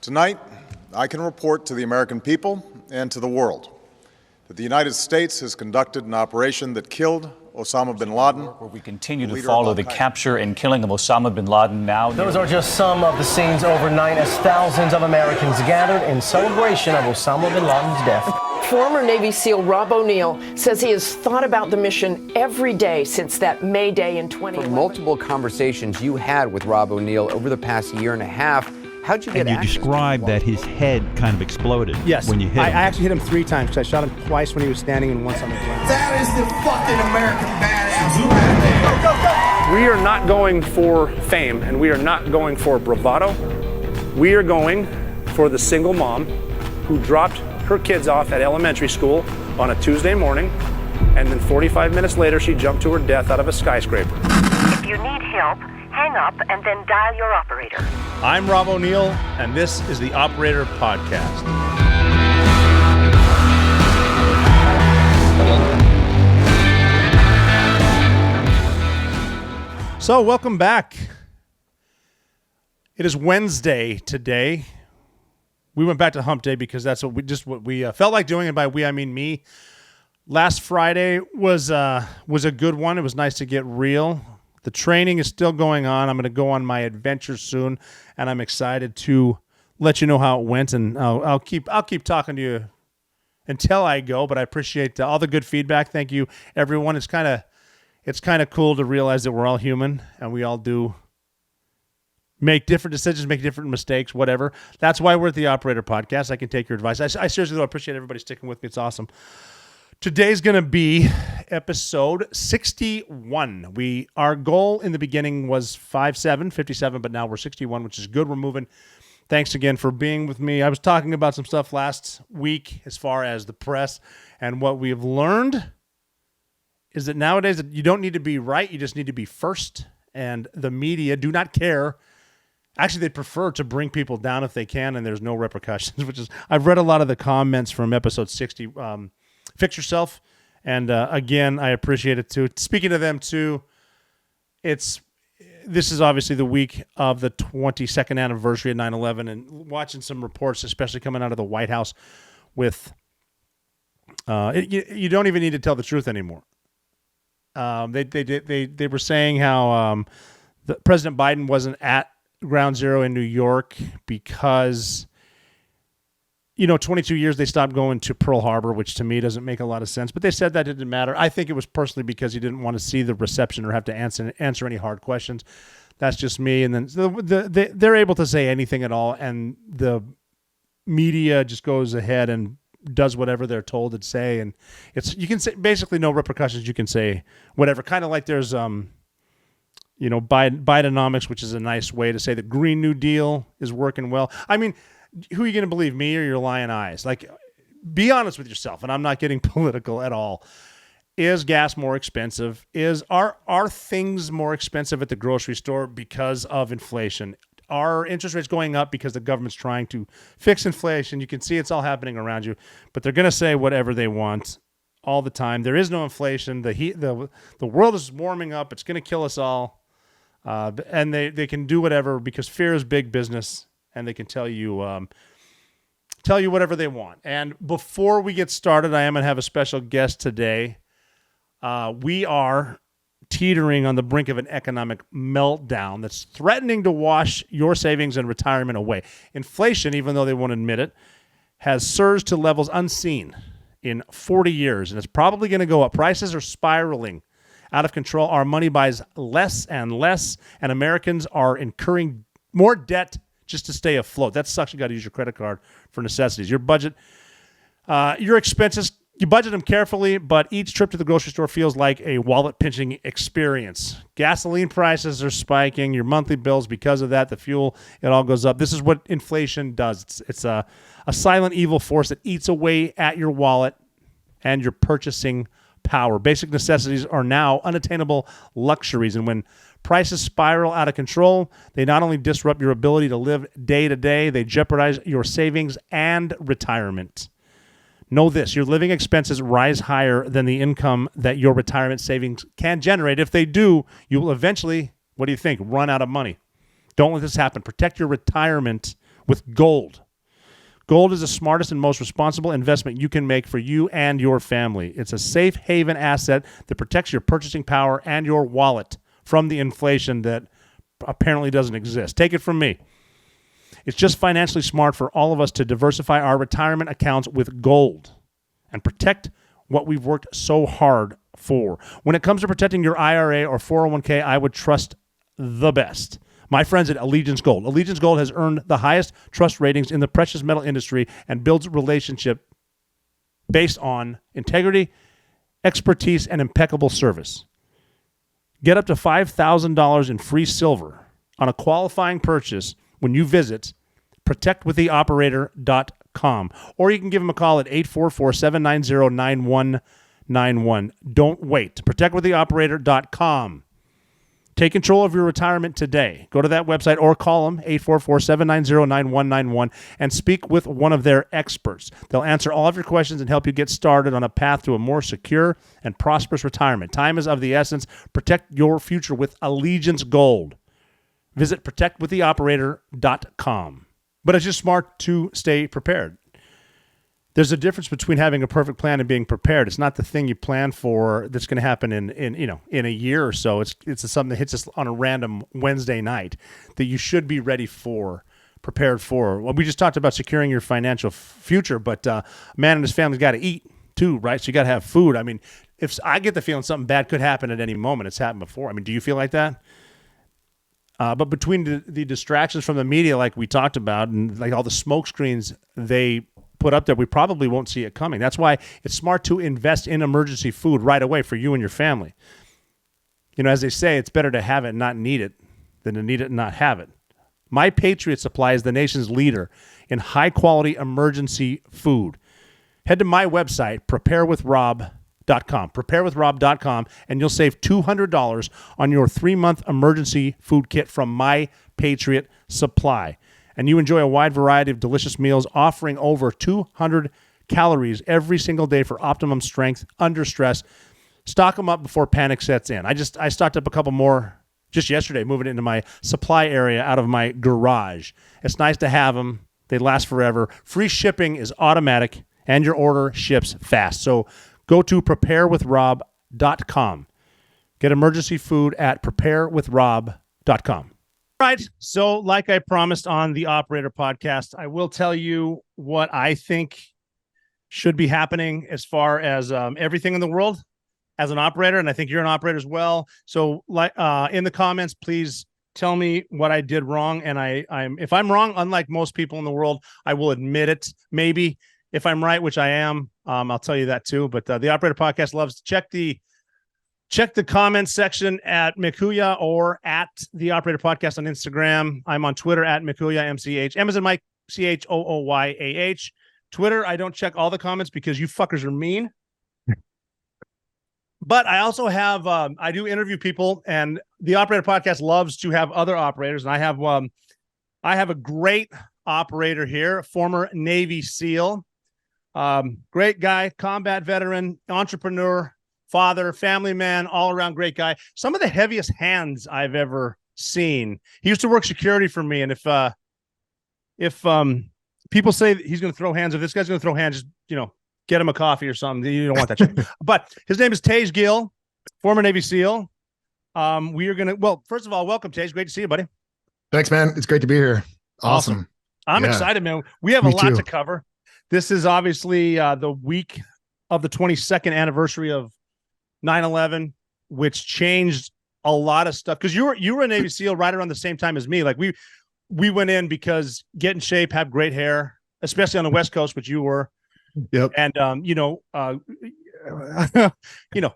Tonight, I can report to the American people and to the world that the United States has conducted an operation that killed Osama bin Laden. Where we continue to follow the capture and killing of Osama bin Laden now. Those are just some of the scenes overnight as thousands of Americans gathered in celebration of Osama bin Laden's death. Former Navy SEAL Rob O'Neill says he has thought about the mission every day since that May Day in 2011. For multiple conversations you had with Rob O'Neill over the past year and a half, how'd you get access? And you described that his head kind of exploded when you hit him. I actually hit him 3 times because I shot him twice when he was standing and once on the ground. That is the fucking American badass. We are not going for fame and we are not going for bravado. We are going for the single mom who dropped her kids off at elementary school on a Tuesday morning, and then 45 minutes later she jumped to her death out of a skyscraper. If you need help, hang up and then dial your operator. I'm Rob O'Neill, and this is the Operator Podcast. So, welcome back. It is Wednesday today. We went back to Hump Day because that's what we felt like doing, and by we I mean me. Last Friday was a good one. It was nice to get real. The training is still going on. I'm going to go on my adventure soon, and I'm excited to let you know how it went. And I'll keep talking to you until I go. But I appreciate all the good feedback. Thank you, everyone. It's kind of cool to realize that we're all human and we all do make different decisions, make different mistakes, whatever. That's why we're at the Operator Podcast. I can take your advice. I seriously do appreciate everybody sticking with me. It's awesome. Today's going to be episode 61. Our goal in the beginning was 57, but now we're 61, which is good. We're moving. Thanks again for being with me. I was talking about some stuff last week as far as the press, and what we've learned is that nowadays you don't need to be right. You just need to be first, and the media do not care. Actually, they prefer to bring people down if they can, and there's no repercussions, which is, I've read a lot of the comments from episode 60, Fix Yourself, and again, I appreciate it too. Speaking to them too, this is obviously the week of the 22nd anniversary of 9/11, and watching some reports, especially coming out of the White House, with you don't even need to tell the truth anymore. They were saying how President Biden wasn't at Ground Zero in New York because 22 years they stopped going to Pearl Harbor, which to me doesn't make a lot of sense. But they said that didn't matter. I think it was personally because he didn't want to see the reception or have to answer any hard questions. That's just me. And then they're able to say anything at all, and the media just goes ahead and does whatever they're told to say, and you can say basically no repercussions. You can say whatever. Kind of like there's Bidenomics, which is a nice way to say the Green New Deal is working well. I mean, who are you going to believe, me or your lying eyes? Like, be honest with yourself, and I'm not getting political at all. Is gas more expensive? Are things more expensive at the grocery store because of inflation? Are interest rates going up because the government's trying to fix inflation? You can see it's all happening around you, but they're going to say whatever they want all the time. There is no inflation. The world is warming up. It's going to kill us all. And they can do whatever because fear is big business, and they can tell you whatever they want. And before we get started, I am going to have a special guest today. We are teetering on the brink of an economic meltdown that's threatening to wash your savings and retirement away. Inflation, even though they won't admit it, has surged to levels unseen in 40 years, and it's probably going to go up. Prices are spiraling out of control. Our money buys less and less, and Americans are incurring more debt just to stay afloat. That sucks. You got to use your credit card for necessities. Your budget, your expenses, you budget them carefully, but each trip to the grocery store feels like a wallet-pinching experience. Gasoline prices are spiking. Your monthly bills, because of that, the fuel, it all goes up. This is what inflation does. It's a silent evil force that eats away at your wallet and your purchasing power. Basic necessities are now unattainable luxuries, and when prices spiral out of control, they not only disrupt your ability to live day to day, they jeopardize your savings and retirement. Know this, your living expenses rise higher than the income that your retirement savings can generate. If they do, you will eventually, what do you think, run out of money. Don't let this happen. Protect your retirement with gold. Gold is the smartest and most responsible investment you can make for you and your family. It's a safe haven asset that protects your purchasing power and your wallet from the inflation that apparently doesn't exist. Take it from me. It's just financially smart for all of us to diversify our retirement accounts with gold and protect what we've worked so hard for. When it comes to protecting your IRA or 401k, I would trust the best. My friends at Allegiance Gold. Allegiance Gold has earned the highest trust ratings in the precious metal industry and builds a relationship based on integrity, expertise, and impeccable service. Get up to $5,000 in free silver on a qualifying purchase when you visit protectwiththeoperator.com, or you can give them a call at 844-790-9191. Don't wait. Protectwiththeoperator.com. Take control of your retirement today. Go to that website or call them, 844-790-9191, and speak with one of their experts. They'll answer all of your questions and help you get started on a path to a more secure and prosperous retirement. Time is of the essence. Protect your future with Allegiance Gold. Visit protectwiththeoperator.com. But it's just smart to stay prepared. There's a difference between having a perfect plan and being prepared. It's not the thing you plan for that's going to happen in a year or so. It's something that hits us on a random Wednesday night that you should be ready for, prepared for. Well, we just talked about securing your financial future, but a man and his family's got to eat too, right? So you got to have food. I mean, if I get the feeling something bad could happen at any moment. It's happened before. I mean, do you feel like that? But between the distractions from the media, like we talked about, and like all the smoke screens they put up there, we probably won't see it coming. That's why it's smart to invest in emergency food right away for you and your family. You know, as they say, it's better to have it and not need it than to need it and not have it. My Patriot Supply is the nation's leader in high-quality emergency food. Head to my website, preparewithrob.com, and you'll save $200 on your 3-month emergency food kit from My Patriot Supply. And you enjoy a wide variety of delicious meals offering over 200 calories every single day for optimum strength under stress. Stock them up before panic sets in. I stocked up a couple more just yesterday, moving it into my supply area out of my garage. It's nice to have them. They last forever. Free shipping is automatic, and your order ships fast. So go to preparewithrob.com. Get emergency food at preparewithrob.com. All right. So like I promised on the Operator podcast, I will tell you what I think should be happening as far as everything in the world as an operator. And I think you're an operator as well. So like in the comments, please tell me what I did wrong. And if I'm wrong, unlike most people in the world, I will admit it. Maybe if I'm right, which I am, I'll tell you that too. But the Operator podcast loves to check the comment section at Mikuya or at the Operator Podcast on Instagram. I'm on Twitter at Mikuya, MCH. Amazon Mike, CHOOYAH. Twitter, I don't check all the comments because you fuckers are mean. But I also have, I do interview people, and the Operator Podcast loves to have other operators. And I have a great operator here, former Navy SEAL, great guy, combat veteran, entrepreneur, father, family man, all around great guy. Some of the heaviest hands I've ever seen. He used to work security for me. And if people say that he's going to throw hands, if this guy's going to throw hands, just, get him a coffee or something. You don't want that shit. But his name is Tej Gill, former Navy SEAL. We are going to, well, first of all, welcome, Tej. Great to see you, buddy. Thanks, man. It's great to be here. Awesome. I'm excited, man. We have a lot to cover. This is obviously the week of the 22nd anniversary of 9/11, which changed a lot of stuff. Because you were a Navy SEAL right around the same time as me. Like we went in because get in shape, have great hair, especially on the West Coast, which you were. Yep. And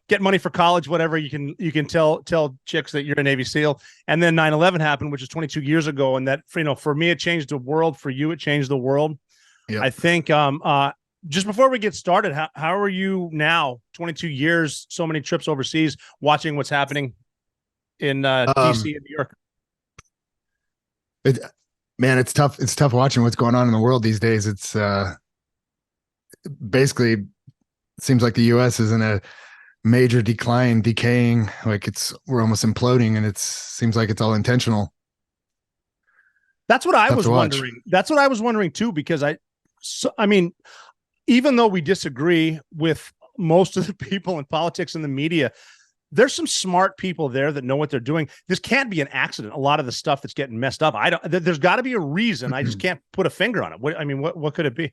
get money for college, whatever. You can tell chicks that you're a Navy SEAL. And then 9/11 happened, which is 22 years ago, and that for me it changed the world. For you, it changed the world. Yep. I think just before we get started, how are you now? 22 years, so many trips overseas, watching what's happening in DC and New York. It's tough. It's tough watching what's going on in the world these days. It's basically it seems like the U.S. is in a major decaying. Like we're almost imploding, and it seems like it's all intentional. That's what I Tough was to watch. wondering. That's what I was wondering too, because I mean, even though we disagree with most of the people in politics and the media, there's some smart people there that know what they're doing. This can't be an accident. A lot of the stuff that's getting messed up. There's got to be a reason. I just can't put a finger on it. What could it be?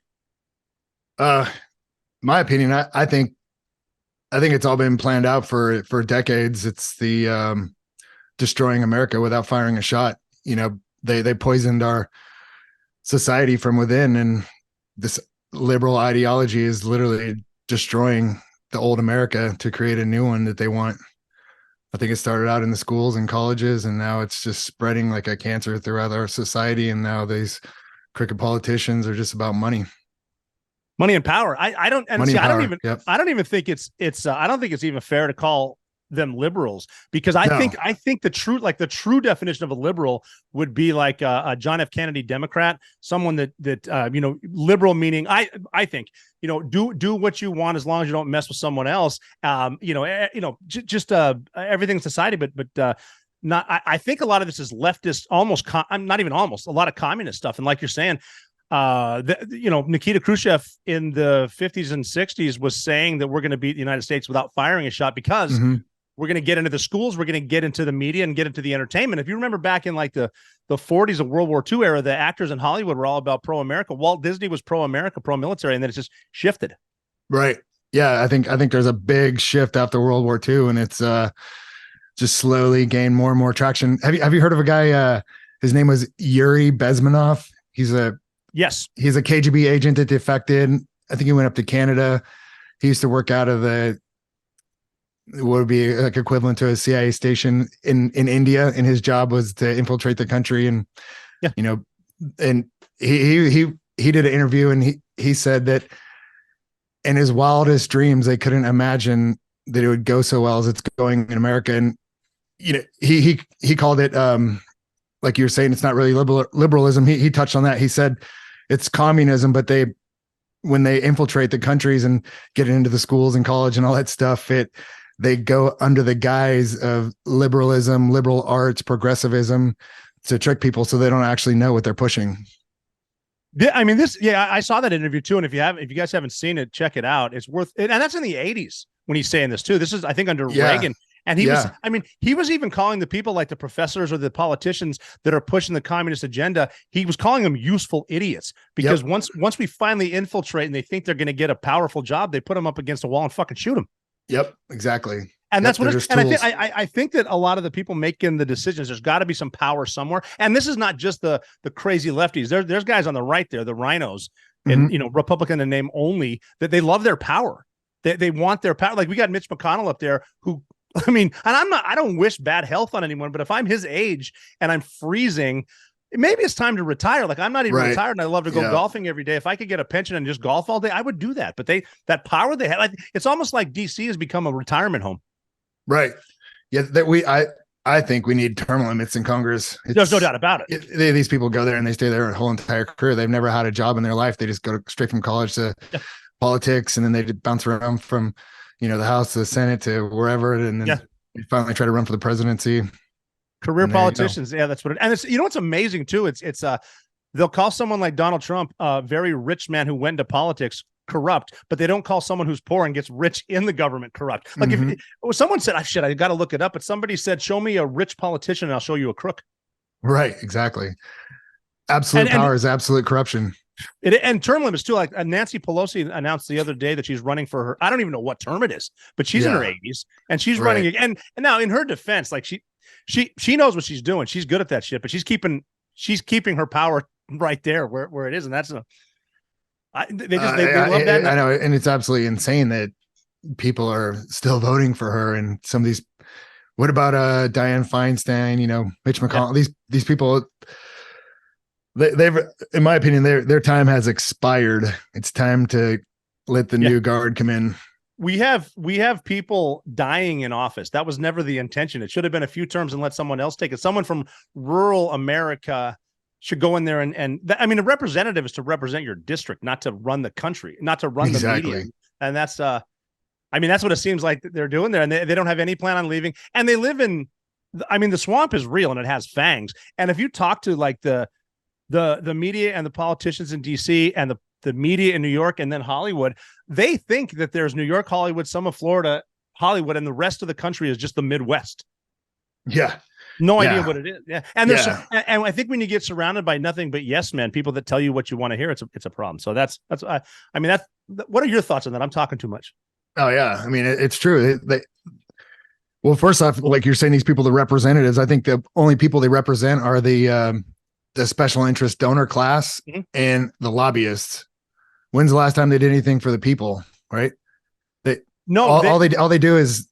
My opinion, I think it's all been planned out for decades. It's the destroying America without firing a shot. You know, they poisoned our society from within, and this liberal ideology is literally destroying the old America to create a new one that they want. I think it started out in the schools and colleges, and now it's just spreading like a cancer throughout our society. And now these crooked politicians are just about money. Money and power. I don't even think I don't think it's even fair to call them liberals, because I think the true definition of a liberal would be like a John F. Kennedy Democrat, someone that liberal meaning I think do what you want as long as you don't mess with someone else. Just everything in society, but not. I think a lot of this is leftist, not even almost a lot of communist stuff, and like you're saying. Nikita Khrushchev in the 50s and 60s was saying that we're going to beat the United States without firing a shot, because we're going to get into the schools, we're going to get into the media and get into the entertainment. If you remember back in like the 40s of World War II era, the actors in Hollywood were all about pro-America. Walt Disney was pro-America, pro-military, and then it's just shifted. Right. Yeah. I think there's a big shift after World War II, and it's just slowly gained more and more traction. Have you heard of a guy? His name was Yuri Bezmenov. He's a KGB agent that defected. I think he went up to Canada. He used to work out of what would be like equivalent to a CIA station in India. And his job was to infiltrate the country. And, and he did an interview, and he said that in his wildest dreams, they couldn't imagine that it would go so well as it's going in America. And, he called it, like you were saying, it's not really liberalism. He touched on that. He said it's communism, but when they infiltrate the countries and get into the schools and college and all that stuff, they go under the guise of liberalism, liberal arts, progressivism to trick people so they don't actually know what they're pushing. Yeah, I mean, I saw that interview too. And if you guys haven't seen it, check it out. It's worth it. And that's in the 80s when he's saying this too. This is, I think, under Reagan. And he was even calling the people like the professors or the politicians that are pushing the communist agenda, he was calling them useful idiots, because once we finally infiltrate and they think they're going to get a powerful job, they put them up against a wall and fucking shoot them. Yep, exactly. And that's what I think that a lot of the people making the decisions, there's got to be some power somewhere. And this is not just the crazy lefties. There's guys on the right there, the rhinos, and Republican in name only, that they love their power. They want their power. Like we got Mitch McConnell up there who, I mean, and I don't wish bad health on anyone, but if I'm his age and I'm freezing, maybe it's time to retire. Like I'm not even retired, and I love to go golfing every day. If I could get a pension and just golf all day, I would do that. But that power they have, like, it's almost like DC has become a retirement home. Right. Yeah. I think we need term limits in Congress. There's no doubt about it. These people go there and they stay there their whole entire career. They've never had a job in their life. They just go straight from college to politics, and then they bounce around from the House to the Senate to wherever, and then they finally try to run for the presidency. Career politicians, that's what it. And it's what's amazing too. It's they'll call someone like Donald Trump a very rich man who went into politics corrupt, but they don't call someone who's poor and gets rich in the government corrupt. Like if someone said, I got to look it up, but somebody said, show me a rich politician and I'll show you a crook. Right, exactly. Absolute power is absolute corruption. And term limits too. Like Nancy Pelosi announced the other day that she's running for her. I don't even know what term it is, but she's in her 80s and she's running. And now, in her defense, like she knows what she's doing. She's good at that shit, but she's keeping her power right there where it is, and that's they love that. I know, and it's absolutely insane that people are still voting for her. And some of these, what about Dianne Feinstein? Mitch McConnell. These people. They've, in my opinion, their time has expired. It's time to let the new guard come in. We have people dying in office. That was never the intention. It should have been a few terms and let someone else take it. Someone from rural America should go in there and a representative is to represent your district, not to run the country, not to run the media. And that's that's what it seems like they're doing there. And they don't have any plan on leaving. And they live in, the swamp is real and it has fangs. And if you talk to like the the media and the politicians in DC and the media in New York and then Hollywood, they think that there's New York, Hollywood, some of Florida, Hollywood, and the rest of the country is just the Midwest. Yeah. No Yeah. idea what it is. Yeah. And there's Yeah. and I think when you get surrounded by nothing but yes men, people that tell you what you want to hear, it's a problem. So that's what are your thoughts on that? I'm talking too much. Oh yeah. I mean, it's true. Well, first off, like you're saying, these people, the representatives, I think the only people they represent are the special interest donor class and the lobbyists. When's the last time they did anything for the people? Right. All they do is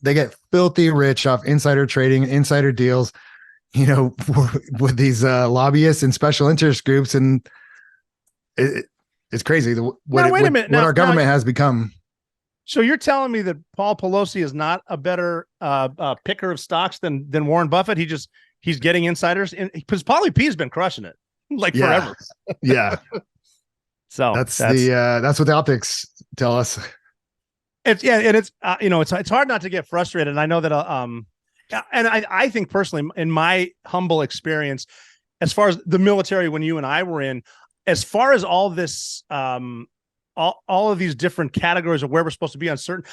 they get filthy rich off insider trading, insider deals, with these lobbyists and special interest groups. And it's crazy what our government has become. So you're telling me that Paul Pelosi is not a better picker of stocks than Warren Buffett? He's getting insiders because Paulie P's been crushing it forever. Yeah. So that's what the optics tell us. It's it's hard not to get frustrated. And I know that and I think personally, in my humble experience, as far as the military, when you and I were in, as far as all this all of these different categories of where we're supposed to be on certain,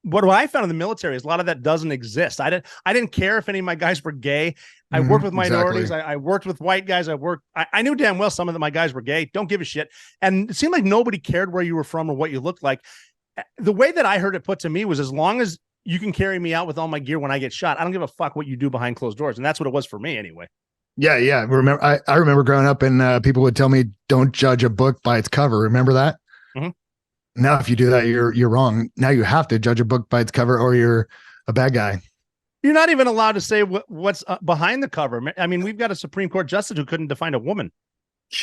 what I found in the military is a lot of that doesn't exist. I didn't care if any of my guys were gay. I worked with minorities. Exactly. I worked with white guys. I knew damn well some of my guys were gay. Don't give a shit. And it seemed like nobody cared where you were from or what you looked like. The way that I heard it put to me was, as long as you can carry me out with all my gear when I get shot, I don't give a fuck what you do behind closed doors. And that's what it was for me anyway. Yeah. Yeah. I remember growing up and people would tell me, don't judge a book by its cover. Remember that? Mm-hmm. Now, if you do that, you're wrong. Now you have to judge a book by its cover or you're a bad guy. You're not even allowed to say what's behind the cover. I mean, we've got a Supreme Court justice who couldn't define a woman.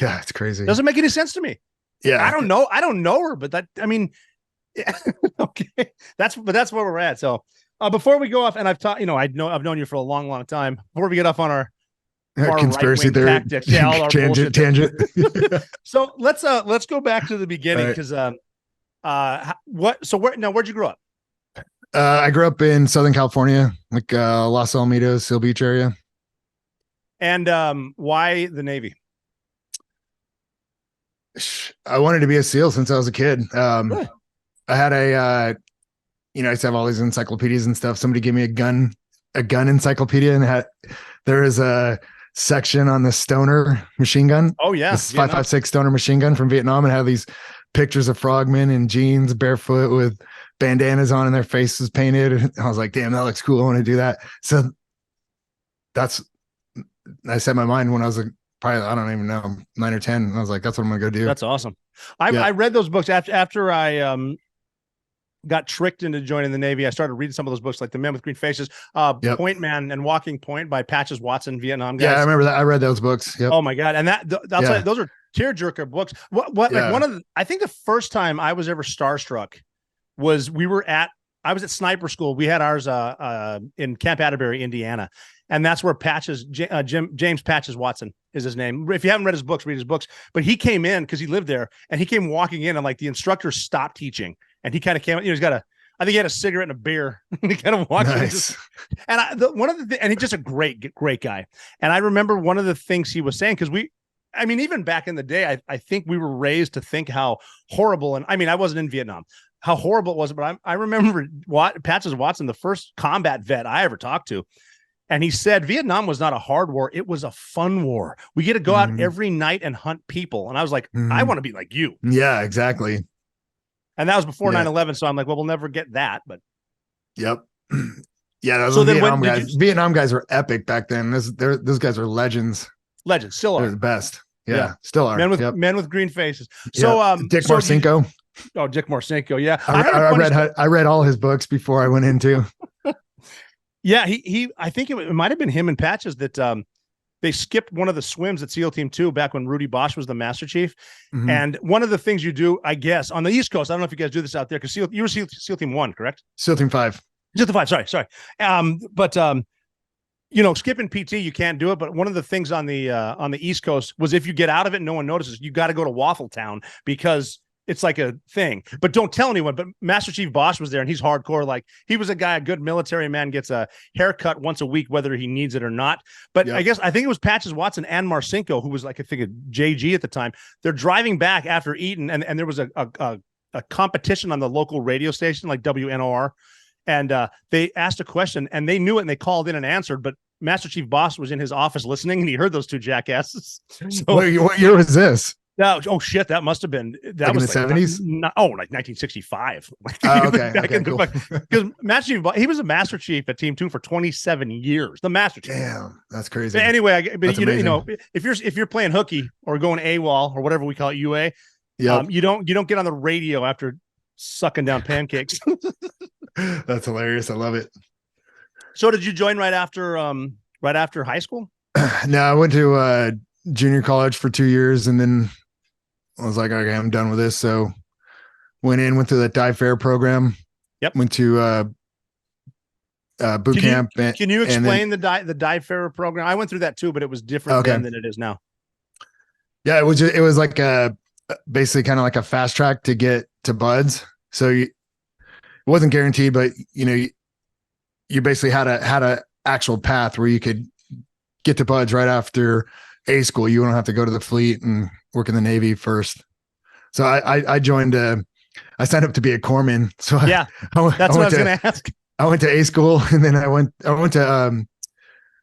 Yeah. It's crazy. Doesn't make any sense to me. Yeah. I don't know her, but okay. That's where we're at. So before we go off, and I've known you for a long, long time. Before we get off on our conspiracy theory tactics, tangent. So let's go back to the beginning because where'd you grow up? I grew up in Southern California, like Los Alamitos, Seal Beach area. And why the Navy? I wanted to be a SEAL since I was a kid. Really? I had I used to have all these encyclopedias and stuff. Somebody gave me a gun encyclopedia, and there is a section on the Stoner machine gun. Oh yeah, this 5.56 Stoner machine gun from Vietnam, and had these pictures of frogmen in jeans, barefoot with bandanas on, and their faces painted. And I was like, damn, that looks cool. I want to do that. So I set my mind when I was probably, I don't even know, 9 or 10. And I was like, that's what I'm gonna go do. That's awesome. I read those books after I got tricked into joining the Navy. I started reading some of those books, like The Men with Green Faces, Point Man and Walking Point by Patches Watson, Vietnam guys. Yeah, I remember that. I read those books. Yep. Oh my God. And I'll tell you, those are tearjerker books. I think the first time I was ever starstruck was I was at sniper school. We had ours in Camp Atterbury, Indiana. And that's where James Patches Watson is his name. If you haven't read his books, read his books. But he came in because he lived there, and he came walking in, and like the instructor stopped teaching, and he kind of came. I think he had a cigarette and a beer. And he kind of walked in. And he's just a great guy. And I remember one of the things he was saying, because even back in the day, I think we were raised to think how horrible. And I wasn't in Vietnam, how horrible it was. But I remember Patches Watson, the first combat vet I ever talked to. And he said, Vietnam was not a hard war. It was a fun war. We get to go out every night and hunt people. And I was like, I want to be like you. Yeah, exactly. And that was before 9/11. So I'm like, well, we'll never get that. But yep. Yeah. Those Vietnam guys. Vietnam guys were epic back then. Those guys are legends. Legends. Still are. They're the best. Yeah. Still are. Men with green faces. So Dick Marcinko. Dick Marcinko. Yeah. I read all his books before I went into. Yeah, I think it might have been him and Patches that they skipped one of the swims at SEAL Team 2 back when Rudy Bosch was the Master Chief. Mm-hmm. And one of the things you do, I guess, on the East Coast, I don't know if you guys do this out there, because you were SEAL Team 1, correct? SEAL Team 5. Just the 5, sorry. Skipping PT, you can't do it. But one of the things on the East Coast was, if you get out of it and no one notices, you got to go to Waffle Town, because it's like a thing, but don't tell anyone. But Master Chief Bosch was there, and he's hardcore. Like, he was a guy, a good military man, gets a haircut once a week, whether he needs it or not. But I think it was Patches Watson and Marcinko, who was like, I think a JG at the time. They're driving back after Eaton, and there was a competition on the local radio station, like WNOR. And they asked a question, and they knew it, and they called in and answered. But Master Chief Bosch was in his office listening, and he heard those two jackasses. So, what year was this? No, oh shit, that must have been that like was in the 70s. Like 1965. Okay, cool. Because Master Chief, he was a Master Chief at Team 2 for 27 years. The Master Chief. Damn, that's crazy. But anyway, That's you know, amazing. if you're playing hooky or going AWOL or whatever we call it, UA, you don't get on the radio after sucking down pancakes. That's hilarious. I love it. So did you join right after high school? No, I went to junior college for 2 years, and then I was like, okay, I'm done with this. So went through that dive fair program. Yep. Went to boot camp. Can you explain the dive fair program? I went through that too, but it was different then than it is now. Yeah, it was like basically kind of like a fast track to get to buds. So it wasn't guaranteed, but you basically had a actual path where you could get to buds right after A school. You don't have to go to the fleet and work in the Navy first. So I joined. I signed up to be a corpsman. So that's what I was going to ask. I went to A school, and then I went to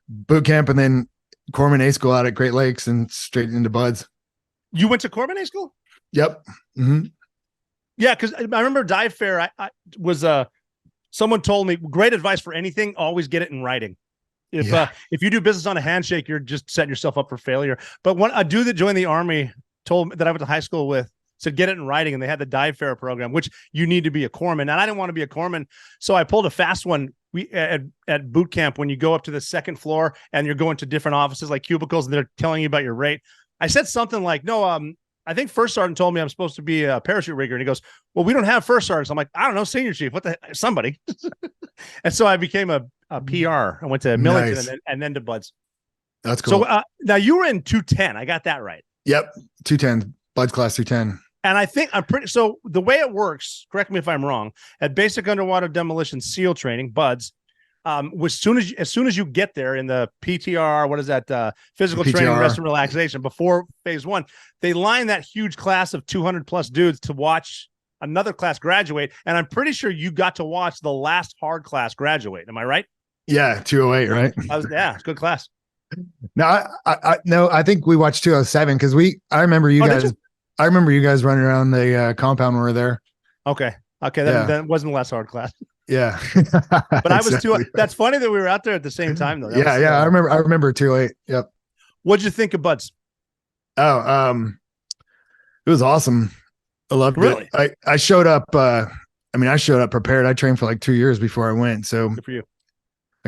boot camp, and then corpsman A school out at Great Lakes, and straight into buds. You went to corpsman A school? Yep. Mm-hmm. Yeah, because I remember dive fair. I was someone told me, great advice for anything: always get it in writing. If you do business on a handshake, you're just setting yourself up for failure. But when a dude that joined the Army told me that I went to high school with said, get it in writing, and they had the dive fair program, which you need to be a corpsman. And I didn't want to be a corpsman, so I pulled a fast one. We at boot camp, when you go up to the second floor and you're going to different offices like cubicles, and they're telling you about your rate. I said something like, no, I think first sergeant told me I'm supposed to be a parachute rigger. And he goes, well, we don't have first sergeants. I'm like, I don't know, senior chief. What the heck? Somebody. And so I became a PR. I went to Millington and then to buds. That's cool. So now you were in 210. I got that right. Yep. 210, buds class 210. And I think so the way it works, correct me if I'm wrong, at basic underwater demolition SEAL training, buds, as soon as you get there in the PTR, what is that? Physical training, rest and relaxation before phase 1, they line that huge class of 200 plus dudes to watch another class graduate. And I'm pretty sure you got to watch the last hard class graduate. Am I right? Yeah. 208, right? It's a good class. No, I think we watched 207 because I remember you guys. I remember you guys running around the compound when we were there. Okay. That wasn't the last hard class. Yeah. But I was too. That's funny that we were out there at the same time, though. I remember 208. Yep. What'd you think of buds? Oh, it was awesome. I loved it. I showed up. I showed up prepared. I trained for like 2 years before I went. So good for you.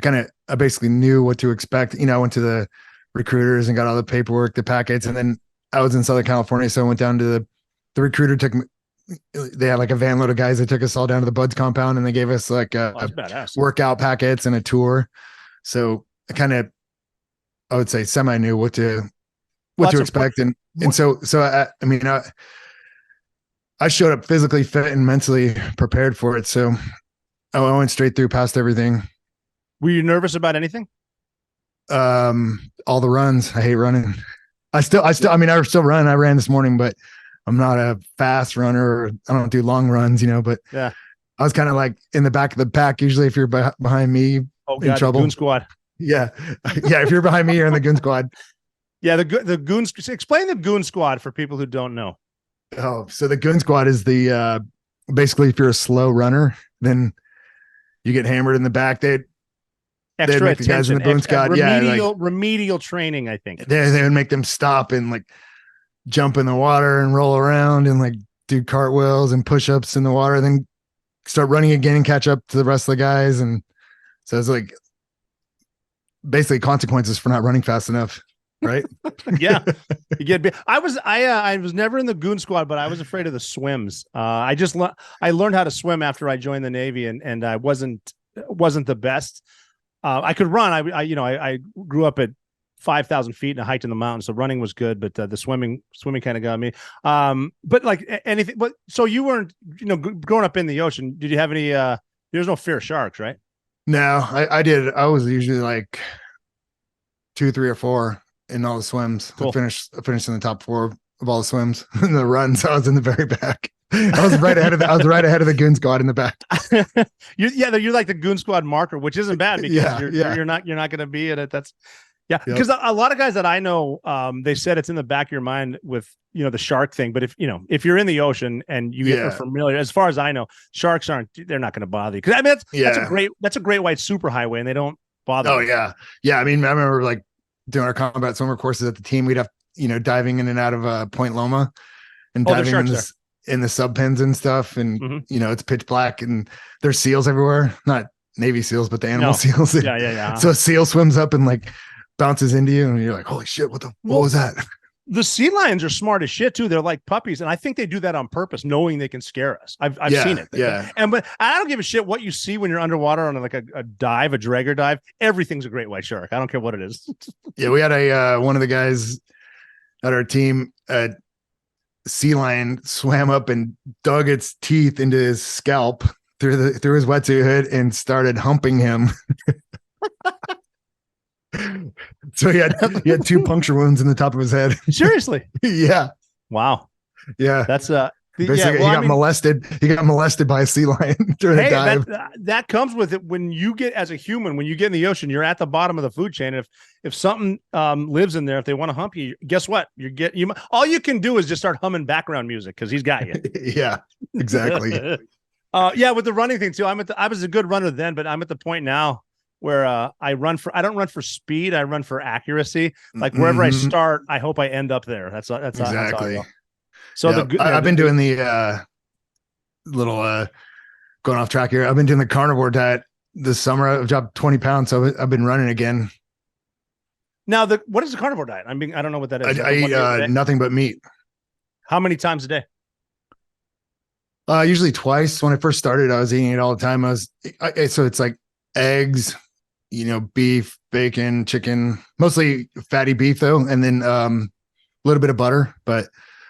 I basically knew what to expect. I went to the recruiters and got all the paperwork, the packets, and then I was in Southern California, so I went down to the recruiter took me. They had like a van load of guys that took us all down to the buds compound, and they gave us like a workout packets and a tour. So I would say semi knew what to expect. I showed up physically fit and mentally prepared for it. So I went straight through, past everything. Were you nervous about anything? All the runs. I hate running. I still run. I ran this morning, but I'm not a fast runner. I don't do long runs, but yeah, I was kind of like in the back of the pack. Usually if you're behind me, in trouble. Goon squad. Yeah. Yeah. If you're behind me, you're in the goon squad. Yeah. The goons. Explain the goon squad for people who don't know. Oh, so the goon squad is basically if you're a slow runner, then you get hammered in the back. They'd make the guys in the boon squad. Remedial training, I think. They would make them stop and like jump in the water and roll around and like do cartwheels and push-ups in the water, then start running again and catch up to the rest of the guys. And so it's like basically consequences for not running fast enough. Right. Yeah. I was never in the goon squad, but I was afraid of the swims. I learned how to swim after I joined the Navy, and I wasn't the best. I could run. I grew up at 5,000 feet and I hiked in the mountains. The running was good, but the swimming kind of got me. But like anything, but so you weren't, growing up in the ocean, did you have any, there's no fear of sharks, right? No, I did. I was usually like 2, 3, or 4 in all the swims. Cool. I finished in the top 4 of all the swims. In the runs, I was in the very back. I was right ahead of the goon squad in the back. You're like the goon squad marker, which isn't bad because you're not going to be in it. That's because a lot of guys that I know, they said it's in the back of your mind with the shark thing. But if you're in the ocean and you get familiar, as far as I know, sharks they're not going to bother you. Because I mean that's a great white superhighway and they don't bother. Oh you. yeah. I mean, I remember like doing our combat swimmer courses at the team. We'd have diving in and out of Point Loma and diving in the sub pens and stuff. And it's pitch black and there's seals everywhere. Not Navy SEALs, but the animal seals. Yeah. So a seal swims up and like bounces into you and you're like, holy shit, what was that? The sea lions are smart as shit too. They're like puppies, and I think they do that on purpose, knowing they can scare us. I've seen it. Yeah. But I don't give a shit what you see when you're underwater on like a dragger dive. Everything's a great white shark. I don't care what it is. Yeah, we had one of the guys at our team, sea lion swam up and dug its teeth into his scalp through his wetsuit hood and started humping him. So he had 2 puncture wounds in the top of his head. Seriously? Yeah. Wow. Yeah. That's basically he got molested. He got molested by a sea lion during a dive. That comes with it. When you get as a human, when you get in the ocean, you're at the bottom of the food chain. If something lives in there, if they want to hump you, guess what? All you can do is just start humming background music because he's got you. Yeah, exactly. With the running thing too. I was a good runner then, but I'm at the point now where I don't run for speed. I run for accuracy. Like wherever I start, I hope I end up there. That's exactly. So I've been doing the little going off track here. I've been doing the carnivore diet this summer. I've dropped 20 pounds, so I've been running again. Now, what is the carnivore diet? I don't know what that is. I eat nothing but meat. How many times a day? Usually twice. When I first started, I was eating it all the time. So it's like eggs, beef, bacon, chicken, mostly fatty beef though, and then a little bit of butter. But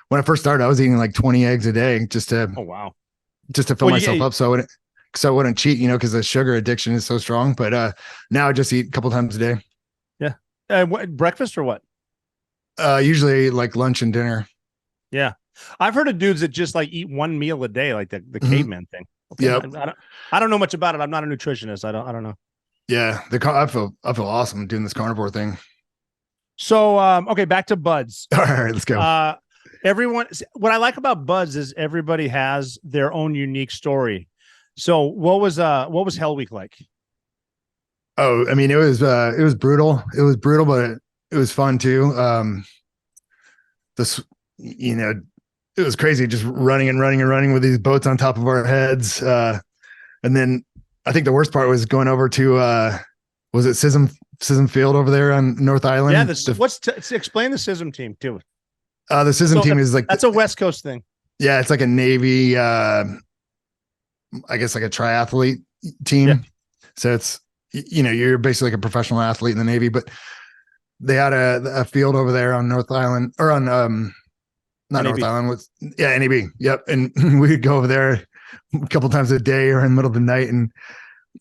when I first started, I was eating like 20 eggs a day just to fill myself up so I wouldn't cheat, because the sugar addiction is so strong. But now I just eat a couple times a day. Yeah. What, breakfast or what? Usually like lunch and dinner. Yeah. I've heard of dudes that just like eat one meal a day, like the caveman thing. Okay. Yeah. I don't know much about it. I'm not a nutritionist. I don't know. Yeah. I feel awesome doing this carnivore thing. So, okay, back to buds. All right, let's go. What I like about buds is everybody has their own unique story. So what was Hell Week like? Oh, I mean, it was brutal. It was brutal, but it was fun too. It was crazy just running with these boats on top of our heads. And then I think the worst part was going over to, was it Sism Field over there on North Island? Yeah. Explain the Sism team too. The Sism team is like, that's a West Coast thing. Yeah. It's like a Navy, I guess like a triathlete team. Yeah. So it's, you're basically like a professional athlete in the Navy, but they had a field over there on North Island or on, not NAB. North Island NAB. Yep. And we'd go over there a couple times a day or in the middle of the night and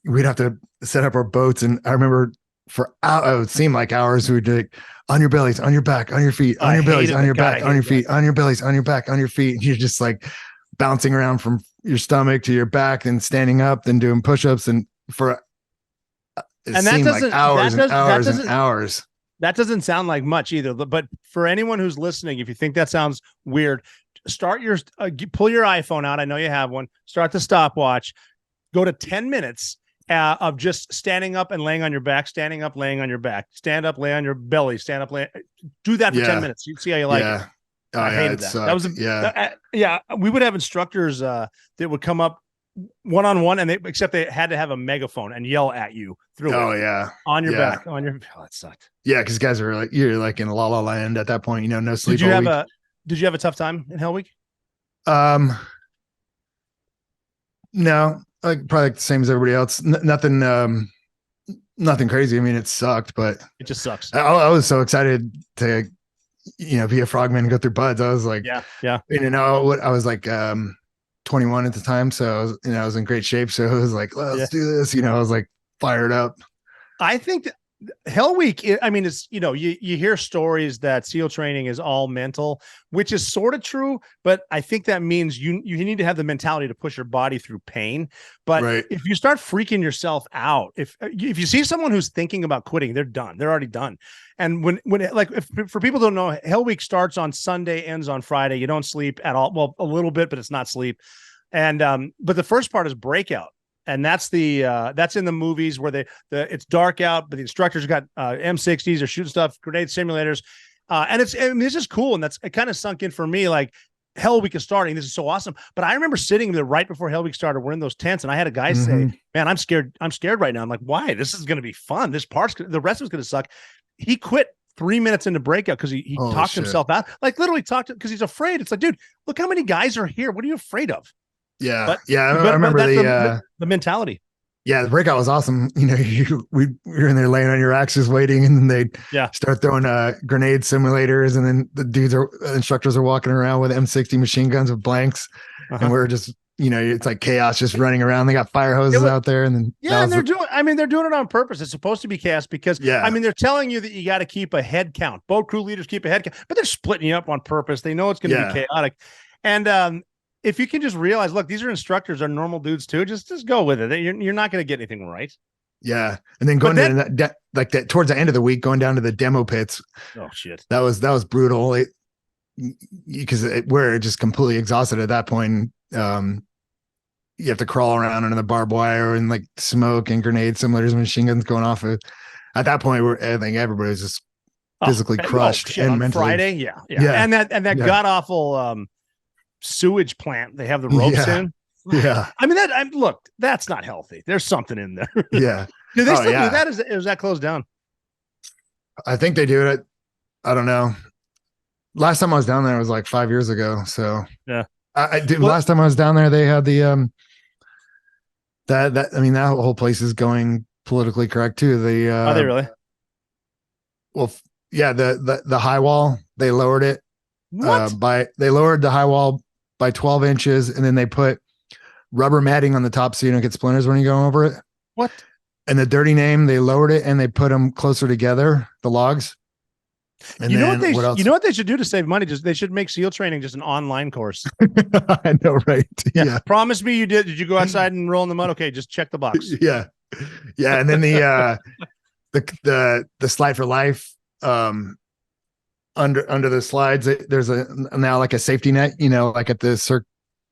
we'd have to set up our boats. And I remember it would seem like hours. We'd do like, on your bellies, on your back, on your feet, on your bellies, on your back, on your feet, on your bellies, on your back, on your feet. And you're just like bouncing around from your stomach to your back and standing up, then doing push-ups. And it seemed like hours and hours and hours. That doesn't sound like much either. But for anyone who's listening, if you think that sounds weird, pull your iPhone out. I know you have one. Start the stopwatch. Go to 10 minutes of just standing up and laying on your back, standing up, laying on your back, stand up, lay on your belly, stand up, lay. Do that for 10 minutes. You see how you like it. I hated that. That was we would have instructors that would come up one-on-one and except they had to have a megaphone and yell at you through on your back, on your that sucked. Yeah, because guys are like, you're like in la la land at that point, no sleep. Did you have a tough time in Hell Week? No, like probably like the same as everybody else. Nothing nothing crazy. I mean, it sucked, but It just sucks. I was so excited to, be a frogman and go through buds. I was like, yeah. I was like 21 at the time, so I was, I was in great shape. So it was like, let's do this. I was like fired up. I think that Hell Week, I mean, it's, you hear stories that SEAL training is all mental, which is sort of true, but I think that means you need to have the mentality to push your body through pain. But if you start freaking yourself out, if you see someone who's thinking about quitting, they're done. They're already done. And for people who don't know, Hell Week starts on Sunday, ends on Friday. You don't sleep at all. Well, a little bit, but it's not sleep. And but the first part is breakout. And that's that's in the movies where it's dark out, but the instructors got M60s or shooting stuff, grenade simulators, and this is cool, and it kind of sunk in for me. Like Hell Week is starting, this is so awesome. But I remember sitting there right before Hell Week started, we're in those tents, and I had a guy say, "Man, I'm scared right now." I'm like, "Why? This is going to be fun. The rest of it's going to suck." He quit 3 minutes into breakout because he talked himself out, like literally talked because he's afraid. It's like, dude, look how many guys are here. What are you afraid of? Yeah. I remember the mentality. Yeah. The breakout was awesome. We were in there laying on your racks just waiting, and then they start throwing grenade simulators. And then the instructors are walking around with M60 machine guns with blanks. And we're just, it's like chaos just running around. They got fire hoses out there. And then, and they're doing it on purpose. It's supposed to be chaos because they're telling you that you got to keep a head count. Boat crew leaders keep a head count, but they're splitting you up on purpose. They know it's going to be chaotic. And, if you can just realize, look, these are instructors, are normal dudes too. Just go with it. You're not going to get anything right. Yeah, and then going to towards the end of the week, going down to the demo pits. Oh shit, that was brutal. Because we're just completely exhausted at that point. You have to crawl around under the barbed wire and like smoke and grenade simulators and machine guns going off. At that point, I think everybody was just physically crushed and on mentally. Friday, yeah, and that god awful. Sewage plant they have the ropes in. I mean look, that's not healthy. There's something in there. Do they still do that? Is that closed down? I think they do it. I don't know. Last time I was down there was like 5 years ago. So I did. Last time I was down there, they had the that whole place is going politically correct too. Are they really? Well, yeah, the high wall, they lowered it. They lowered the high wall by 12 inches, and then they put rubber matting on the top so you don't get splinters when you go over it. What? And the dirty name, they lowered it and they put them closer together, the logs. And you know what they should do to save money? They should make SEAL training just an online course. I know, right? Yeah. Promise me you did. Did you go outside and roll in the mud? Okay, just check the box. Yeah. And then the slide for life. Under the slides, there's now like a safety net, like at the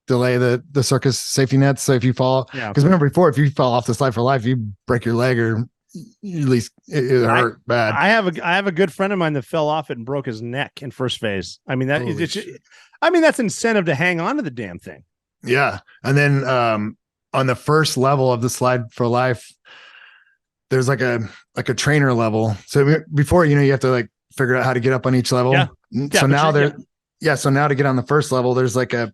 the circus safety nets. So if you fall, because remember before, if you fell off the slide for life, you break your leg or at least it hurt bad. I have a good friend of mine that fell off it and broke his neck in first phase. I mean that's incentive to hang on to the damn thing. Yeah, and then on the first level of the slide for life, there's like a trainer level. So before you have to like figure out how to get up on each level. So now so now to get on the first level, there's like a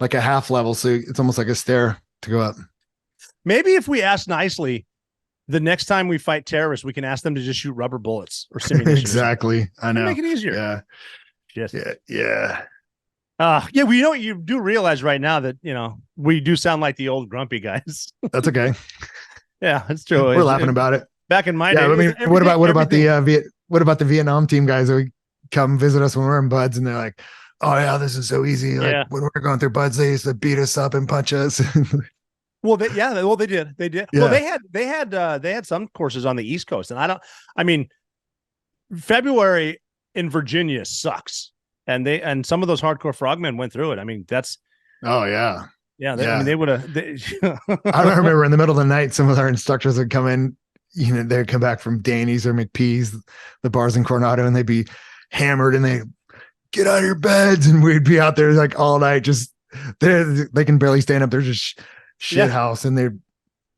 half level. So it's almost like a stair to go up. Maybe if we ask nicely, the next time we fight terrorists, we can ask them to just shoot rubber bullets or simulation. Exactly. I know. Make it easier. Yeah. Yes. Yeah. Well, you do realize right now that, we do sound like the old grumpy guys. That's okay. Yeah, it's true. We're laughing about it. Back in my day. I mean, what about the Vietnam team guys that would come visit us when we're in buds, and they're like, "Oh yeah, this is so easy." Like when we're going through buds, they used to beat us up and punch us. Well, they did. Yeah. Well, they had some courses on the East Coast, and February in Virginia sucks, and some of those hardcore frogmen went through it. I mean, that's. Oh yeah. Yeah. I mean, they would have. I remember in the middle of the night, some of our instructors would come in. They'd come back from Danny's or McPee's, the bars in Coronado, and they'd be hammered and they get out of your beds. And we'd be out there like all night, just they can barely stand up. They're just shit house, and they're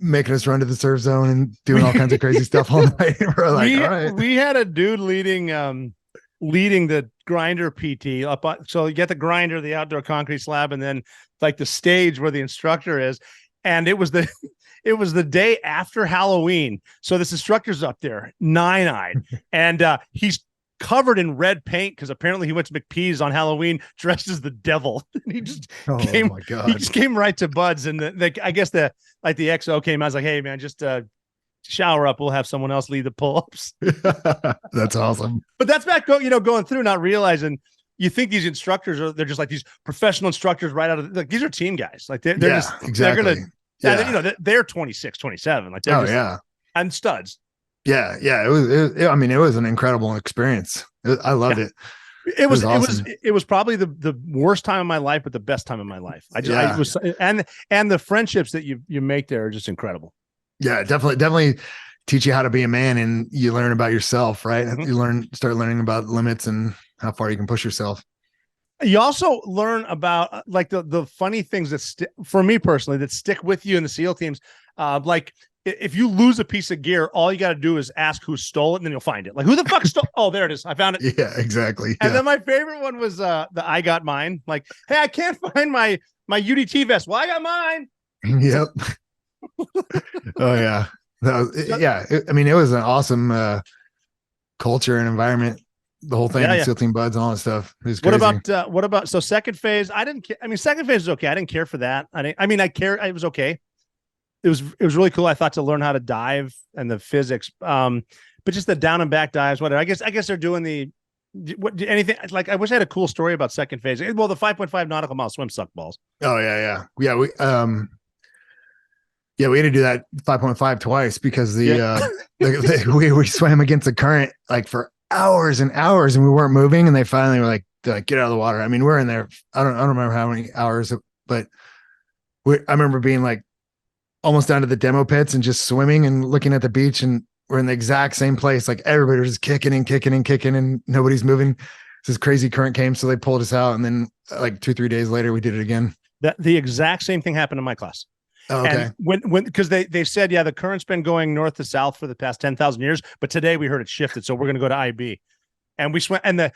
making us run to the surf zone and doing all kinds of crazy stuff all night. We're like, all right. We had a dude leading the grinder PT up. So you get the grinder, the outdoor concrete slab, and then like the stage where the instructor is. and it was the it was the day after Halloween. So this instructor's up there, nine-eyed, and he's covered in red paint because apparently he went to McPee's on Halloween dressed as the devil. And he just my God. he just came right to Bud's, and I guess the XO came. I was like, hey man, just shower up. We'll have someone else lead the pull-ups. That's awesome. But that's back, going through, not realizing. You think these instructors they're just like these professional instructors right out of these are team guys. Like they're just exactly. They're 26, 27. Like and studs. Yeah. It was an incredible experience. I loved it. It was awesome. it was probably the worst time of my life, but the best time of my life. I was and the friendships that you make there are just incredible. Yeah, definitely teach you how to be a man, and you learn about yourself, right? Mm-hmm. You start learning about limits and how far you can push yourself. You also learn about like the funny things that for me personally that stick with you in the SEAL teams. Like if you lose a piece of gear, all you got to do is ask who stole it, and then you'll find it. Like who the fuck stole? Oh, there it is. I found it. Yeah, exactly. And then my favorite one was the I got mine. Like, hey, I can't find my UDT vest. Well, I got mine. Yep. Oh yeah. It was an awesome culture and environment. The whole thing, SEAL Team Buds and all that stuff. It was crazy. What about so second phase? I didn't care. I mean, second phase is okay. I didn't care for that. I care. It was okay. It was really cool. I thought to learn how to dive and the physics. But just the down and back dives, whatever. I guess they're doing anything like I wish I had a cool story about second phase. Well, the 5.5 nautical mile swim sucked balls. Oh yeah. We had to do that 5.5 twice because we swam against the current like for hours and hours, and we weren't moving, and they finally were like get out of the water. I mean, we're in there. I don't remember how many hours, but I remember being like almost down to the demo pits and just swimming and looking at the beach, and we're in the exact same place. Like everybody was just kicking, and nobody's moving. This crazy current came, so they pulled us out, and then like 2-3 days later, we did it again. The exact same thing happened in my class. Oh, okay. And when because they said, the current's been going north to south for the past 10,000 years, but today we heard it shifted, so we're going to go to IB, and we swam, and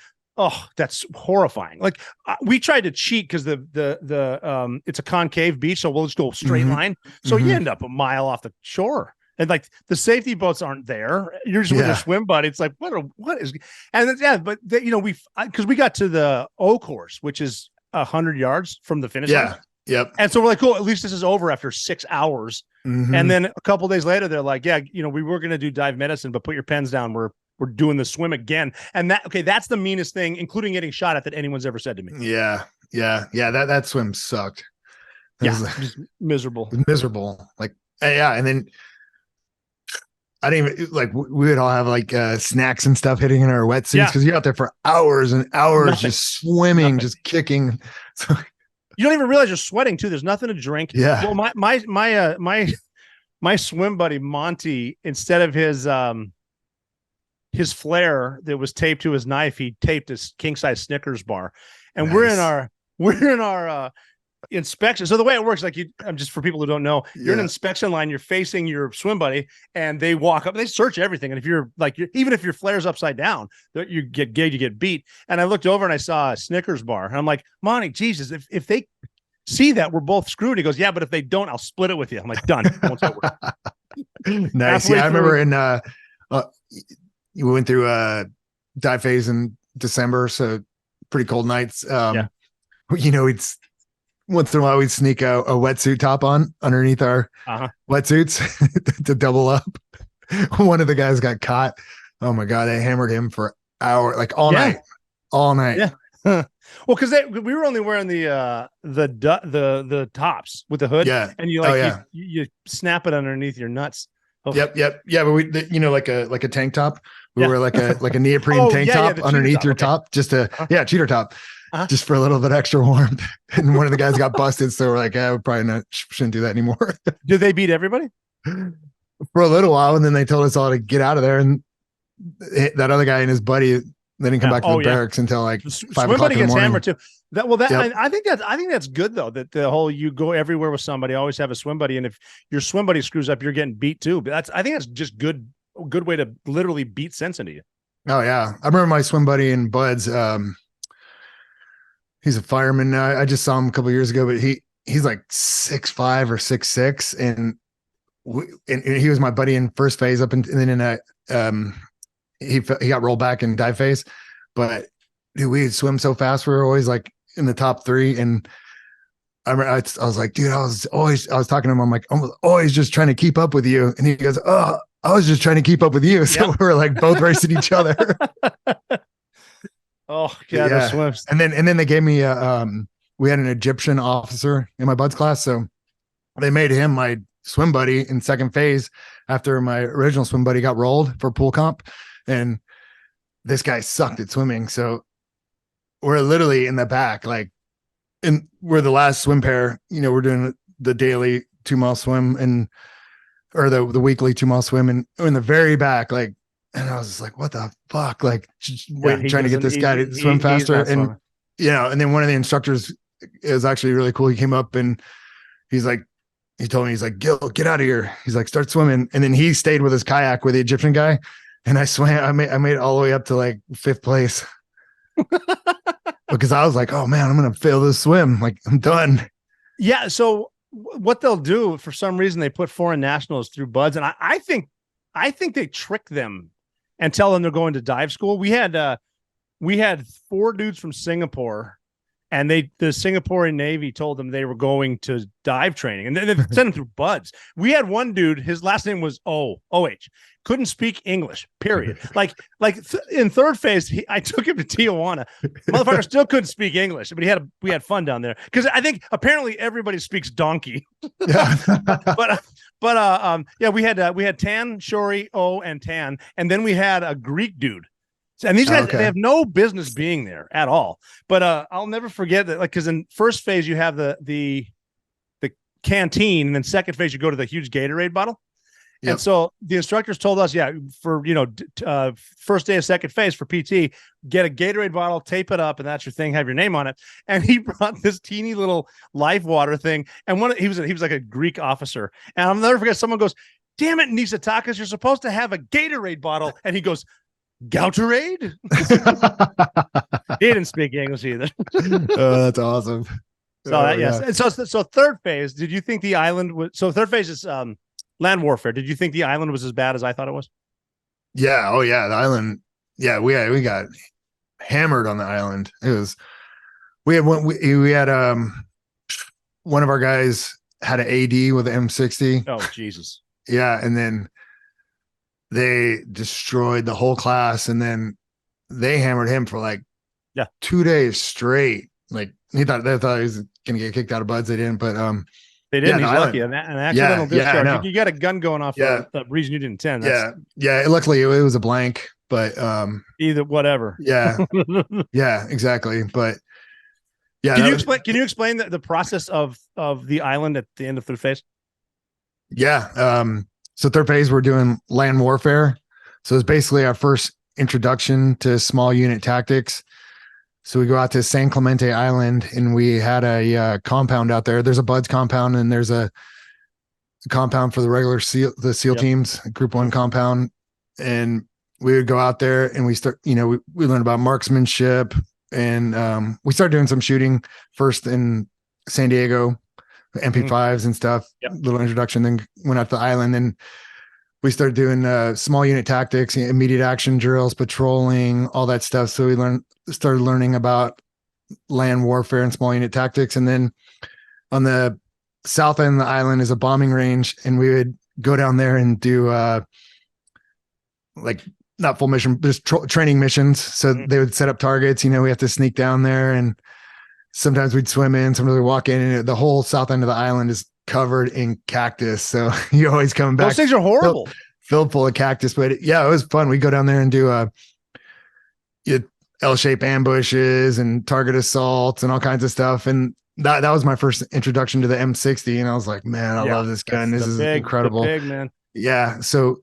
that's horrifying. Like we tried to cheat because the it's a concave beach, so we'll just go straight line. So you end up a mile off the shore, and like the safety boats aren't there. You're just with your swim buddy. It's like what is, and but because we got to the O course, which is 100 yards from the finish line. Yep. And so we're like, cool, at least this is over after 6 hours. Mm-hmm. And then a couple of days later, they're like, we were going to do dive medicine, but put your pens down. We're doing the swim again. And that's the meanest thing, including getting shot at, that anyone's ever said to me. Yeah. That swim sucked. Just miserable. Miserable. Like, yeah. And then I didn't even like, we would all have like snacks and stuff hitting in our wetsuits because you're out there for hours and hours, just swimming, just kicking. So you don't even realize you're sweating too. There's nothing to drink. Yeah. Well, my swim buddy Monty, instead of his flare that was taped to his knife, he taped his king size Snickers bar, and we're in our inspection. So the way it works, like just for people who don't know, you're in an inspection line. You're facing your swim buddy, and they walk up. They search everything, and if you're like, even if your flare's upside down, you get beat. And I looked over and I saw a Snickers bar, and I'm like, Monty, Jesus, if they see that, we're both screwed. He goes, yeah, but if they don't, I'll split it with you. I'm like, done. Nice. Yeah, I remember we went through dive phase in December, so pretty cold nights. It's once in a while we'd sneak a wetsuit top on underneath our wetsuits to double up. One of the guys got caught. Oh my God, they hammered him for hours, like all night. Yeah. Well, because we were only wearing the tops with the hood. Yeah. And you snap it underneath your nuts. Oh. Yep. Yeah, but we like a tank top. We were like a neoprene tank top underneath your top, just cheater top. Just for a little bit extra warmth. And one of the guys got busted, so we're like, we probably shouldn't do that anymore. Did they beat everybody? For a little while, and then they told us all to get out of there. And that other guy and his buddy, they didn't come back to the barracks until like 5 o'clock in the morning. Hammered too. I think that's good though. That the whole you go everywhere with somebody, always have a swim buddy, and if your swim buddy screws up, you're getting beat too. But I think that's just good way to literally beat sense into you. Oh yeah, I remember my swim buddy in Buds. He's a fireman now. I just saw him a couple of years ago, but he's like 6'5" or 6'6", and he was my buddy in first phase and then in he got rolled back in dive phase, but dude, we'd swim so fast. We were always like in the top 3. And I was like, dude, I was talking to him. I'm like, I'm always just trying to keep up with you. And he goes, oh, I was just trying to keep up with you. So we were like both racing each other. Oh yeah, the swims. And then they gave me we had an Egyptian officer in my buds class, so they made him my swim buddy in second phase after my original swim buddy got rolled for pool comp. And this guy sucked at swimming, so we're literally in the back, like, and we're the last swim pair. You know, we're doing the daily 2-mile swim or the weekly 2-mile swim, and in the very back, like, and I was just like, what the fuck? Like, trying to get this guy to swim faster. And, you know, and then one of the instructors is actually really cool. He came up and he told me, he's like, Gill, get out of here. He's like, start swimming. And then he stayed with his kayak with the Egyptian guy. And I swam, I made it all the way up to like 5th place because I was like, oh man, I'm going to fail this swim. Like, I'm done. Yeah. So what they'll do, for some reason, they put foreign nationals through buds. And I think they trick them and tell them they're going to dive school. We had 4 dudes from Singapore, and the Singaporean Navy told them they were going to dive training, and they sent them through buds. We had one dude, his last name was O-H, couldn't speak English, period. In third phase, I took him to Tijuana. Motherfucker still couldn't speak English, but we had fun down there because I think apparently everybody speaks donkey. Yeah. but we had Tan, Shori, O, and Tan, and then we had a Greek dude. And these guys, they have no business being there at all. But I'll never forget that, like, because in first phase you have the canteen, and then second phase you go to the huge Gatorade bottle. Yep. And so the instructors told us, for first day of second phase for PT, get a Gatorade bottle, tape it up, and that's your thing. Have your name on it. And he brought this teeny little life water thing, and he was like a Greek officer. And I'll never forget. Someone goes, "Damn it, Nisatakas, you're supposed to have a Gatorade bottle," and he goes, "Gouterade?" He didn't speak English either. Oh, that's awesome. So yes. And so third phase, did you think the island was, so third phase is land warfare. Did you think the island was as bad as I thought it was? Yeah. Oh yeah. The island. Yeah. We got hammered on the island. We had one of our guys had an AD with an M60. Oh, Jesus. Yeah. And then they destroyed the whole class, and then they hammered him for like 2 days straight. Like they thought he was gonna get kicked out of buds. They didn't, but they didn't. He's lucky. An accidental discharge. You got a gun going off for the reason you didn't intend. Yeah. Luckily, it was a blank, but either whatever. Yeah, yeah, exactly. But yeah, can you explain the process of the island at the end of third phase? Yeah. So third phase, we're doing land warfare. So it's basically our first introduction to small unit tactics. So we go out to San Clemente Island, and we had a compound out there. There's a buds compound, and there's a compound for the regular SEAL teams, Group 1 compound. And we would go out there, and we start, we learned about marksmanship, and we started doing some shooting first in San Diego, MP5s and stuff. Little introduction, then went out to the island, and we started doing small unit tactics, immediate action drills, patrolling, all that stuff. So we started learning about land warfare and small unit tactics. And then on the south end of the island is a bombing range, and we would go down there and do like not full mission, just training missions. So they would set up targets. We have to sneak down there, and sometimes we'd swim in, sometimes we'd walk in, and the whole south end of the island is covered in cactus. So you always come back. Those things are horrible. Filled full of cactus. But yeah, it was fun. We go down there and do L-shaped ambushes and target assaults and all kinds of stuff. And that was my first introduction to the M60. And I was like, man, I love this gun. This is incredible. Big, man. Yeah. So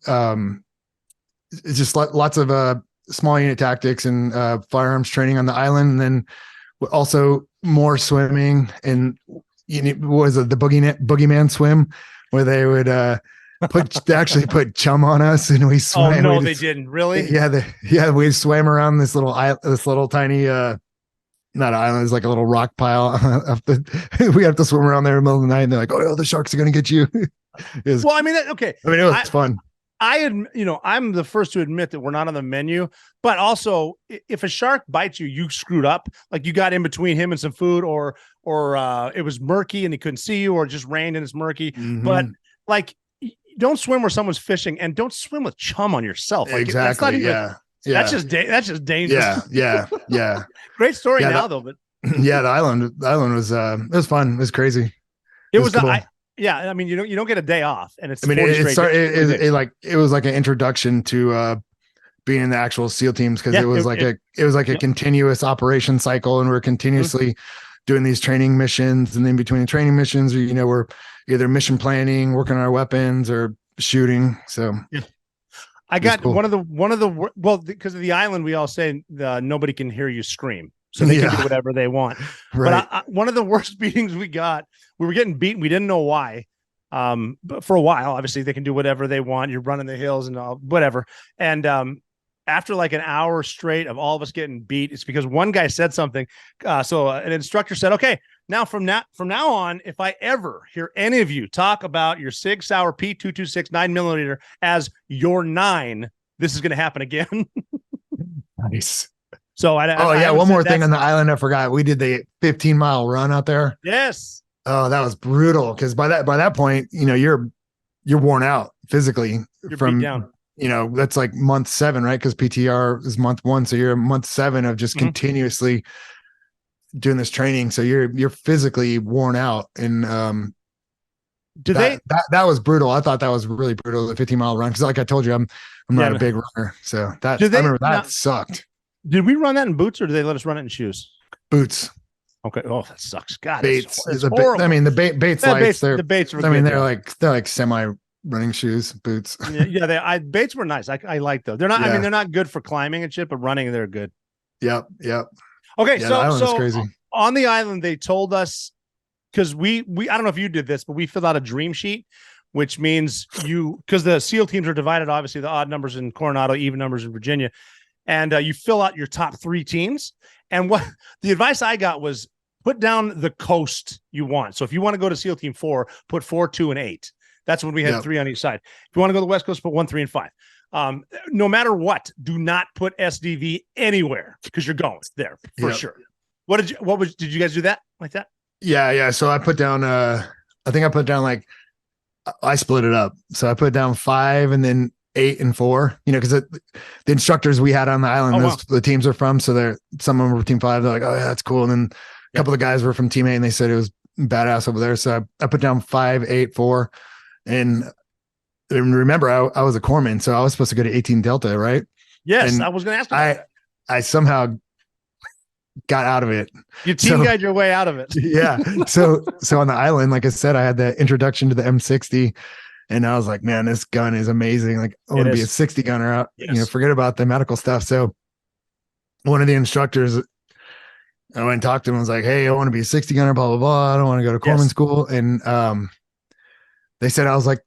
it's just lots of small unit tactics and firearms training on the island. And then also more swimming, and was it the boogeyman swim, where they would actually put chum on us, and we swam. Oh no, they didn't really. Yeah, we swam around this little tiny not an island, it's like a little rock pile. We have to swim around there in the middle of the night, and they're like, "Oh, the sharks are going to get you." Well, I mean, okay. I mean, it was fun. I'm the first to admit that we're not on the menu, but also if a shark bites you, you screwed up. Like you got in between him and some food, or it was murky and he couldn't see you, or it just rained and it's murky. But like, don't swim where someone's fishing, and don't swim with chum on yourself. Like, exactly. That's just dangerous. Yeah. Great story though. But yeah, the island was it was fun. It was crazy. It was cool. I mean, you don't get a day off, and it's. I mean, it was like an introduction to being in the actual SEAL teams, because it was like a continuous operation cycle, and we're continuously doing these training missions, and in between the training missions, we're either mission planning, working on our weapons, or shooting. So I got cool. one of the because of the island, we all say nobody can hear you scream, so they can do whatever they want. Right. But one of the worst beatings we got, we were getting beaten. We didn't know why. But for a while, obviously they can do whatever they want. You're running the hills and all, whatever. And after like an hour straight of all of us getting beat, it's because one guy said something. So an instructor said, "Okay, now from now on, if I ever hear any of you talk about your Sig Sauer P226 9mm as your 9, this is going to happen again." Nice. So one more thing on the island I forgot. We did the 15-mile run out there. Yes. Oh, that was brutal, because by that point, you're worn out physically. You're beat down. That's like month 7, right? Because PTR is month 1, so you're month 7 of just continuously doing this training. So you're physically worn out, and that was brutal. I thought that was really brutal, the 15-mile run, because like I told you, I'm not a big runner, so I remember that sucked. Did we run that in boots, or did they let us run it in shoes? Boots. Okay. Oh, that sucks. God, Bates. It's horrible. I mean, the Bates lights. The Bates were. They're like semi running shoes, boots. Bates were nice. I like those. They're not. I mean, they're not good for climbing and shit, but running, they're good. Yep. Okay, so crazy. On the island, they told us, because we I don't know if you did this, but we filled out a dream sheet, which means because the SEAL teams are divided, obviously the odd numbers in Coronado, even numbers in Virginia, and you fill out your top 3 teams. And what the advice I got was, put down the coast you want. So if you want to go to SEAL Team 4, put 4, 2, and 8. That's when we had 3 on each side. If you want to go to the West Coast, put 1, 3, and 5. No matter what, do not put SDV anywhere, because you're going there for sure. Did you guys do that like that? Yeah. So I put down, I think I put down I split it up. So I put down 5 and then 8 and 4, because the instructors we had on the island, the teams are from, so some of them were Team 5. They're like, "Oh yeah, that's cool." And then a couple of the guys were from Team 8, and they said it was badass over there. So I put down 5, 8, 4, and remember, I was a corpsman, so I was supposed to go to 18 Delta, right? Yes, and I was going to ask you about that. I somehow got out of it. You team guide your way out of it. Yeah. So on the island, like I said, I had the introduction to the M60, and I was like, man, this gun is amazing. Like, I want to be a 60 gunner out. Yes. Forget about the medical stuff. So one of the instructors, I went and talked to him. I was like, "Hey, I want to be a 60 gunner, blah, blah, blah. I don't want to go to corpsman school." And they said I was like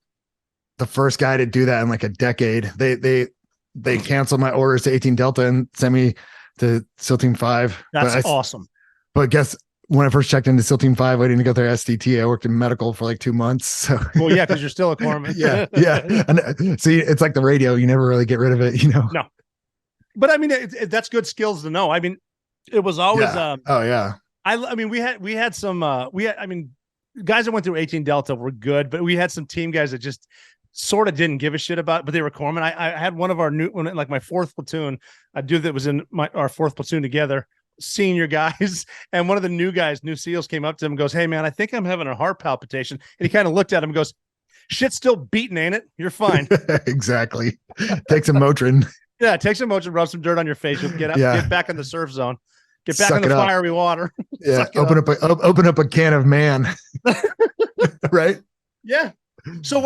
the first guy to do that in like a decade. They canceled my orders to 18 Delta and sent me to SEAL Team 5. That's awesome. But guess when I first checked into SEAL Team 5, I didn't go there SDT. I worked in medical for like 2 months. So well, yeah, because you're still a corpsman. yeah. And see, it's like the radio. You never really get rid of it, No. But I mean, that's good skills to know. I mean, it was always I mean, we had some I mean, guys that went through 18 Delta were good, but we had some team guys that just sort of didn't give a shit about, but they were corpsmen. I had one of our my 4th platoon, a dude that was in our 4th platoon together, senior guys, and one of the new SEALs came up to him and goes, "Hey man, I think I'm having a heart palpitation." And he kind of looked at him and goes, "Shit's still beating, ain't it? You're fine." Exactly. Take some Motrin. Yeah, take some Motrin, rub some dirt on your face. You'll get back in the surf zone. Get back in the fiery water. Yeah, open up a can of man. Right? Yeah. So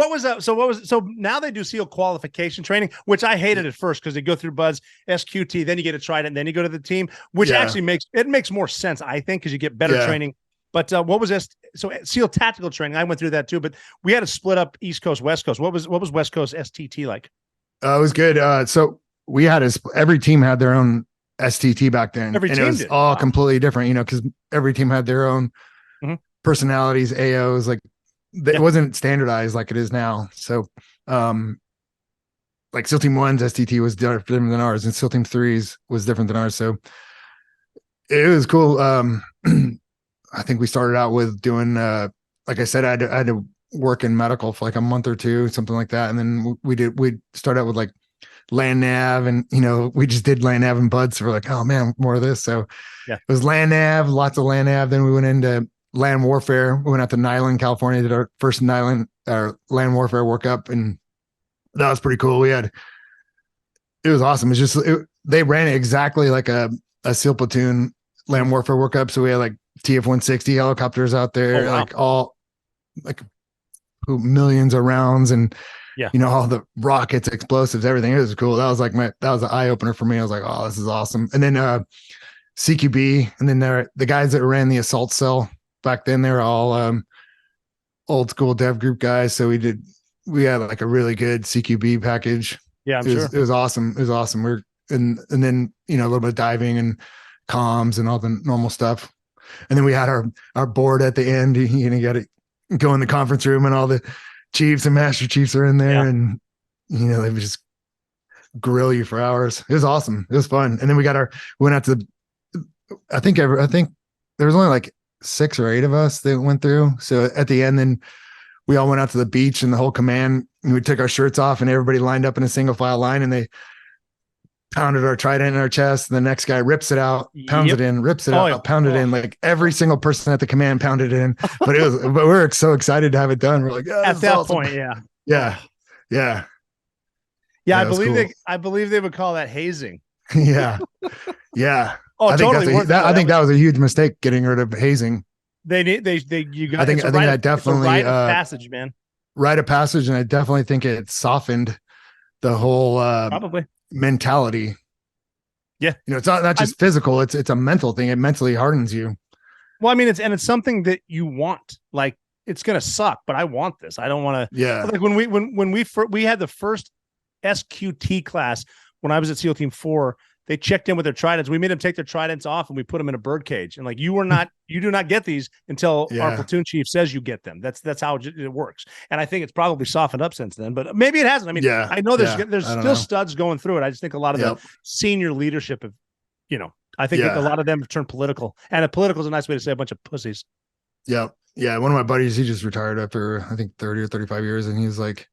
now they do SEAL qualification training, which I hated at first, because they go through BUDS, SQT, then you get to try it, and then you go to the team, which actually makes more sense, I think, because you get better training. But what was this? So SEAL tactical training, I went through that too, but we had to split up East Coast, West Coast. What was West Coast STT like? It was good. So we had every team had their own STT back then. Every and team it was did. all Wow. completely different, you know, because every team had their own personalities, AOs, like it wasn't standardized like it is now. So, like SEAL Team 1's STT was different than ours, and SEAL Team 3's was different than ours. So it was cool. I think we started out with doing, like I said, I had to work in medical for like a month or two, something like that. And then we started out with like land nav, and, you know, we just did land nav and buds. So we're like, oh man, more of this. So it was land nav, lots of land nav. Then we went into land warfare. We went out to Nyland, California, did our first land warfare workup, and that was pretty cool. It was awesome. It's just, they ran it exactly like a SEAL platoon land warfare workup. So we had like TF-160 helicopters out there, like all like millions of rounds, and you know, all the rockets, explosives, everything. It was cool. That was an eye opener for me. I was like, oh, this is awesome. And then CQB, and then the guys that ran the assault cell back then, they were all old school dev group guys. So we had like a really good CQB package. Yeah, I'm sure. It was awesome. It was awesome. And then, you know, a little bit of diving and comms and all the normal stuff. And then we had our board at the end. You know, you got to go in the conference room, and all the chiefs and master chiefs are in there, and, you know, they would just grill you for hours. It was awesome. It was fun. And then we went out to I think there was only like 6 or 8 of us that went through. So at the end, then we all went out to the beach, and the whole command, and we took our shirts off, and everybody lined up in a single file line, and they pounded our trident in our chest. And the next guy rips it out, pounds it in, rips it out, pounded in. Like every single person at the command pounded it in. But we were so excited to have it done. We're like, oh, at that awesome. point, yeah. I believe they would call that hazing. Yeah. Oh, I think totally. I think that was a huge mistake, getting rid of hazing. You got. I think that definitely rite of passage, man. Rite of passage, and I definitely think it softened the whole probably mentality. Yeah, you know, it's not just physical; it's a mental thing. It mentally hardens you. Well, I mean, it's something that you want. Like, it's gonna suck, but I want this. I don't want to. Yeah. Like when we had the first SQT class when I was at SEAL Team 4. They checked in with their tridents. We made them take their tridents off, and we put them in a bird cage. And like, you do not get these until our platoon chief says you get them. That's how it works. And I think it's probably softened up since then, but maybe it hasn't. I mean, I know there's still studs going through it. I just think a lot of the senior leadership have, you know, I think a lot of them have turned political, and political is a nice way to say a bunch of pussies. Yeah. Yeah. One of my buddies, he just retired after, I think 30 or 35 years. And he's like,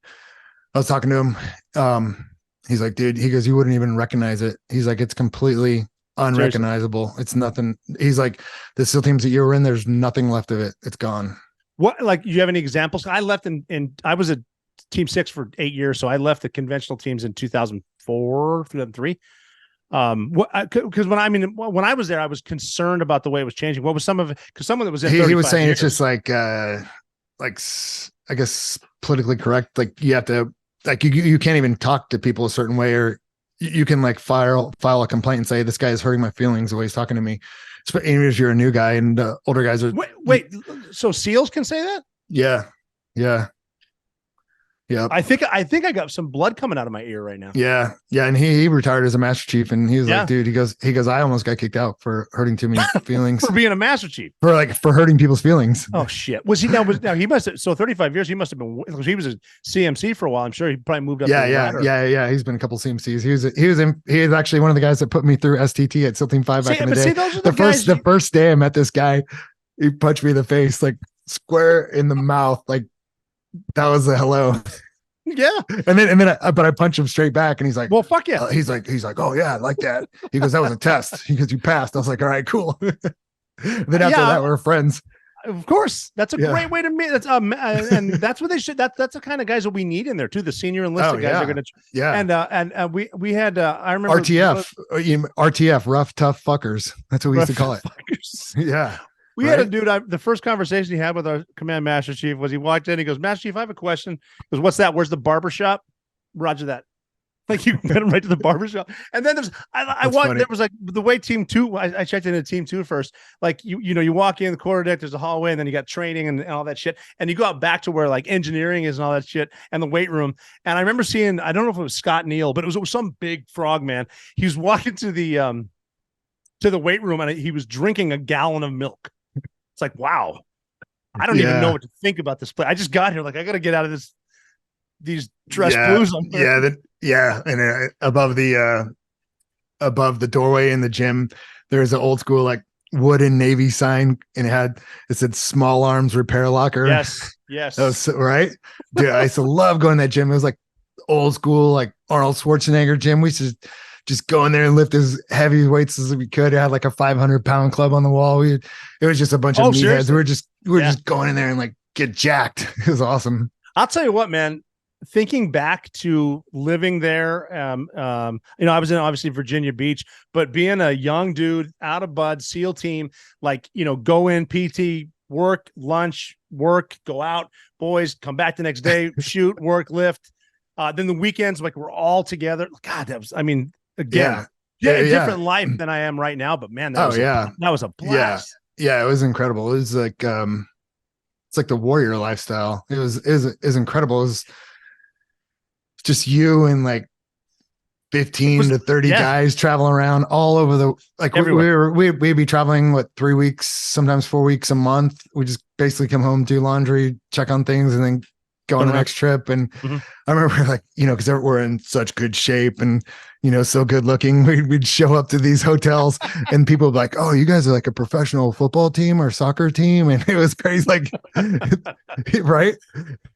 I was talking to him. He's like, dude, he goes, you wouldn't even recognize it. He's like, it's completely unrecognizable. Seriously? It's nothing. He's like, the SEAL teams that you were in, there's nothing left of it. It's gone. What, like, you have any examples? I left I was at Team 6 for 8 years. So I left the conventional teams in 2004, 2003. Because when I was there, I was concerned about the way it was changing. What was some of it? Because someone that was in he was saying years, it's just like I guess politically correct. Like, you have to, like, you can't even talk to people a certain way, or you can like file a complaint and say, this guy is hurting my feelings the way he's talking to me. Even if you're a new guy, and older guys are. Wait, so SEALs can say that? Yeah. I think I got some blood coming out of my ear right now. Yeah. And he retired as a master chief, and he was like, dude, he goes, I almost got kicked out for hurting too many feelings. For being a master chief. For hurting people's feelings. Oh shit. Was he now he must have, so 35 years, he must have been, he was a CMC for a while. I'm sure he probably moved up. Yeah. He's been a couple CMCs. He was actually one of the guys that put me through STT at SEAL Team 5 back in the day. Those are the first day I met this guy, he punched me in the face, like square in the mouth. Like, that was a hello. Yeah. But I punch him straight back, and he's like, well, fuck yeah. He's like, oh yeah, I like that. He goes, that was a test. He goes, you passed. I was like, all right, cool. Then after that, we're friends. Of course. That's a great way to meet. That's and that's what they should, that's the kind of guys that we need in there too. The senior enlisted guys are going to, and we had, I remember RTF, rough, tough fuckers. That's what we used to call it. Yeah. We had a dude, the first conversation he had with our command master chief was, he walked in, he goes, Master Chief, I have a question. He goes, what's that? Where's the barber shop? Roger that. Like, you met him right to the barber shop. And then there was like the way Team 2, I checked into Team 2 first. Like, you walk in the quarter deck, there's a hallway, and then you got training and all that shit. And you go out back to where like engineering is and all that shit, and the weight room. And I remember seeing, I don't know if it was Scott Neal, but it was some big frog man. He was walking to the to the weight room and he was drinking a gallon of milk. It's like, wow, I don't even know what to think about this play. I just got here. Like, I got to get out of these dress blues. And above the doorway in the gym, there's an old school like wooden Navy sign, and it said "Small Arms Repair Locker." Yes. That was right, dude. I used to love going to that gym. It was like old school, like Arnold Schwarzenegger gym. We used to just go in there and lift as heavy weights as we could. It had like a 500-pound club on the wall. It was just a bunch of meatheads. We were just going in there and like get jacked. It was awesome. I'll tell you what, man. Thinking back to living there, I was in obviously Virginia Beach, but being a young dude out of Bud SEAL team, like, go in PT, work, lunch, work, go out, boys, come back the next day, shoot, work, lift. Then the weekends, like we're all together. God, that was, a different life than I am right now, but man, that was a blast. Yeah. It was incredible. It was like, it's like the warrior lifestyle. It was incredible. It was just you and like 15 to 30 guys traveling around all over we'd be traveling 3 weeks, sometimes 4 weeks a month. We just basically come home, do laundry, check on things, and then go on the next trip. And I remember like, because we're in such good shape and, so good looking, we'd show up to these hotels and people would be like, oh, you guys are like a professional football team or soccer team. And it was crazy. Like, right.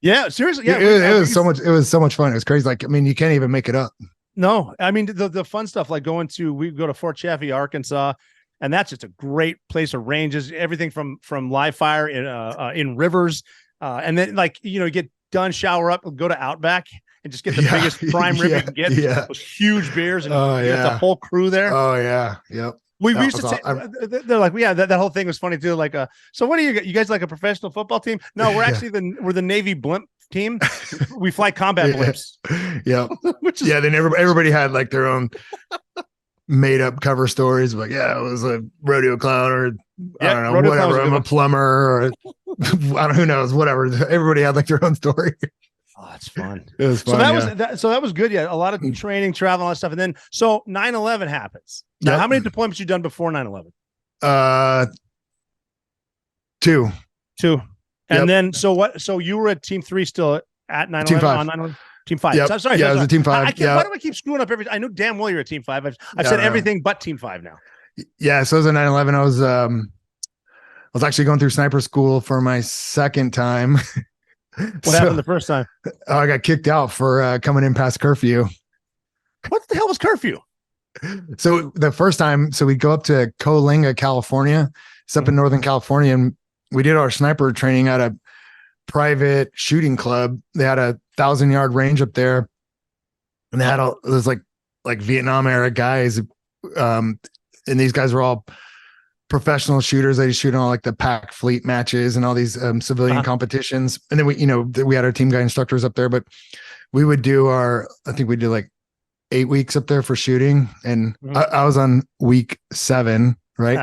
Yeah, seriously. Yeah. It was so much fun. It was crazy. Like, you can't even make it up. No, the fun stuff, like we go to Fort Chaffee, Arkansas, and that's just a great place of ranges, everything from live fire in rivers. And then you get done, shower up, go to Outback and just get the biggest prime rib you can get. Yeah. Those huge beers and get the whole crew there. Oh yeah. Yep. We used to say, they're like, that whole thing was funny too. Like, so what do you guys like a professional football team? No, we're actually we're the Navy blimp team. We fly combat blimps. Yeah. Then everybody had like their own made up cover stories. Like, it was a rodeo clown or I don't know, whatever. I'm a plumber or who knows, whatever. Everybody had like their own story. Oh, that's fun. It was fun. So that was good. Yeah. A lot of training, travel, all that stuff. And then, so 9/11 happens. Now, how many deployments you done before 9/11? 2. And then, so you were at team 3 still at 9/11? Team 5. On 9/11? Team 5. Yep. Sorry. Yeah, it was a team 5. Why do I keep screwing up I know damn well you're at team 5. I've said everything but team 5 now. Yeah. So it was at 9/11. I was actually going through sniper school for my second time. What happened the first time? I got kicked out for coming in past curfew. What the hell was curfew? So the first time, we go up to Coalinga, California. It's up in Northern California, and we did our sniper training at a private shooting club. They had a 1,000-yard range up there, and they had those like Vietnam era guys, and these guys were all professional shooters. They shoot on all like the pack fleet matches and all these civilian competitions. And then we had our team guy instructors up there, but we would do I think we did like 8 weeks up there for shooting. And I was on week 7, right?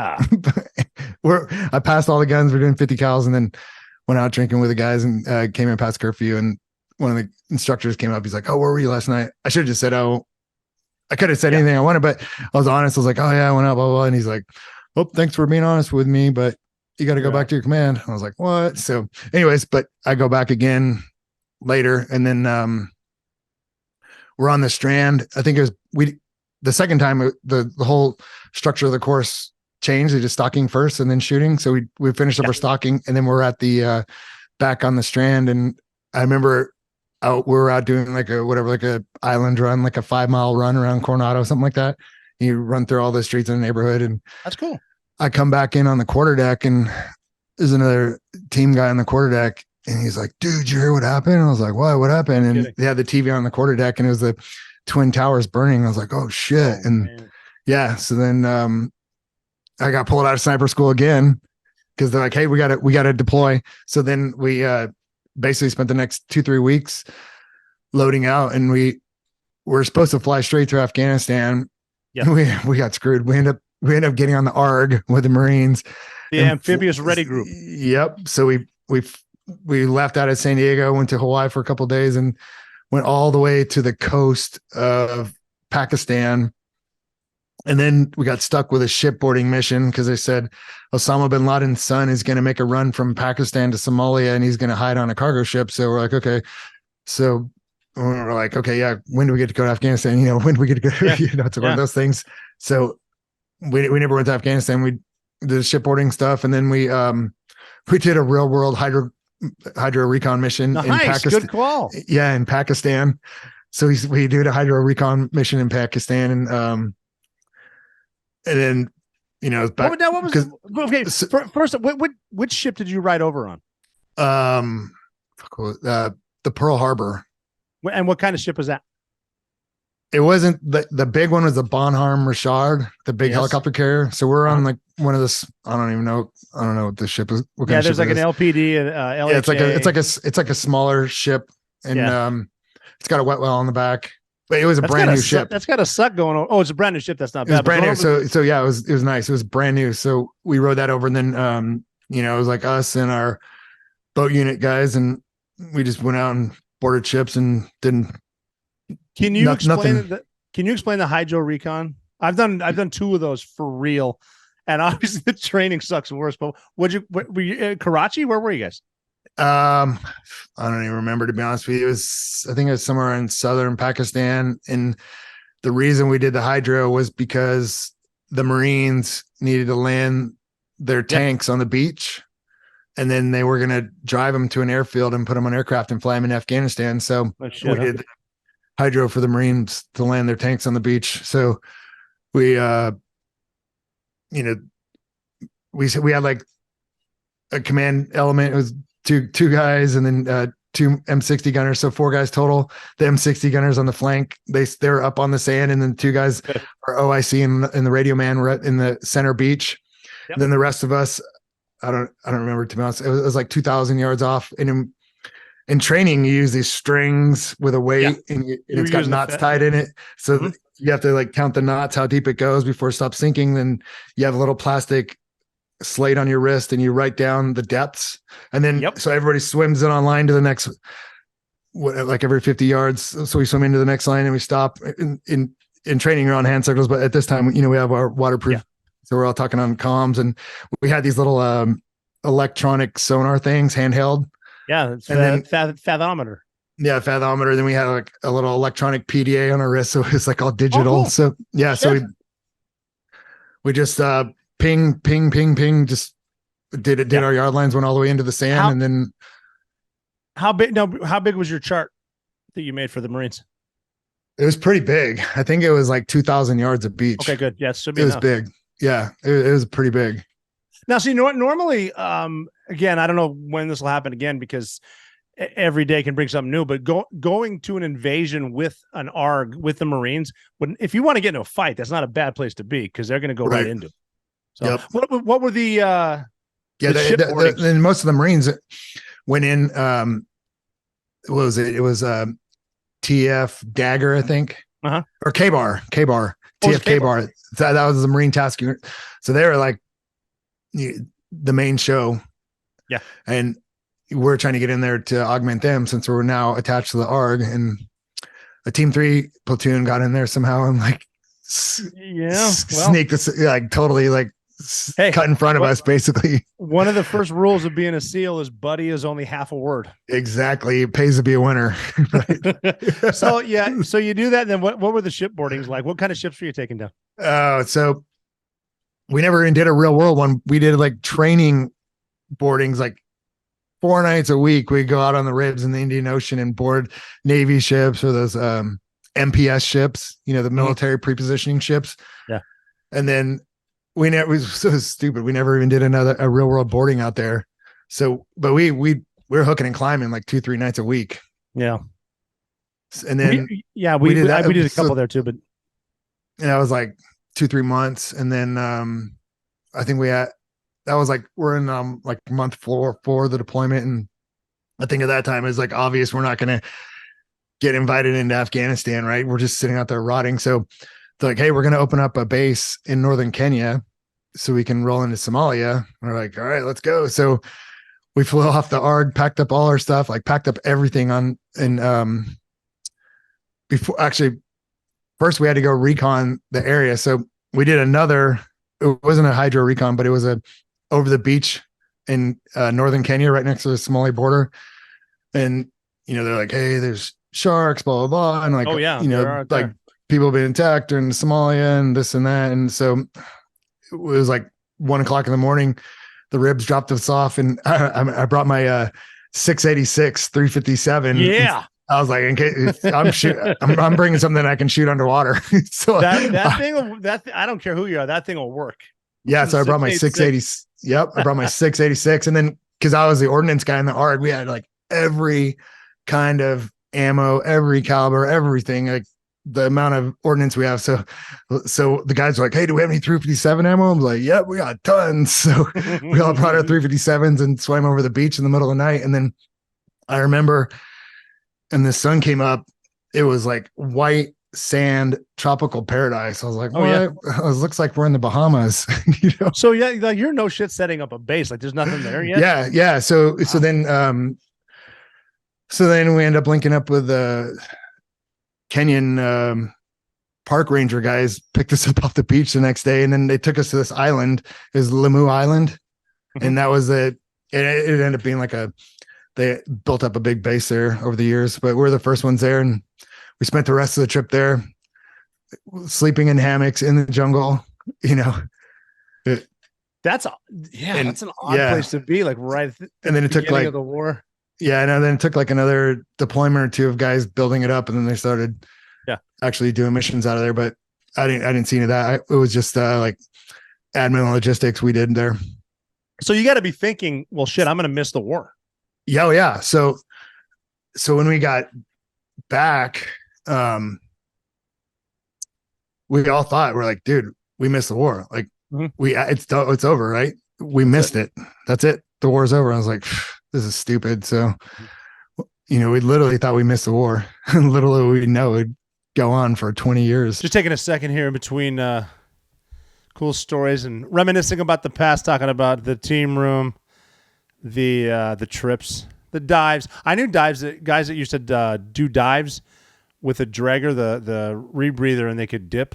I passed all the guns. We're doing 50 cals and then went out drinking with the guys and came in past curfew. And one of the instructors came up. He's like, oh, where were you last night? I should have just said, oh, I could have said anything I wanted, but I was honest. I was like, oh yeah, I went out, blah, blah, blah. And he's like, oh, thanks for being honest with me, but you got to go back to your command. I was like, what? So anyways, but I go back again later. And then we're on the Strand. I think it was, the second time the whole structure of the course changed. They did stalking first and then shooting. So we finished up our stalking and then we're at the back on the Strand. And I remember we were out doing like a island run, like a 5-mile run around Coronado, something like that. You run through all the streets in the neighborhood, and that's cool. I come back in on the quarterdeck, and there's another team guy on the quarterdeck, and he's like, "Dude, you hear what happened?" And I was like, "What happened?" And they had the TV on the quarterdeck, and it was the Twin Towers burning. I was like, "Oh shit!" So then I got pulled out of sniper school again because they're like, "Hey, we got to deploy." So then we basically spent the next 2-3 weeks loading out, and we were supposed to fly straight through Afghanistan. Yeah, we got screwed. We end up getting on the ARG with the Marines, the amphibious ready group. Yep. So we left out of San Diego, went to Hawaii for a couple of days, and went all the way to the coast of Pakistan. And then we got stuck with a shipboarding mission because they said Osama bin Laden's son is going to make a run from Pakistan to Somalia and he's going to hide on a cargo ship. So we're like, okay. So we're like, okay, yeah. When do we get to go to Afghanistan? You know, when do we get to go? It's one of those things. So we never went to Afghanistan. We did shipboarding stuff, and then we did a real world hydro recon mission in Pakistan. Good call. Yeah, in Pakistan. So we did a hydro recon mission in Pakistan, and then back. What was okay? First, which ship did you ride over on? The Pearl Harbor. And what kind of ship was that? It wasn't the big one was the Bonhomme Richard, the big helicopter carrier. So we're on like one of this. I don't know what the ship is. There's like an LPD and LHA. It's like a smaller ship, and it's got a wet well on the back. But it was a brand new ship. That's got a suck going on. Oh, it's a brand new ship. That's not bad. It was brand new. So yeah, it was nice. It was brand new. So we rode that over, and then it was like us and our boat unit guys, and we just went out and boarded ships and didn't. Can you explain the hydro recon? I've done 2 of those for real, and obviously the training sucks worse. But were you Karachi? Where were you guys? I don't even remember, to be honest with you. I think it was somewhere in southern Pakistan, and the reason we did the hydro was because the Marines needed to land their tanks on the beach, and then they were going to drive them to an airfield and put them on aircraft and fly them in Afghanistan. So we did hydro for the Marines to land their tanks on the beach. So we had like a command element. It was two guys, and then 2 M60 gunners, so 4 guys total. The M60 gunners on the flank, they're up on the sand, and then 2 guys are OIC and the radio man were in the center beach. Yep. Then the rest of us, I don't remember, to be honest. It was like 2,000 yards off. And in training, you use these strings with a weight, and it's got knots tied in it. So you have to like count the knots, how deep it goes before it stops sinking. Then you have a little plastic slate on your wrist, and you write down the depths. And then so everybody swims in on line to the next, like every 50 yards. So we swim into the next line and we stop. In training, you're on hand circles, but at this time, we have our waterproof. Yeah. So we're all talking on comms, and we had these little electronic sonar things, handheld. Yeah, it's fathometer. Yeah, fathometer. Then we had like a little electronic PDA on our wrist, so it's like all digital. Oh, cool. So yeah, so we just ping, just did our yard lines, went all the way into the sand, and then how big was your chart that you made for the Marines? It was pretty big. I think it was like 2,000 yards of beach. Okay, good. Yeah, it was big. Yeah, it was pretty big. Now, see, normally, again, I don't know when this will happen again, because every day can bring something new, but going to an invasion with an ARG with the Marines, if you want to get into a fight, that's not a bad place to be, because they're going to go right into it. So what were the and most of the Marines went in, what was it? It was TF Dagger, I think, or K-Bar, TF K-Bar. That was the Marine task unit. So they were like the main show. Yeah. And we're trying to get in there to augment them, since we're now attached to the ARG, and a Team 3 platoon got in there somehow and like sneaked us, like totally like cut in front of us, basically. One of the first rules of being a SEAL is buddy is only half a word. Exactly. It pays to be a winner. Right. So you do that. And then what were the shipboardings like? What kind of ships were you taking down? So we never even did a real world one. We did like training boardings, like 4 nights a week. We go out on the ribs in the Indian Ocean and board Navy ships, or those MPS ships, the military prepositioning ships. Yeah. And then it was so stupid. We never even did a real world boarding out there. So, but we were hooking and climbing like 2-3 nights a week. Yeah. And then we did a couple there too, but that was like 2-3 months. And then I think we're in like month 4 for the deployment. And I think at that time it's like obvious we're not going to get invited into Afghanistan, right? We're just sitting out there rotting. So they're like, hey, we're going to open up a base in northern Kenya so we can roll into Somalia. We're like, all right, let's go. So we flew off the ARG, packed up all our stuff, like packed up everything before, actually, first we had to go recon the area. So we did another. It wasn't a hydro recon, but it was a over the beach in northern Kenya, right next to the Somali border. And they're like, hey, there's sharks, blah blah blah, and like, oh yeah, like people have been attacked in Somalia and this and that. And so it was like 1 o'clock in the morning. The ribs dropped us off, and I brought my 686 357. Yeah. I was like, in case I'm bringing something I can shoot underwater. So that thing, I don't care who you are, that thing will work. Yeah. So I brought my 680. Yep. I brought my 686. And then because I was the ordnance guy in the ARD, we had like every kind of ammo, every caliber, everything, like the amount of ordnance we have. So the guys were like, hey, do we have any 357 ammo? I'm like, yep, we got tons. So we all brought our 357s and swam over the beach in the middle of the night. And then I remember, and the sun came up, it was like white sand, tropical paradise. I was like, it looks like we're in the Bahamas. So yeah, like you're no shit setting up a base. Like there's nothing there yet. Yeah. So then we end up linking up with the Kenyan park ranger guys, picked us up off the beach the next day, and then they took us to this island, is Lamu Island. And that was it ended up being like they built up a big base there over the years, but we're the first ones there. And we spent the rest of the trip there sleeping in hammocks in the jungle, That's an odd place to be, like right. And then it took like the war. Yeah. And then it took like another deployment or two of guys building it up. And then they started actually doing missions out of there. But I didn't see any of that. It was just like admin and logistics we did there. So you got to be thinking, well, shit, I'm going to miss the war. Yeah. Oh, yeah. So when we got back, we all thought, we're like, dude, we missed the war. Like it's over, right? We missed it. That's it. The war's over. I was like, this is stupid. So, we literally thought we missed the war. And little we know it'd go on for 20 years. Just taking a second here in between cool stories and reminiscing about the past, talking about the team room, the trips, the dives. I knew guys that used to do dives with a dragger, the rebreather, and they could dip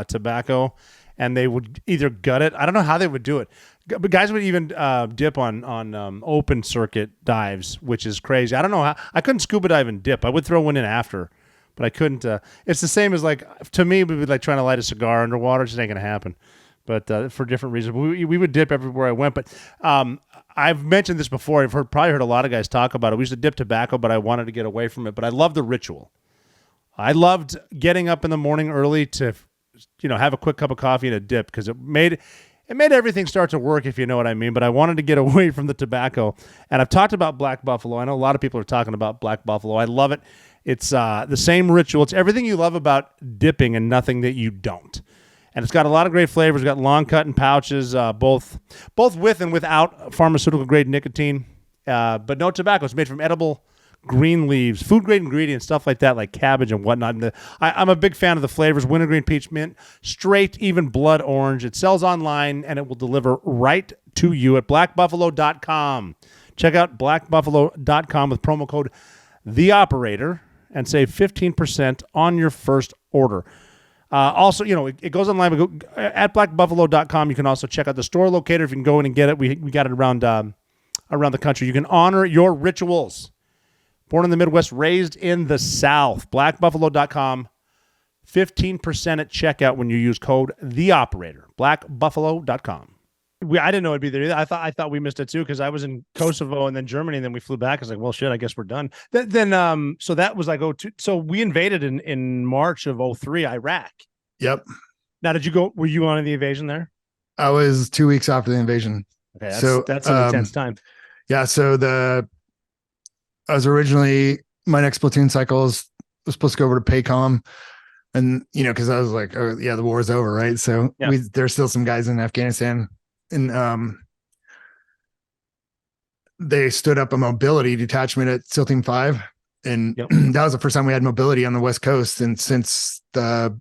tobacco, and they would either gut it. I don't know how they would do it, but guys would even dip on open circuit dives, which is crazy. I don't know how. I couldn't scuba dive and dip. I would throw one in after, but I couldn't. It's the same as to me, it would be like trying to light a cigar underwater. It just ain't gonna happen. But for different reasons, we would dip everywhere I went. But I've mentioned this before. I've probably heard a lot of guys talk about it. We used to dip tobacco, but I wanted to get away from it. But I love the ritual. I loved getting up in the morning early to, have a quick cup of coffee and a dip, because it made everything start to work, if you know what I mean. But I wanted to get away from the tobacco. And I've talked about Black Buffalo. I know a lot of people are talking about Black Buffalo. I love it. It's the same ritual. It's everything you love about dipping and nothing that you don't. And it's got a lot of great flavors. It's got long cut and pouches, both with and without pharmaceutical grade nicotine, but no tobacco. It's made from edible green leaves, food grade ingredients, stuff like that, like cabbage and whatnot. And I'm a big fan of the flavors: wintergreen, peach, mint, straight, even blood orange. It sells online, and it will deliver right to you at blackbuffalo.com. Check out blackbuffalo.com with promo code The Operator and save 15% on your first order. Also, it goes online. We go at blackbuffalo.com. You can also check out the store locator if you can go in and get it. We got it around the country. You can honor your rituals. Born in the Midwest, raised in the South. Blackbuffalo.com. 15% at checkout when you use code The Operator. Blackbuffalo.com. I didn't know it'd be there either. I thought we missed it too, because I was in Kosovo and then Germany, and then we flew back. I was like, well, shit, I guess we're done. Then so that was like so we invaded in March of 2003 Iraq. Yep. Now, were you on the invasion there? I was 2 weeks after the invasion. Okay, that's an intense time. Yeah. So I was originally, my next platoon cycle was supposed to go over to PACOM, and because I was like, oh yeah, the war is over, right? So there's still some guys in Afghanistan. And they stood up a mobility detachment at SEAL Team 5, and that was the first time we had mobility on the West Coast, and since the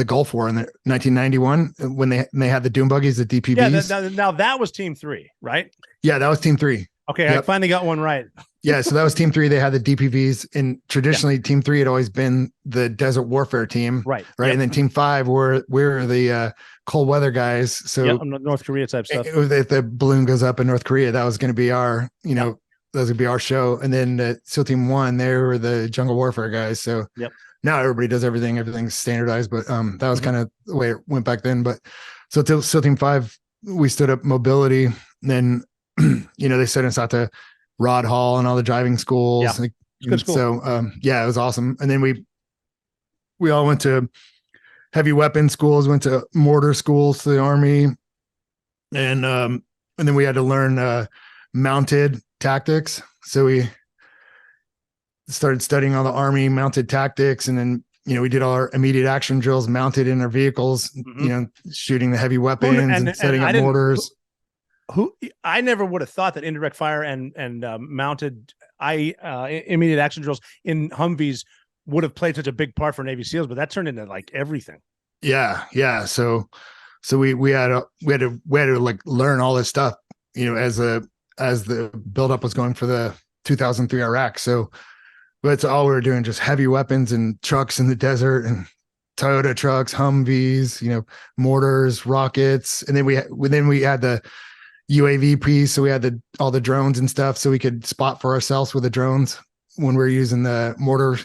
Gulf War in 1991, when they had the Doom buggies, the DPVs. Yeah, now that was Team 3, right? Yeah, that was Team 3. Okay, yep. I finally got one right. Yeah, so that was Team 3. They had the DPVs, and traditionally Team 3 had always been the desert warfare team, Right. Right, Yep. and then Team 5 we're the cold weather guys. So North Korea type stuff. If the balloon goes up in North Korea, that was going to be our, that was going to be our show. And then SEAL Team 1, they were the jungle warfare guys. So now everybody does everything. Everything's standardized, but that was kind of the way it went back then. But so till SEAL Team 5, we stood up mobility. And then they sent us out to Rod Hall and all the driving schools. Yeah. Good school. So it was awesome. And then we all went to heavy weapon schools, went to mortar schools to the Army, and then we had to learn mounted tactics. So we started studying all the Army mounted tactics, and then we did all our immediate action drills mounted in our vehicles, shooting the heavy weapons and setting up mortars. I never would have thought that indirect fire and mounted immediate action drills in Humvees would have played such a big part for Navy SEALs, but that turned into like everything. Yeah. So we had to like learn all this stuff, as the buildup was going for the 2003 Iraq. So that's all we were doing, just heavy weapons and trucks in the desert and Toyota trucks, Humvees, mortars, rockets, and then we had the UAV piece, so we had all the drones and stuff, so we could spot for ourselves with the drones when we were using the mortar,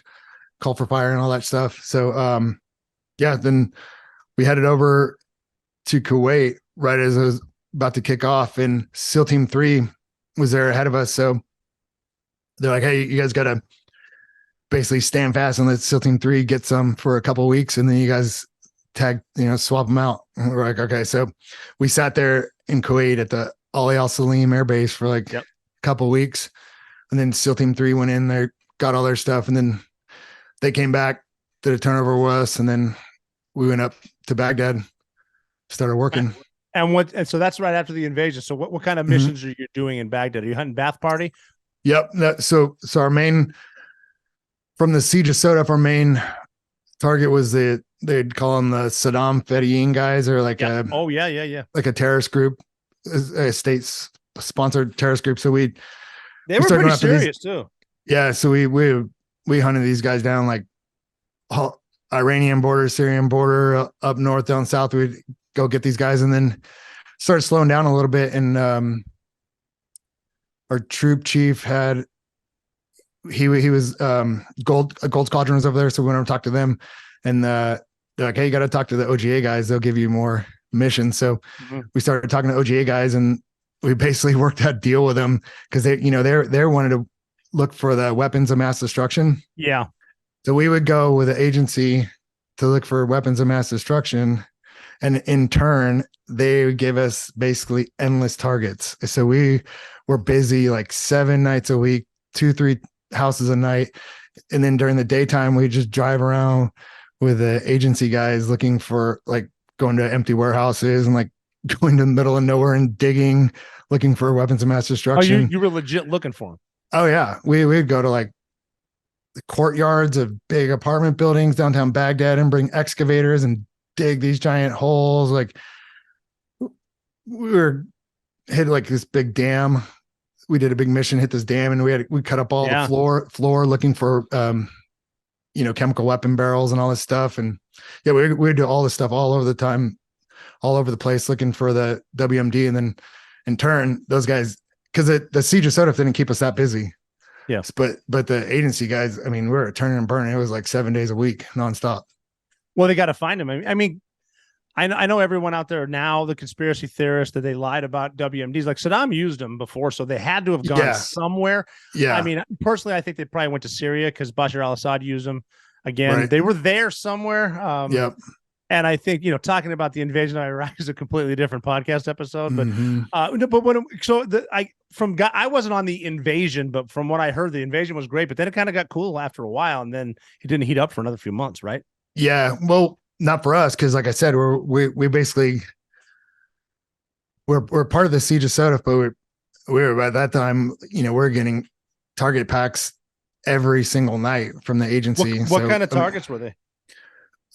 call for fire and all that stuff. So then we headed over to Kuwait right as it was about to kick off, and SEAL Team 3 was there ahead of us. So they're like, hey, you guys got to basically stand fast and let SEAL Team 3 get some for a couple of weeks, and then you guys tag, swap them out. And we're like, okay. So we sat there in Kuwait at the Ali Al Salim Air Base for like a couple of weeks, and then SEAL Team 3 went in there, got all their stuff, and then they came back, did a turnover with us, and then we went up to Baghdad, started working. And so that's right after the invasion. So what kind of missions are you doing in Baghdad? Are you hunting Bath Party? Yep. So our main, from the siege of Sodaf, our main target was they'd call them the Saddam Fedayeen guys, or like like a terrorist group, a state sponsored terrorist group. So they were pretty serious too. Yeah. So we hunted these guys down, like Iranian border, Syrian border, up north, down south. We'd go get these guys, and then started slowing down a little bit. And our troop chief he was Gold Squadron was over there, so we went over to talk to them, and they're like, hey, you got to talk to the OGA guys, they'll give you more missions. So we started talking to OGA guys, and we basically worked out a deal with them, because they wanted to look for the weapons of mass destruction. Yeah. So we would go with an agency to look for weapons of mass destruction, and in turn they would give us basically endless targets. So we were busy like 7 nights a week, 2-3 houses a night, and then during the daytime we just drive around with the agency guys looking for, like, going to empty warehouses and like going to the middle of nowhere and digging, looking for weapons of mass destruction. Oh, you were legit looking for them? Oh yeah, we'd go to like the courtyards of big apartment buildings downtown Baghdad and bring excavators and dig these giant holes. Like, we were hit like this big dam. We did a big mission, hit this dam, and we cut up all the floor looking for chemical weapon barrels and all this stuff. And we do all this stuff all over the time, all over the place, looking for the WMD. And then in turn, those guys, because the siege of Sodaf didn't keep us that busy. Yes. But the agency guys, I mean, we were turning and burning. It was like 7 days a week, nonstop. Well, they got to find them. I mean, I know everyone out there now, the conspiracy theorists, that they lied about WMDs. Like, Saddam used them before, so they had to have gone somewhere. Yeah. I mean, personally, I think they probably went to Syria because Bashar al-Assad used them. Again, Right. They were there somewhere. Yep. And I think, talking about the invasion of Iraq is a completely different podcast episode. But I wasn't on the invasion, but from what I heard, the invasion was great. But then it kind of got cool after a while, and then it didn't heat up for another few months, right? Yeah. Well, not for us, because like I said, we basically we're part of the siege of Sodaf, but we were by that time, we're getting target packs every single night from the agency. What kind of targets were they?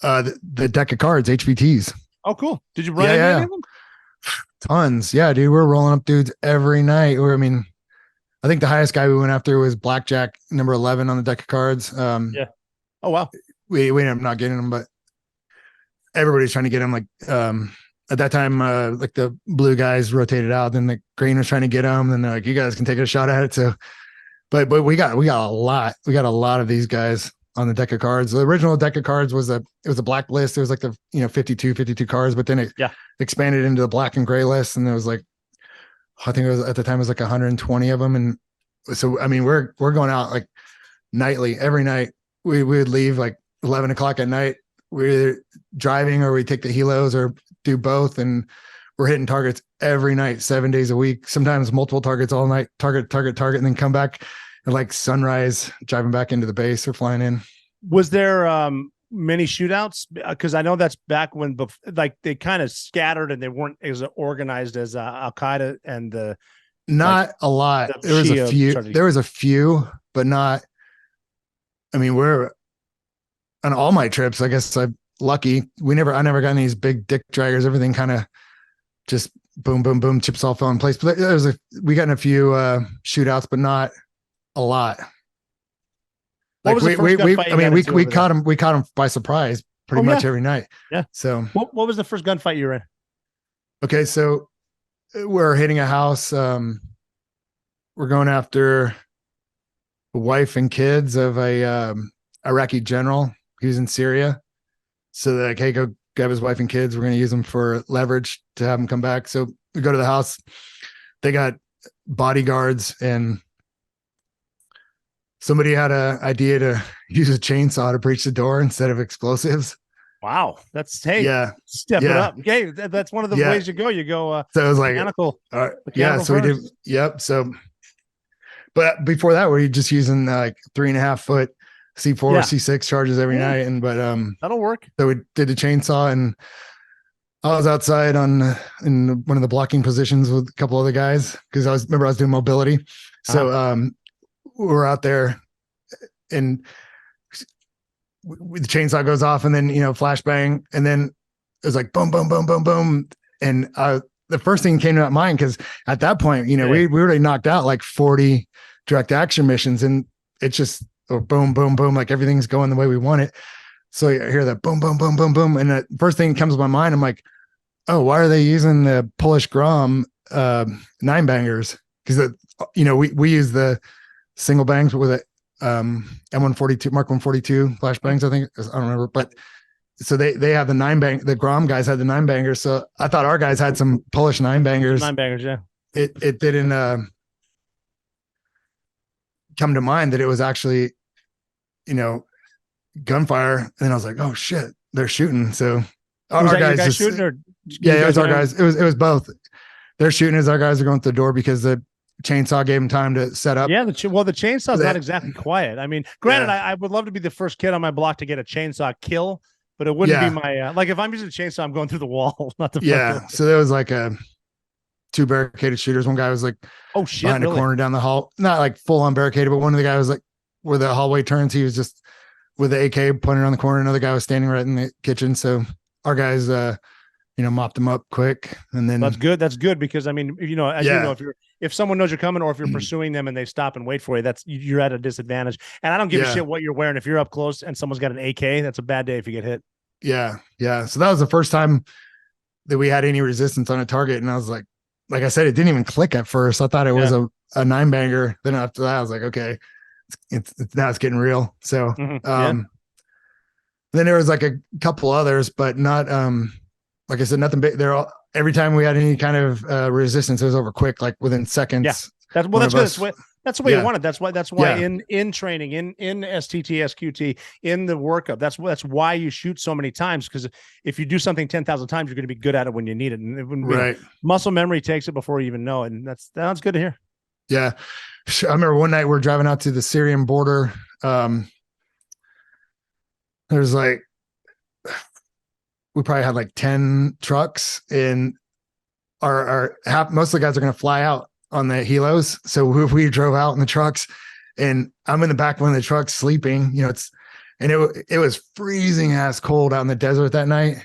The deck of cards, HVTs. Oh, cool. Did you run any of them? Tons. Yeah, dude. We're rolling up dudes every night. I think the highest guy we went after was Blackjack, number 11 on the deck of cards. Yeah. Oh, wow. We ended up not getting him, but everybody's trying to get him. Like, at that time, like the blue guys rotated out, then the green was trying to get him. Then they're like, you guys can take a shot at it. So, but we got a lot. We got a lot of these guys on the deck of cards. The original deck of cards was it was a black list. It was like the 52 cards, but then it expanded into the black and gray list, and there was like, I think it was at the time it was like 120 of them. And so I mean we're going out like nightly. Every night we would leave like 11 o'clock at night. We're either driving or we take the helos or do both, and we're hitting targets every night, 7 days a week, sometimes multiple targets all night, target, and then come back at like sunrise, driving back into the base or flying in. Was there many shootouts? Because I know that's back when like they kind of scattered and they weren't as organized as Al Qaeda and the. Not like, a lot. The there was Shia a few. started. There was a few, but not. I mean, we're on all my trips. I guess I'm lucky. I never got any of these big dick draggers. Everything kind of just boom, boom, boom. Chips all fell in place. But we got in a few shootouts, but not a lot. What was the first gunfight you got into we over caught there? him. We caught him by surprise pretty much every night. Yeah. So what was the first gunfight you were in? Okay, so we're hitting a house. We're going after the wife and kids of a Iraqi general. He was in Syria. So they're like, hey, go grab his wife and kids. We're going to use them for leverage to have them come back. So we go to the house. They got bodyguards, and somebody had an idea to use a chainsaw to breach the door instead of explosives. Wow, that's step it up. Okay, that's one of the ways you go. You go. So it was like mechanical. So we did. Yep. So, but before that, we were just using like 3.5 foot C4, C6 charges every night, and that'll work. So we did the chainsaw, and I was outside in one of the blocking positions with a couple other guys because I was doing mobility. So we're out there, and the chainsaw goes off, and then flashbang, and then it was like boom, boom, boom, boom, boom, and the first thing came to my mind because at that point, we already knocked out like 40 direct action missions, and it's just boom, boom, boom, like everything's going the way we want it. So I hear that boom, boom, boom, boom, boom, and the first thing that comes to my mind, I'm like, oh, why are they using the Polish Grom 9-bangers? Because we use the single bangs with a M142 Mark 142 flashbangs. I think I don't remember, but so they have the 9-bang. The Grom guys had the 9-bangers. So I thought our guys had some Polish 9-bangers. 9-bangers, yeah. It didn't come to mind that it was actually gunfire. And then I was like, oh shit, they're shooting. So our guys shooting, or it was our guys. It was both. They're shooting as our guys are going through the door because the chainsaw gave them time to set up. Yeah, the chainsaw's not exactly quiet. I mean, granted, I would love to be the first kid on my block to get a chainsaw kill, but it wouldn't be my like if I'm using a chainsaw, I'm going through the wall, not the front door. So there was like two barricaded shooters. One guy was like, oh shit, behind a corner down the hall, not like full on barricaded, but one of the guys was like where the hallway turns. He was just with the AK pointed around the corner. Another guy was standing right in the kitchen. So our guys, mopped them up quick, and then that's good because I mean, if someone knows you're coming, or if you're pursuing them and they stop and wait for you, you're at a disadvantage. And I don't give a shit what you're wearing. If you're up close and someone's got an AK, that's a bad day if you get hit. Yeah. So that was the first time that we had any resistance on a target, and I was like I said, it didn't even click at first. I thought it was a 9-banger. Then after that, I was like, okay, it's now it's getting real. So then there was like a couple others, but not like I said, nothing big. They're all, every time we had any kind of resistance, it was over quick, like within seconds. Yeah, that's good. That's the way you want it. That's why in training, in STT, SQT, in the workup, that's why you shoot so many times, because if you do something 10,000 times, you're going to be good at it when you need it. And muscle memory takes it before you even know it. And that's good to hear. Yeah. I remember one night we're driving out to the Syrian border. There's like, we probably had like 10 trucks, and most of the guys are going to fly out on the helos. So we drove out in the trucks, and I'm in the back of one of the trucks sleeping, it was freezing ass cold out in the desert that night.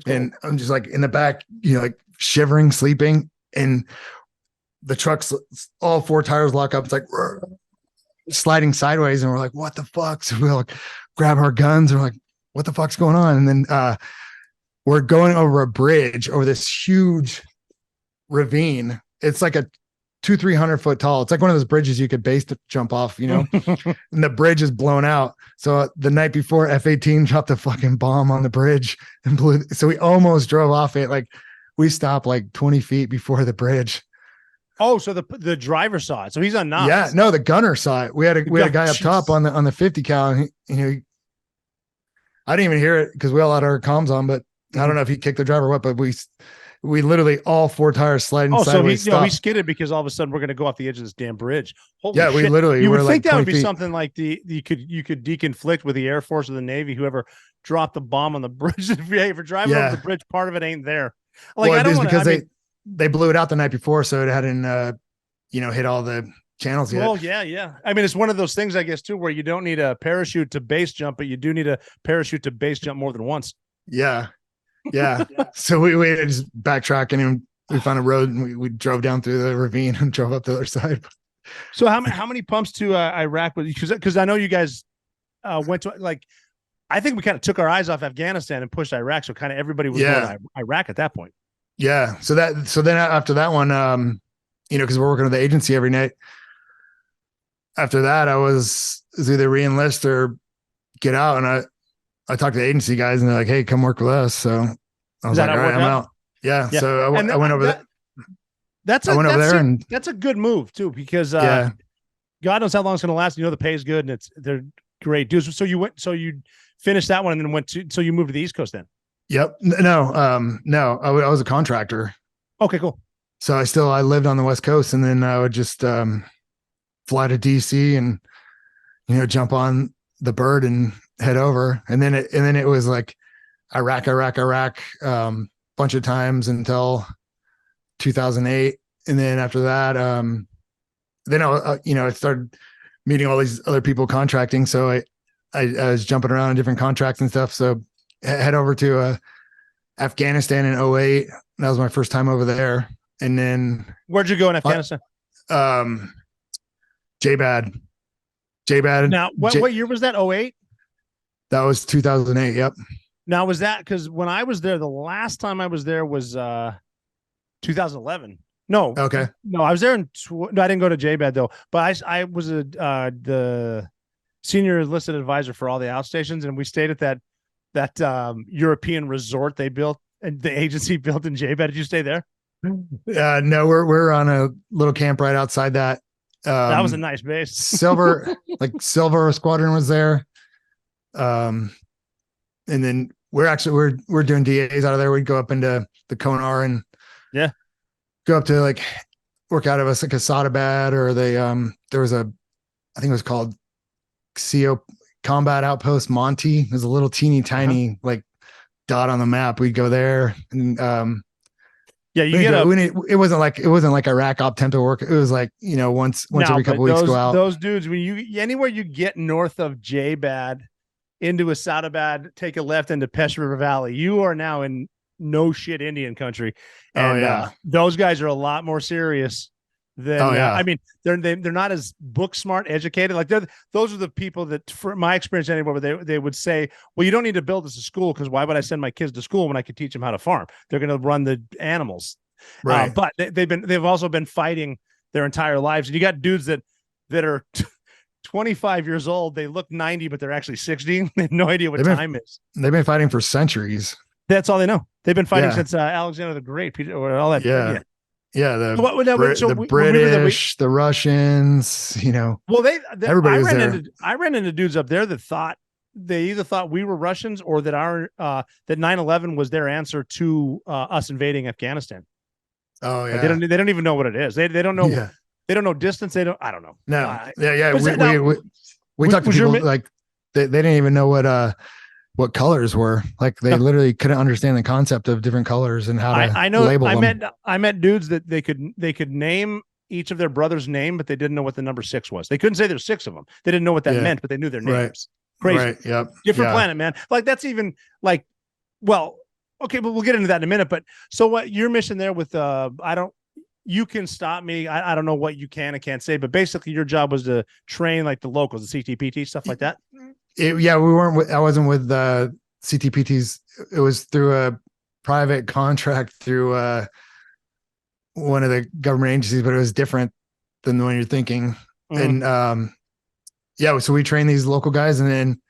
And I'm just like in the back, like shivering, sleeping. And the truck's all 4 tires lock up. It's like sliding sideways, and we're like, what the fuck? So we like grab our guns and we're like, what the fuck's going on? And then we're going over a bridge over this huge ravine. It's like a 200-300 foot tall. It's like one of those bridges you could base to jump off, you know. And the bridge is blown out. So the night before, F-18 dropped a fucking bomb on the bridge and blew. So we almost drove off it. Like we stopped like 20 feet before the bridge. Oh, so the driver saw it. So he's on knots. Yeah, no, the gunner saw it. We had a guy up top on the 50 cal, and I didn't even hear it because we all had our comms on, but I don't know if he kicked the driver or what, but we literally all 4 tires sliding sideways. So he skidded because all of a sudden we're going to go off the edge of this damn bridge. Holy yeah, shit. we literally. You would were think like that would be feet. something like you could deconflict with the Air Force or the Navy, whoever dropped the bomb on the bridge. If you're driving over the bridge, part of it ain't there. Like well, I don't want because they blew it out the night before, so it hadn't hit all the channels yet. Well, yeah. I mean, it's one of those things, I guess, too, where you don't need a parachute to base jump, but you do need a parachute to base jump more than once. Yeah. So we just backtracking and we found a road and we drove down through the ravine and drove up the other side. So how many pumps to Iraq? Because I know you guys went to, like, I think we kind of took our eyes off Afghanistan and pushed Iraq. So kind of everybody was going to Iraq at that point. Yeah. So then after that one, because we're working with the agency every night. After that, I was either re-enlist or get out. And I talked to the agency guys and they're like, hey, come work with us. So I was like, all right, I'm out. Yeah. So I went over there. That's a good move too, because God knows how long it's going to last. You know, the pay is good and they're great dudes. So you finished that one and then so you moved to the East Coast then? Yep. No, I was a contractor. Okay, cool. So I lived on the West Coast, and then I would just fly to DC and jump on the bird and head over. And then it was like Iraq, bunch of times until 2008. And then after that, I started meeting all these other people contracting. So I was jumping around in different contracts and stuff. So head over to Afghanistan in 2008. That was my first time over there. And then where'd you go in Afghanistan? JBAD. Now, what year was that? 2008? That was 2008. Yep. Now, was that because when I was there, the last time I was there was 2011. No. Okay. No, I was there no, I didn't go to JBAD though. But I was the senior enlisted advisor for all the outstations, and we stayed at that European resort they built and the agency built in JBAD. Did you stay there? No, we're on a little camp right outside that. That was a nice base. Silver Squadron was there. And then we're doing DAs out of there. We'd go up into the Konar and go up to like work out of us like a Sadabad or there was I think it was called CO Combat Outpost Monty. It was a little teeny tiny like dot on the map. We'd go there and it wasn't like Iraq op tempo work. It was like, once every couple weeks go out. Those dudes, when anywhere you get north of JBAD into Asadabad, take a left into Peshawar Valley, you are now in no shit Indian country. And those guys are a lot more serious than I mean, they're not as book smart, educated. Like those are the people that, for my experience anyway, they would say, well, you don't need to build us a school because why would I send my kids to school when I could teach them how to farm? They're going to run the animals. Right. But they've also been fighting their entire lives. And you got dudes that are 25 years old. They look 90, but they're actually 60. They have no idea what time is. They've been fighting for centuries. That's all they know. They've been fighting since Alexander the Great, or all that. Yeah, the British, the Russians, Well, everybody was there. I ran into dudes up there that thought they either thought we were Russians or that that 9/11 was their answer to us invading Afghanistan. Oh yeah, like they don't even know what it is. They don't know. Yeah. They don't know distance. I don't know. No, we talked to people like they didn't even know what colors were. Like they literally couldn't understand the concept of different colors and how to label them. I met dudes that they could name each of their brother's name, but they didn't know what the number 6 was. They couldn't say there's 6 of them. They didn't know what that meant, but they knew their names. Crazy. Right. Yep. Different planet, man. Like that's even like, well, okay, but we'll get into that in a minute. But so what your mission there with you can stop me. I don't know what you can and can't say, but basically your job was to train like the locals, the CTPT, stuff like that. Yeah, we weren't. I wasn't with CTPTs. It was through a private contract through one of the government agencies, but it was different than the one you're thinking. And yeah, so we train these local guys, and then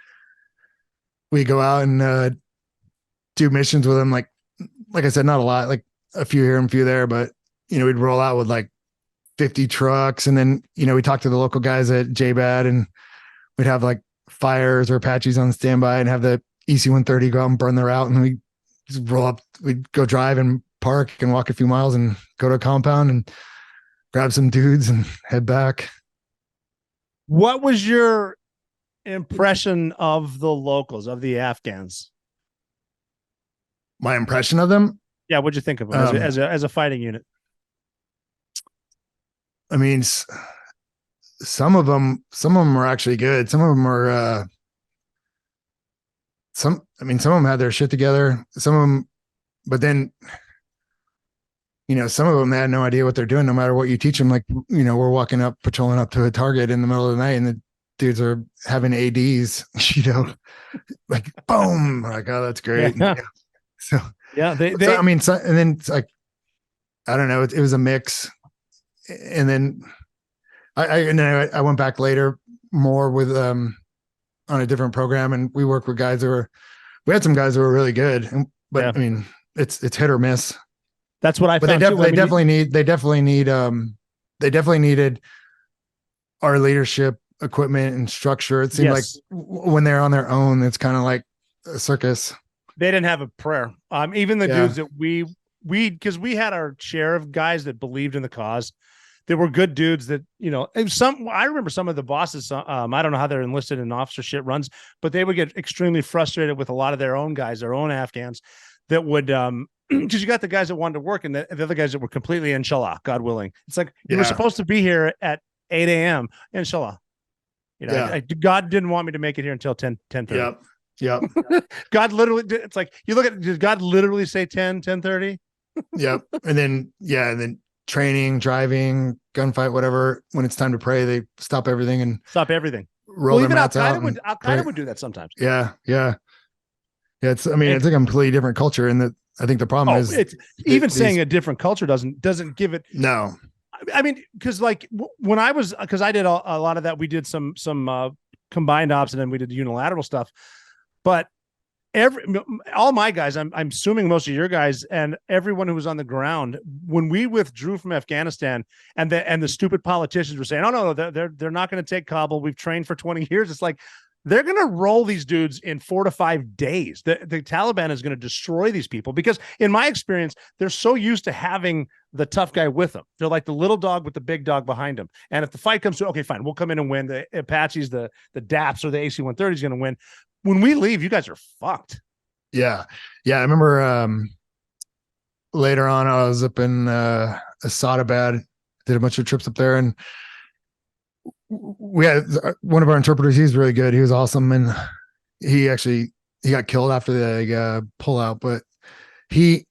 we go out and do missions with them. Like I said, not a lot, like a few here and a few there, but we'd roll out with like 50 trucks, and then we talk to the local guys at JBAD, and we'd have like fires or Apaches on standby, and have the EC-130 go out and burn the route, and we just roll up. We'd go drive and park and walk a few miles and go to a compound and grab some dudes and head back. What was your impression of the locals, of the Afghans? My impression of them? Yeah, what'd you think of them as a fighting unit? I mean, some of them are actually good. Some of them are some of them had their shit together. Some of them, but then some of them had no idea what they're doing, no matter what you teach them. Like, we're walking up, patrolling up to a target in the middle of the night, and the dudes are having ADs, like boom. Like, oh, that's great. Yeah. So, yeah, and then it's like, I don't know. It was a mix. And then I went back later more with, on a different program, and we worked with guys we had some guys that were really good, but yeah. I mean, it's hit or miss. That's what I found. They definitely needed our leadership, equipment, and structure. It seemed like when they're on their own, it's kind of like a circus. They didn't have a prayer. Even the dudes that because we had our share of guys that believed in the cause. There were good dudes that, I remember some of the bosses, I don't know how they're enlisted in officer shit runs, but they would get extremely frustrated with a lot of their own guys, their own Afghans that would, because you got the guys that wanted to work and the other guys that were completely inshallah, God willing. It's like, you were supposed to be here at 8 a.m. inshallah. God didn't want me to make it here until 10:30. Yep. God literally, it's like, you look at, did God literally say 10:30? Yep. And then training, driving, gunfight, whatever. When it's time to pray, they stop everything. Roll their mats out. Al-Qaeda would do that sometimes. Yeah. It's a completely different culture, and I think the problem is it's even saying a different culture doesn't give it. No, I mean, because like when I did a lot of that, we did some combined ops, and then we did unilateral stuff, but all my guys, I'm assuming most of your guys and everyone who was on the ground, when we withdrew from Afghanistan, and the stupid politicians were saying, "Oh no, they're not going to take Kabul. We've trained for 20 years." It's like, they're going to roll these dudes in 4 to 5 days. The Taliban is going to destroy these people because, in my experience, they're so used to having the tough guy with them. They're like the little dog with the big dog behind them. And if the fight comes to, okay, fine, we'll come in and win. The Apaches, the DAPs, or the AC-130 is going to win. When we leave, you guys are fucked. Yeah. I remember later on, I was up in Asadabad, did a bunch of trips up there, and we had one of our interpreters. He's really good. He was awesome, and he got killed after the pullout. But they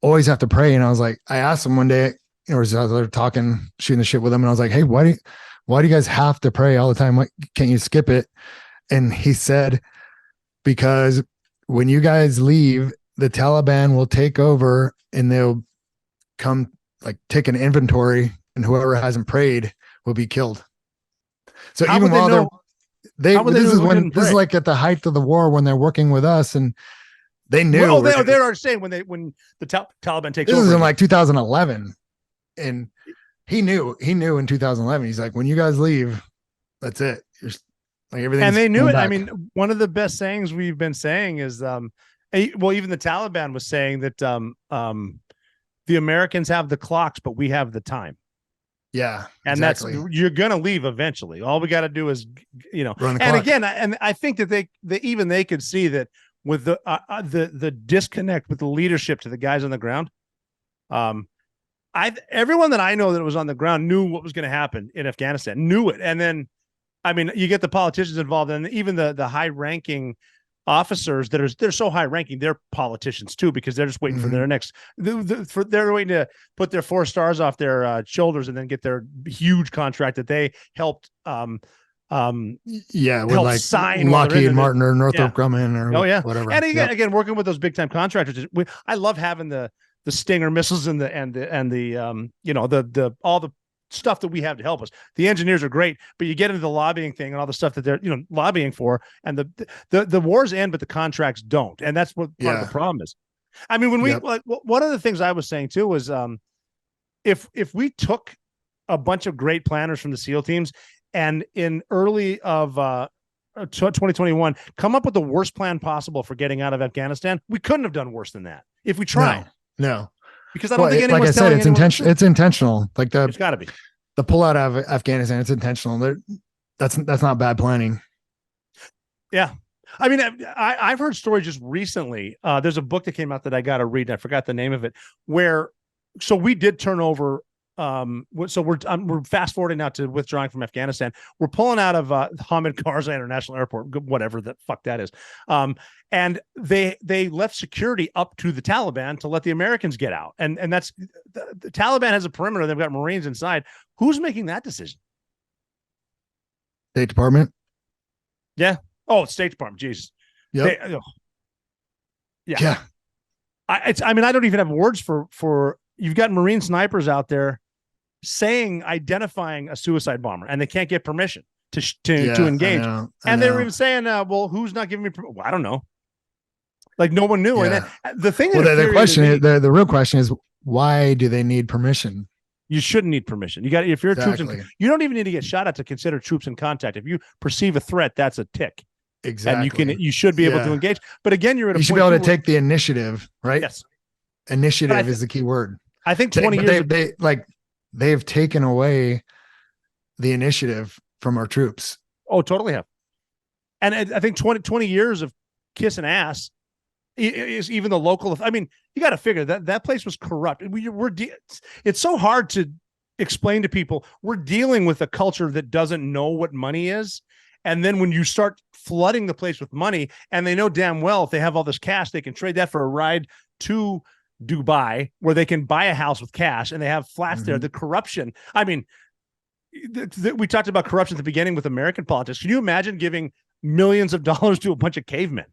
always have to pray. And I was like, I asked him one day, I was talking, shooting the shit with him, and I was like, "Hey, why do you guys have to pray all the time? Why can't you skip it?" And he said, "Because when you guys leave, the Taliban will take over, and they'll come like take an inventory, and whoever hasn't prayed will be killed." So even while this is like at the height of the war, when they're working with us, and they knew. They're already saying when the Taliban takes over. This is in like 2011, and he knew in 2011. He's like, when you guys leave, that's it. Like everything. And they knew it. Back. I mean, one of the best sayings we've been saying is, even the Taliban was saying that the Americans have the clocks, but we have the time. Yeah, and exactly. You're gonna leave eventually. All we got to do is, run the clock. Again, and I think that they could see that with the disconnect with the leadership to the guys on the ground. Everyone that I know that was on the ground knew what was going to happen in Afghanistan, knew it, and then, I mean, you get the politicians involved, and even the high ranking officers they're so high ranking, they're politicians too, because they're just waiting for their next. They're waiting to put their 4 stars off their shoulders and then get their huge contract that they helped. With help like sign Lockheed Martin or Northrop Grumman or whatever. And again, working with those big time contractors, I love having the Stinger missiles and the all the stuff that we have to help us. The engineers are great, but you get into the lobbying thing and all the stuff that they're lobbying for, and the wars end, but the contracts don't, and that's what part of the problem is. I mean, when we like one of the things I was saying too was if we took a bunch of great planners from the SEAL teams and in early of 2021 come up with the worst plan possible for getting out of Afghanistan, we couldn't have done worse than that if we tried. No. Because I don't think anyone's like I said, telling it's intentional. It's intentional. Like it's got to be the pullout of Afghanistan. It's intentional. That's not bad planning. Yeah, I mean, I've heard stories just recently. There's a book that came out that I got to read. And I forgot the name of it. So we did turn over. So we're fast forwarding now to withdrawing from Afghanistan. We're pulling out of Hamid Karzai International Airport, whatever the fuck that is. And they left security up to the Taliban to let the Americans get out. And that's the Taliban has a perimeter. They've got Marines inside. Who's making that decision? State Department. Yeah. Oh, State Department. Jesus. Yep. Yeah. I mean, I don't even have words for you've got Marine snipers out there identifying a suicide bomber, and they can't get permission to engage. I know. They were even saying, well, who's not giving me permission? Well, I don't know. Like no one knew. Yeah. And the thing the real question is, why do they need permission? You shouldn't need permission. If you're troops, you don't even need to get shot at to consider troops in contact. If you perceive a threat, that's a tick. Exactly. And you should be able to engage. But again, you should be able to take the initiative, right? Yes. Initiative is the key word. I think 20 years they've taken away the initiative from our troops. Oh, totally have. And I think 20 years of kissing ass is even the local. I mean, you got to figure that place was corrupt. It's so hard to explain to people. We're dealing with a culture that doesn't know what money is. And then when you start flooding the place with money, and they know damn well if they have all this cash, they can trade that for a ride to Dubai, where they can buy a house with cash, and they have flats there. The corruption. I mean, we talked about corruption at the beginning with American politics. Can you imagine giving millions of dollars to a bunch of cavemen?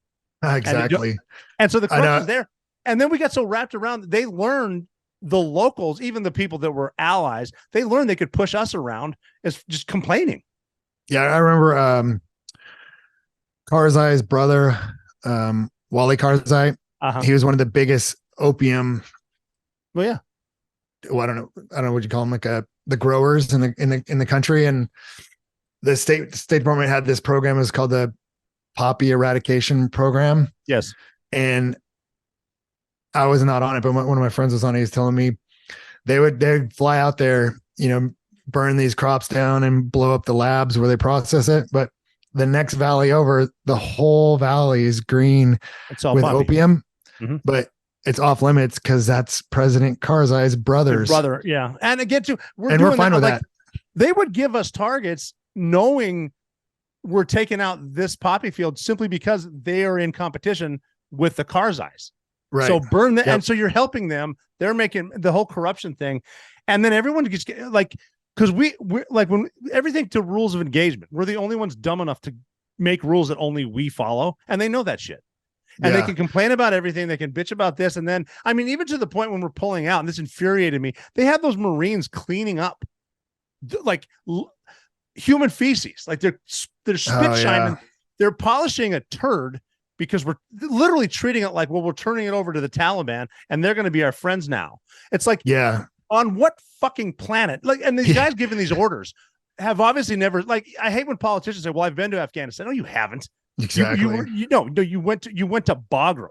Exactly. And so the corruption's there. And then we got so wrapped around, they learned, the locals, even the people that were allies, they learned they could push us around as just complaining. Yeah, I remember Karzai's brother, Wally Karzai. He was one of the biggest opium. Well, yeah. Well, I don't know what you call them, like the growers in the country. And the State Department had this program. It was called the Poppy Eradication Program. Yes. And I was not on it, but one of my friends was on it. He's telling me they'd fly out there, burn these crops down and blow up the labs where they process it. But the next valley over, the whole valley is green with opium, but it's off limits because that's President Karzai's brother. Yeah. And again, we're fine with that. They would give us targets knowing we're taking out this poppy field simply because they are in competition with the Karzais. Right. So burn them. Yep. And so you're helping them. They're making the whole corruption thing. And then everyone gets because we're like, when everything to rules of engagement, we're the only ones dumb enough to make rules that only we follow. And they know that shit. And they can complain about everything. They can bitch about this. And then, I mean, even to the point when we're pulling out, and this infuriated me, they have those Marines cleaning up like human feces. Like they're spit shining. They're polishing a turd because we're literally treating it like, well, we're turning it over to the Taliban and they're going to be our friends now. It's like, on what fucking planet? Like, and these guys giving these orders have obviously never, like, I hate when politicians say, well, I've been to Afghanistan. No, you haven't. Exactly. You went to Bagram.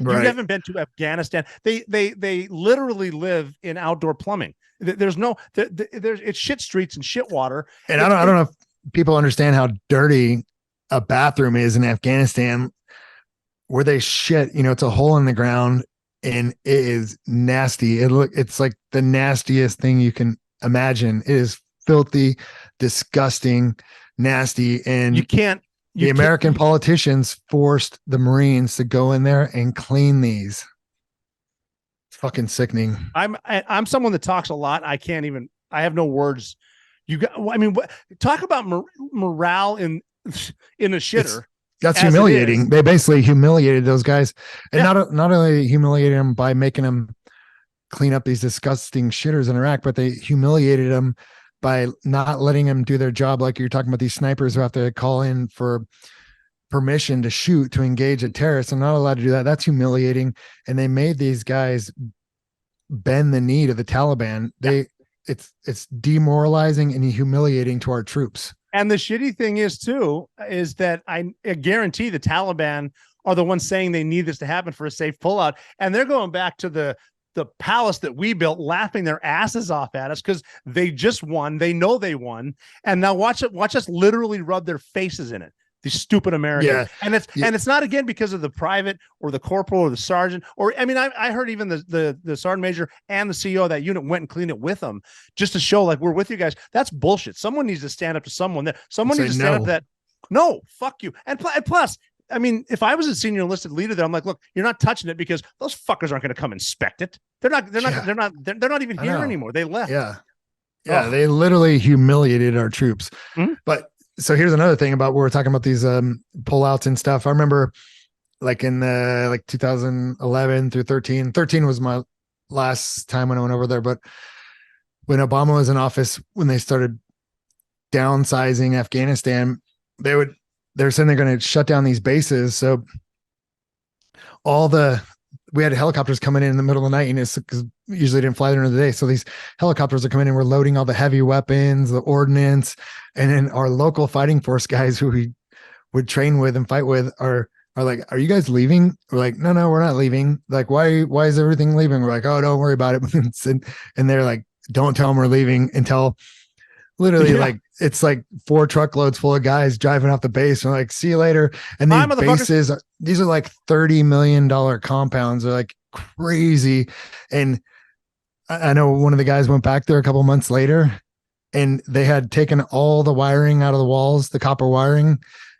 Right. You haven't been to Afghanistan. They literally live in outdoor plumbing. There's it's shit streets and shit water. And I don't know if people understand how dirty a bathroom is in Afghanistan, where they shit. It's a hole in the ground, and it is nasty. It's like the nastiest thing you can imagine. It is filthy, disgusting, nasty, and you can't The American politicians forced the Marines to go in there and clean these. It's fucking sickening. I'm someone that talks a lot. I have no words. Talk about morale in a shitter. That's humiliating. They basically humiliated those guys, and not only humiliated them by making them clean up these disgusting shitters in Iraq, but they humiliated them by not letting them do their job. Like you're talking about these snipers who have to call in for permission to shoot, to engage a terrorist. They're not allowed to do that. That's humiliating. And they made these guys bend the knee to the Taliban. It's demoralizing and humiliating to our troops. And the shitty thing is that I guarantee the Taliban are the ones saying they need this to happen for a safe pullout. And they're going back to the palace that we built, laughing their asses off at us because they just won. They know they won. And now watch us literally rub their faces in it. These stupid Americans. Yeah. And it's not, again, because of the private or the corporal or the sergeant, or, I heard even the sergeant major and the CEO of that unit went and cleaned it with them just to show like, we're with you guys. That's bullshit. Someone needs to stand up to someone that someone needs to stand up to that. No, fuck you. And plus, if I was a senior enlisted leader there, I'm like, look, you're not touching it because those fuckers aren't going to come inspect it. They're not even here anymore. They left. Yeah. They literally humiliated our troops. Mm-hmm. But so here's another thing about what we're talking about, these pullouts and stuff. I remember like in 2011 through 13 was my last time when I went over there. But when Obama was in office, when they started downsizing Afghanistan, they're saying they're going to shut down these bases. So we had helicopters coming in the middle of the night, and it's because usually didn't fly during the day. So these helicopters are coming in. We're loading all the heavy weapons, the ordnance, and then our local fighting force guys who we would train with and fight with are like, "Are you guys leaving?" We're like, "No, we're not leaving." Like, why is everything leaving? We're like, "Oh, don't worry about it." And they're like, "Don't tell them we're leaving until." Literally, like it's like 4 truckloads full of guys driving off the base. And we're like, "See you later." And these bases, these are like $30 million compounds. They're like crazy. And I know one of the guys went back there a couple months later, and they had taken all the wiring out of the walls, the copper wiring.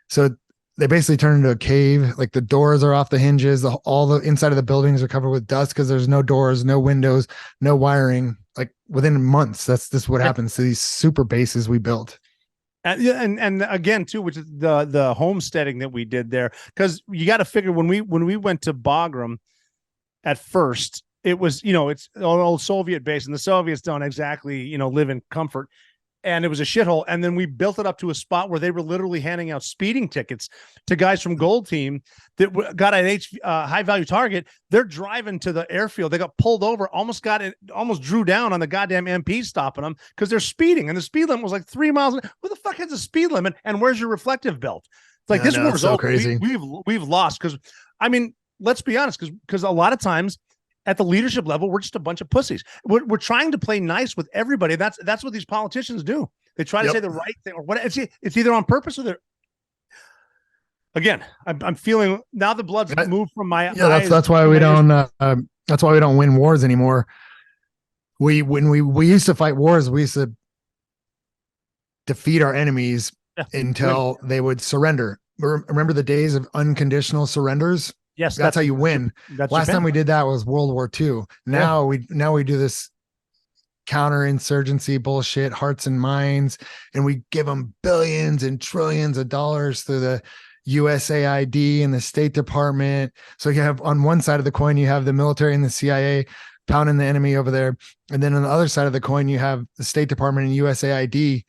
So they basically turned into a cave. Like the doors are off the hinges. All the inside of the buildings are covered with dust because there's no doors, no windows, no wiring. Like within months, that's what happens to these super bases we built. And again, too, which is the homesteading that we did there, because you got to figure when we went to Bagram at first, it was, it's an old Soviet base, and the Soviets don't exactly, live in comfort. And it was a shithole. And then we built it up to a spot where they were literally handing out speeding tickets to guys from Gold Team that got an high value target. They're driving to the airfield. They got pulled over, almost drew down on the goddamn MP stopping them because they're speeding. And the speed limit was like 3 miles. Who the fuck has a speed limit? And where's your reflective belt? It's like, this war's so over. Crazy. We've lost because, let's be honest, because a lot of times, at the leadership level, we're just a bunch of pussies. We're trying to play nice with everybody. That's what these politicians do. They try to say the right thing or what. It's either on purpose or they're. Again, I'm feeling now the blood's moved from my eyes. That's why we don't. That's why we don't win wars anymore. When we used to fight wars, we used to defeat our enemies until they would surrender. Remember the days of unconditional surrenders? Yes, that's how you win. Last time we did that was World War II. Now we do this counterinsurgency bullshit, hearts and minds, and we give them billions and trillions of dollars through the USAID and the State Department. So you have on one side of the coin, you have the military and the CIA pounding the enemy over there, and then on the other side of the coin, you have the State Department and USAID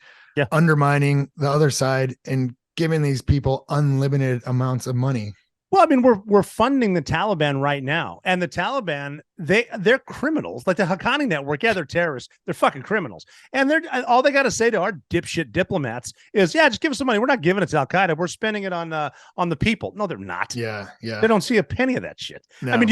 undermining the other side and giving these people unlimited amounts of money. Well, we're funding the Taliban right now, and the Taliban they're criminals. Like the Haqqani network, they're terrorists. They're fucking criminals, and all they got to say to our dipshit diplomats is, just give us some money. We're not giving it to Al Qaeda. We're spending it on the people. No, they're not. Yeah. They don't see a penny of that shit. No, we'll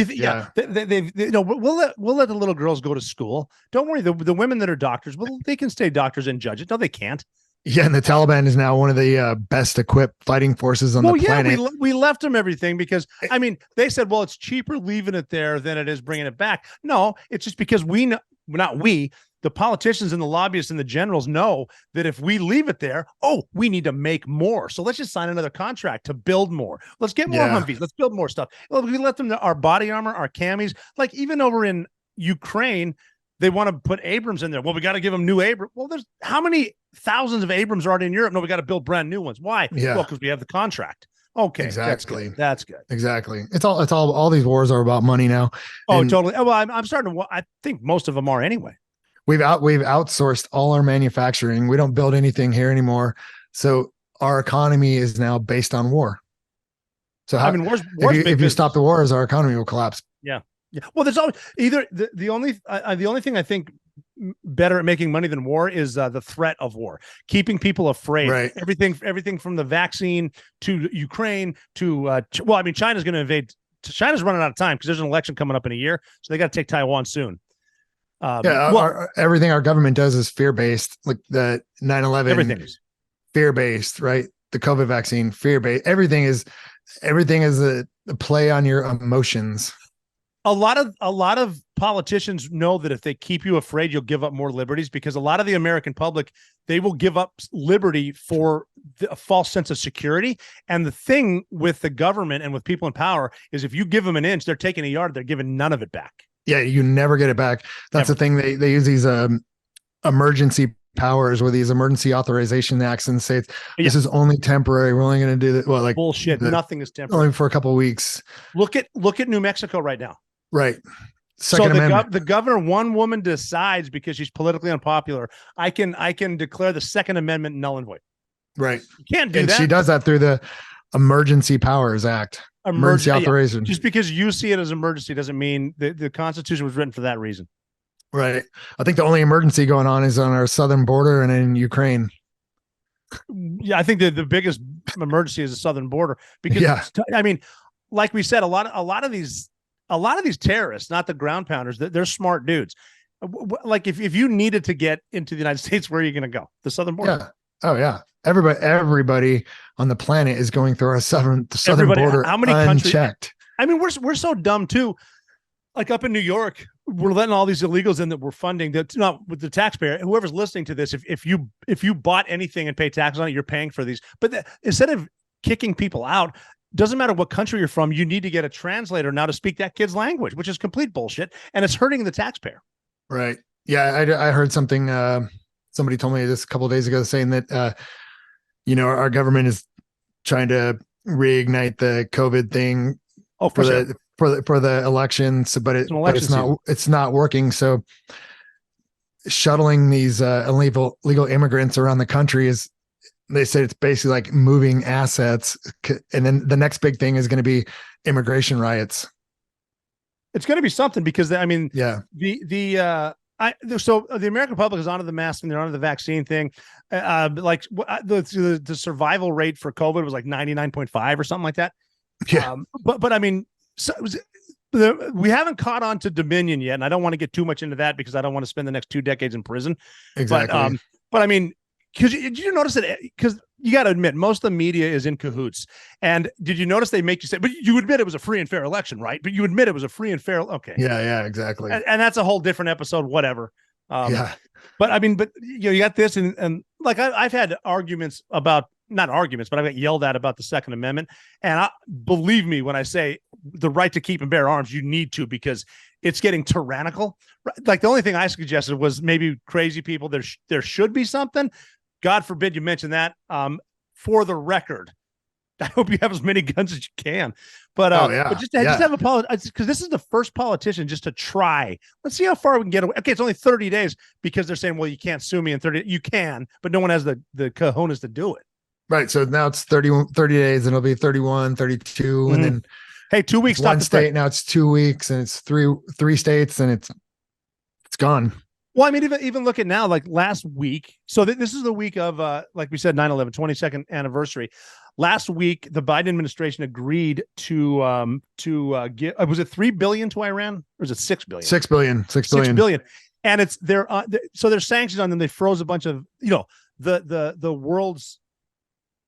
let the little girls go to school. Don't worry. The women that are doctors, they can stay doctors and judges. No, they can't. Yeah, and the Taliban is now one of the best equipped fighting forces on the planet. We left them everything because, they said, well, it's cheaper leaving it there than it is bringing it back. No, it's just because the politicians and the lobbyists and the generals know that if we leave it there, we need to make more. So let's just sign another contract to build more. Let's get more Humvees. Let's build more stuff. We let them our body armor, our camis. Like even over in Ukraine, they want to put Abrams in there. Well, we got to give them new Abrams. Well, there's how many thousands of Abrams are already in Europe? No, we got to build brand new ones. Why? Yeah. Well, because we have the contract. Okay, exactly. That's good. Exactly. It's all these wars are about money now. Oh, And totally. Well, I'm starting to. I think most of them are anyway. we've outsourced all our manufacturing. We don't build anything here anymore. So our economy is now based on war. So how, if you stop the wars, our economy will collapse. Yeah. Yeah. Well, there's always either the only thing I think better at making money than war is the threat of war, keeping people afraid. Right. Everything from the vaccine to Ukraine to China's going to invade. China's running out of time because there's an election coming up in a year, so they got to take Taiwan soon. Everything our government does is fear-based, like the 9/11. Everything is fear-based, right? The COVID vaccine, fear-based. Everything is a play on your emotions. A lot of politicians know that if they keep you afraid, you'll give up more liberties, because a lot of the American public, they will give up liberty for a false sense of security. And the thing with the government and with people in power is if you give them an inch, they're taking a yard, they're giving none of it back. Yeah, you never get it back. That's the thing. They use these emergency powers or these emergency authorization acts and say this is only temporary. We're only going to do that. Well, like bullshit. Nothing is temporary. Only for a couple of weeks. Look at New Mexico right now. Right. Second Amendment. The governor, one woman decides because she's politically unpopular, I can declare the Second Amendment null and void. Right. You can't do that. And she does that through the Emergency Powers Act. Emergency authorization. Just because you see it as emergency doesn't mean the Constitution was written for that reason. Right. I think the only emergency going on is on our southern border and in Ukraine. Yeah, I think the biggest emergency is the southern border because I mean, like we said, a lot of these terrorists, not the ground pounders, they're smart dudes. Like if you needed to get into the United States, where are you going to go? The southern border. Yeah. Oh yeah. Everybody on the planet is going through our southern border. How many unchecked? I mean, we're so dumb too. Like up in New York, we're letting all these illegals in that we're funding. That's not with the taxpayer. Whoever's listening to this, if you bought anything and pay taxes on it, you're paying for these. But instead of kicking people out, doesn't matter what country you're from, you need to get a translator now to speak that kid's language, which is complete bullshit, and it's hurting the taxpayer. Right. Yeah, I heard something. Somebody told me this a couple of days ago, saying that our government is trying to reignite the COVID thing for the elections, but it's not working. So shuttling these illegal immigrants around the country is, they said, it's basically like moving assets. And then the next big thing is going to be immigration riots. It's going to be something because so the American public is onto the mask and they're onto the vaccine thing. The survival rate for COVID was like 99.5 or something like that. Yeah. But I mean, we haven't caught on to Dominion yet. And I don't want to get too much into that because I don't want to spend the next 2 decades in prison. Exactly. But I mean, did you notice that? Because you got to admit, most of the media is in cahoots. And did you notice they make you say, but you admit it was a free and fair election, right? But you admit it was a free and fair. Okay. Yeah, exactly. And that's a whole different episode, whatever. Yeah. But I mean, you got this and like I've had arguments about, not arguments, but I got yelled at about the Second Amendment. And believe me when I say the right to keep and bear arms, you need to, because it's getting tyrannical. Like the only thing I suggested was maybe crazy people. There should be something. God forbid you mention that. For the record, I hope you have as many guns as you can. But but just have a politician, because this is the first politician just to try. Let's see how far we can get away. Okay, it's only 30 days because they're saying, well, you can't sue me in 30. You can, but no one has the cojones to do it. Right. So now it's 30 days and it'll be 31, 32. And then 2 weeks. One state. Now it's 2 weeks and it's three states and it's gone. Well, I mean, even look at now, like last week. So this is the week of, like we said, 9/11, 22nd anniversary. Last week, the Biden administration agreed to give, was it $3 billion to Iran, or was it $6 billion? $6 billion. And it's so there's sanctions on them. They froze a bunch of, the world's,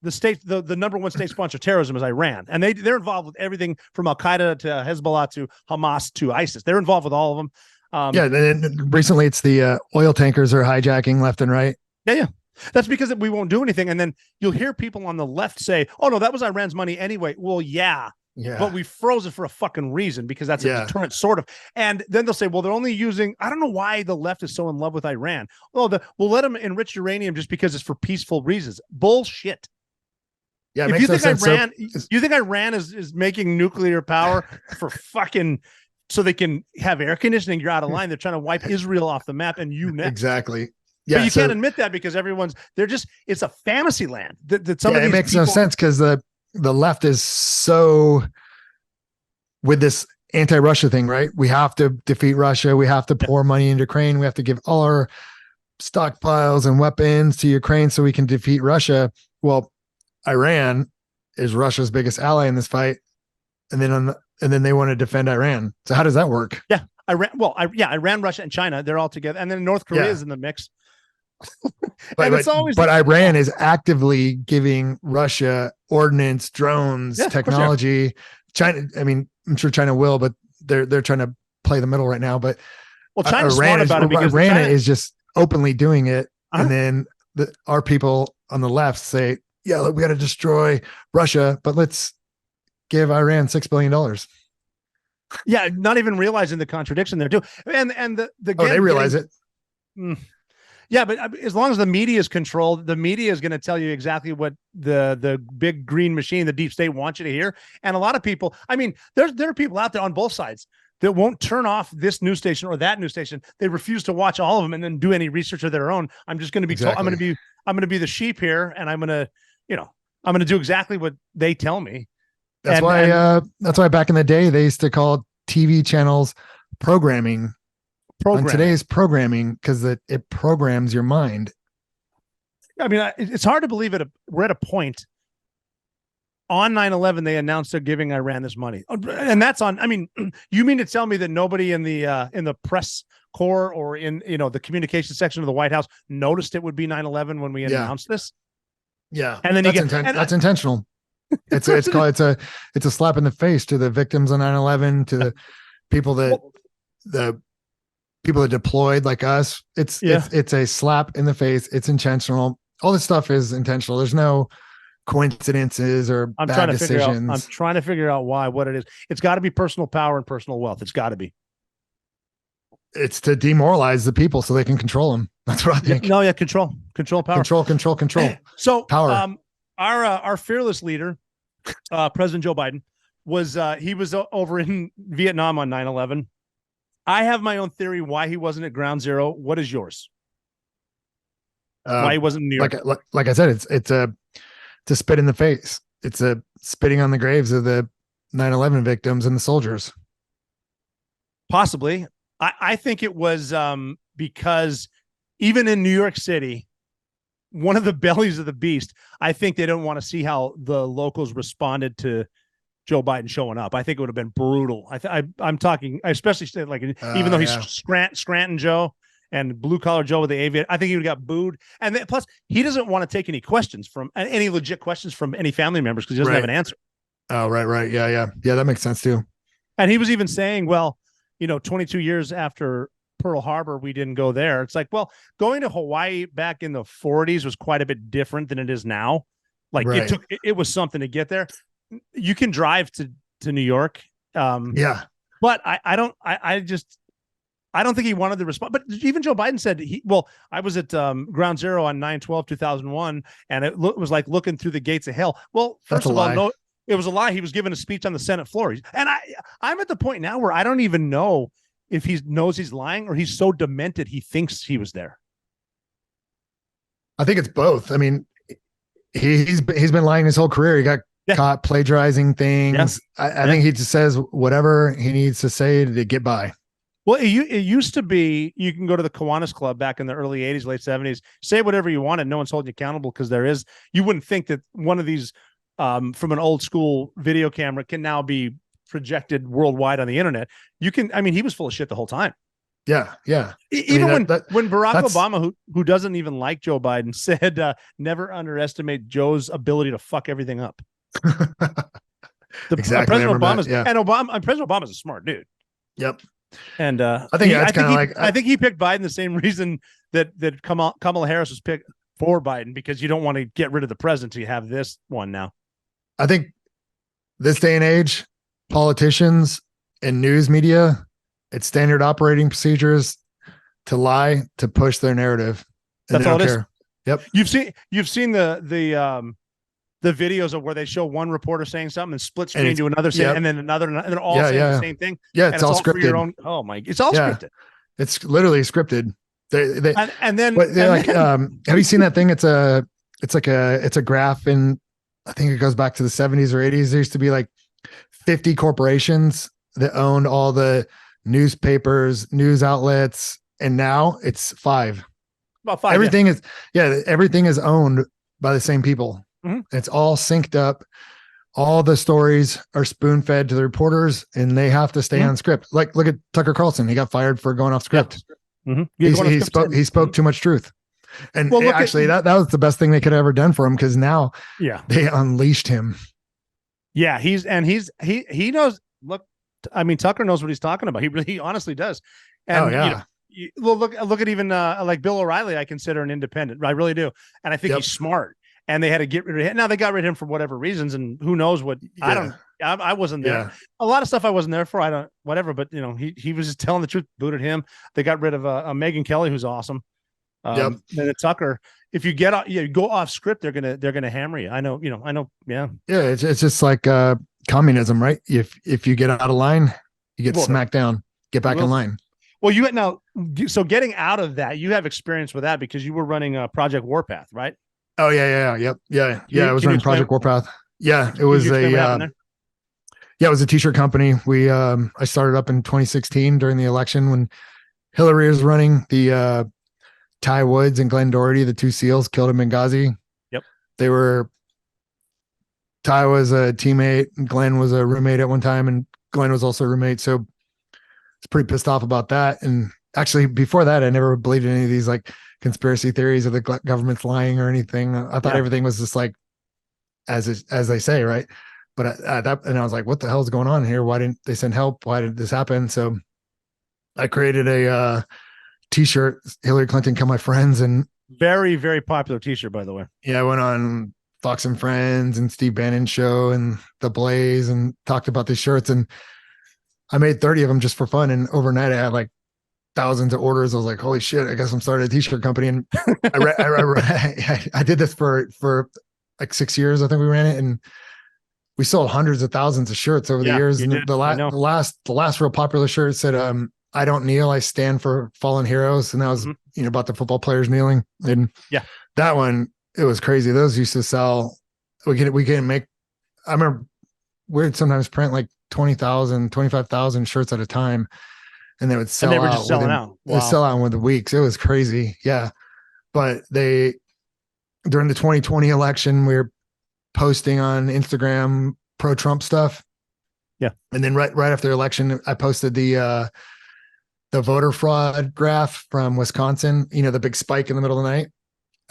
the number one state sponsor of terrorism is Iran, and they're involved with everything from Al Qaeda to Hezbollah to Hamas to ISIS. They're involved with all of them. Then recently it's the oil tankers are hijacking left and right. Yeah. That's because we won't do anything. And then you'll hear people on the left say, oh, no, that was Iran's money anyway. Well, yeah. But we froze it for a fucking reason because that's a deterrent, sort of. And then they'll say, well, they're only using, I don't know why the left is so in love with Iran. Well, we'll let them enrich uranium just because it's for peaceful reasons. Bullshit. Yeah, if you think Iran, you think Iran is making nuclear power for fucking so they can have air conditioning, you're out of line. They're trying to wipe Israel off the map, and you next. Exactly. Yeah, but you can't admit that because it's a fantasy land. That some of these it makes people, no sense because the left is so with this anti-Russia thing, right? We have to defeat Russia. We have to pour money into Ukraine. We have to give all our stockpiles and weapons to Ukraine so we can defeat Russia. Well, Iran is Russia's biggest ally in this fight, and then they want to defend Iran. So how does that work? Yeah, Iran, Russia, and China, they're all together, and then North Korea is in the mix. but Iran is actively giving Russia ordnance, drones, technology. China, I mean, I'm sure China will, but they're trying to play the middle right now. But China's smart about it because Iran is just openly doing it, and then our people on the left say, "Yeah, look, we got to destroy Russia, but let's give Iran $6 billion." Yeah, not even realizing the contradiction there too, and they realize it. Yeah, but as long as the media is controlled, the media is going to tell you exactly what the big green machine, the deep state, wants you to hear. And a lot of people, I mean, there are people out there on both sides that won't turn off this news station or that news station. They refuse to watch all of them and then do any research of their own. I'm just going to be told, I'm going to be the sheep here, and I'm going to do exactly what they tell me. That's why back in the day they used to call TV channels programming. On today's programming, because it programs your mind. I mean, it's hard to believe we're at a point on 9/11 they announced they're giving Iran this money, and that's on. I mean, you mean to tell me that nobody in the press corps or in the communication section of the White House noticed it would be 9/11 when we announced this? Yeah, and then that's intentional. It's a slap in the face to the victims of 9/11, to the people that people that deployed like us. It's a slap in the face. It's intentional. All this stuff is intentional. There's no coincidences or bad decisions. I'm trying to figure out what it is. It's got to be personal power and personal wealth. It's got to be. It's to demoralize the people so they can control them. That's what I think. Control power. Control. So power. Our fearless leader, President Joe Biden, was over in Vietnam on 9/11. I have my own theory why he wasn't at Ground Zero. What is yours? Why he wasn't in New York? Like I said, it's a spit in the face. It's a spitting on the graves of the 9/11 victims and the soldiers. Possibly. I think it was because even in New York City, one of the bellies of the beast, I think they don't want to see how the locals responded to Joe Biden showing up. I think it would have been brutal. I'm talking, especially like even though he's Scranton Joe and blue collar Joe with the aviator, I think he would have got booed. And then, plus, he doesn't want to take any questions from any legit questions from any family members because he doesn't have an answer. Oh, right. Yeah. That makes sense too. And he was even saying, well, 22 years after Pearl Harbor, we didn't go there. It's like, well, going to Hawaii back in the 40s was quite a bit different than it is now. Like it was something to get there. You can drive to New York. But I don't think he wanted the response. But even Joe Biden said I was at Ground Zero on 9/12/2001, and it was like looking through the gates of hell. Well, first of all, no, it was a lie. He was giving a speech on the Senate floor. And I'm at the point now where I don't even know if he knows he's lying or he's so demented he thinks he was there. I think it's both. I mean, he's been lying his whole career. He got caught plagiarizing things. I think he just says whatever he needs to say to get by. Well, it used to be you can go to the Kiwanis Club back in the early 80s, late 70s, say whatever you want, and no one's holding you accountable because you wouldn't think that one of these from an old school video camera can now be projected worldwide on the internet. He was full of shit the whole time. Yeah. Even when Barack Obama, who doesn't even like Joe Biden, said, never underestimate Joe's ability to fuck everything up. Exactly. President Obama's a smart dude. Yep. And I think that's kind of like I think he picked Biden the same reason that Kamala Harris was picked for Biden, because you don't want to get rid of the president. You have this one now. I think this day and age, politicians and news media, it's standard operating procedures to lie, to push their narrative. That's all it is. Yep. You've seen the videos of where they show one reporter saying something and split screen to another saying, and then another, and they're all saying the same thing. Yeah, it's all for scripted. your own, it's all scripted. It's literally scripted. And then have you seen that thing? It's a graph, and I think it goes back to the 70s or 80s. There used to be like 50 corporations that owned all the newspapers, news outlets, and now it's 5. About 5. Everything is owned by the same people. Mm-hmm. It's all synced up. All the stories are spoon fed to the reporters, and they have to stay on script. Like, look at Tucker Carlson. He got fired for going off script. Mm-hmm. He spoke too much truth. And that was the best thing they could have ever done for him, because now they unleashed him. Yeah, he knows. Look, I mean, Tucker knows what he's talking about. He honestly does. And look at even like Bill O'Reilly. I consider an independent. I really do, and I think he's smart. And they had to get rid of him. Now they got rid of him for whatever reasons, and who knows what? I wasn't there. Yeah. A lot of stuff I wasn't there for. I don't whatever, but he was just telling the truth. Booted him. They got rid of Megyn Kelly, who's awesome. And then Tucker. If you go off script, they're gonna hammer you. I know. Yeah. Yeah. It's just like communism, right? If you get out of line, you get smacked down. Get back in line. Well, so getting out of that, you have experience with that because you were running Project Warpath, right? Oh yeah. I was running Project Warpath. Yeah, it was it was a t-shirt company. I started up in 2016 during the election when Hillary was running. The Ty Woods and Glenn Doherty, the 2 SEALs, killed him in Benghazi. Yep. Ty was a teammate, and Glenn was a roommate at one time, and Glenn was also a roommate. So I was pretty pissed off about that. And actually, before that, I never believed in any of these like conspiracy theories of the government's lying or anything. I thought everything was just like as they say, right? But and I was like, what the hell is going on here? Why didn't they send help? Why did this happen? So I created a t-shirt, Hillary Clinton Kill My Friends, and very, very popular t-shirt, by the way. Yeah, I went on Fox and Friends and Steve Bannon's show and The Blaze and talked about these shirts, and I made 30 of them just for fun. And overnight I had like thousands of orders. I was like, holy shit, I guess I'm starting a t-shirt company. And I did this for like 6 years. I think we ran it, and we sold hundreds of thousands of shirts over the years. And the last real popular shirt said, I don't kneel, I stand for fallen heroes. And that was, about the football players kneeling. And that one, it was crazy. Those used to sell. We can make, I remember we'd sometimes print like 20,000, 25,000 shirts at a time. And they would sell out. Just selling out. Wow. They sell out in within weeks. It was crazy. Yeah. But during the 2020 election, we were posting on Instagram pro-Trump stuff. Yeah. And then right after the election, I posted the voter fraud graph from Wisconsin, the big spike in the middle of the night.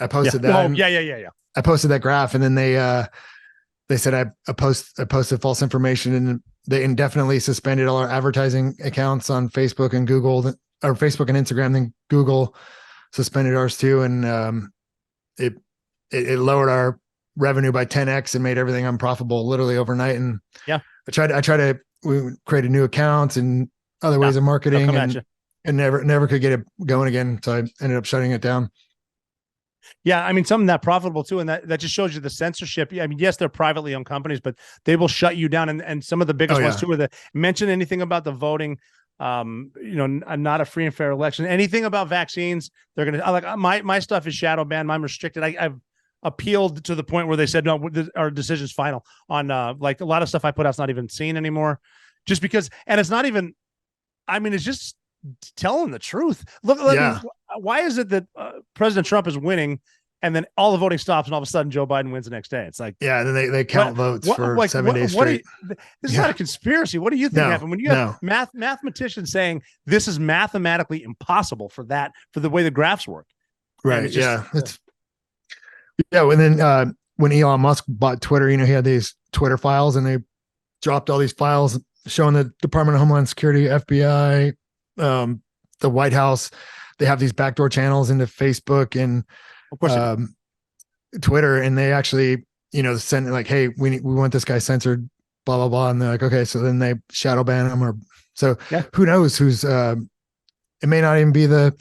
I posted that. Oh, yeah. I posted that graph, and then they said I posted false information, and they indefinitely suspended all our advertising accounts on Facebook and Google, or Facebook and Instagram. Then Google suspended ours too, and it lowered our revenue by 10x and made everything unprofitable literally overnight. And we created new accounts and other ways of marketing, and never could get it going again. So I ended up shutting it down. Yeah, I mean, something that profitable too, and that just shows you the censorship. I mean, yes, they're privately owned companies, but they will shut you down. And some of the biggest ones too are mention anything about the voting, not a free and fair election, anything about vaccines. They're gonna like my stuff is shadow banned. I'm restricted. I've appealed to the point where they said no, our decision's final on like a lot of stuff I put out's not even seen anymore, just because. And it's not even. I mean, it's just telling the truth. Look, why is it that President Trump is winning, and then all the voting stops, and all of a sudden Joe Biden wins the next day? It's like, and then they count votes for 7 days straight. This is not a conspiracy. What do you think happened when you have mathematicians saying this is mathematically impossible for the way the graphs work? Right. And and then when Elon Musk bought Twitter, he had these Twitter files, and they dropped all these files showing the Department of Homeland Security, FBI, the White House, they have these backdoor channels into Facebook and Twitter, and they actually, send like, hey, we want this guy censored, blah blah blah, and they're like, okay, so then they shadow ban him, or so. Yeah. Who knows who's? It may not even be the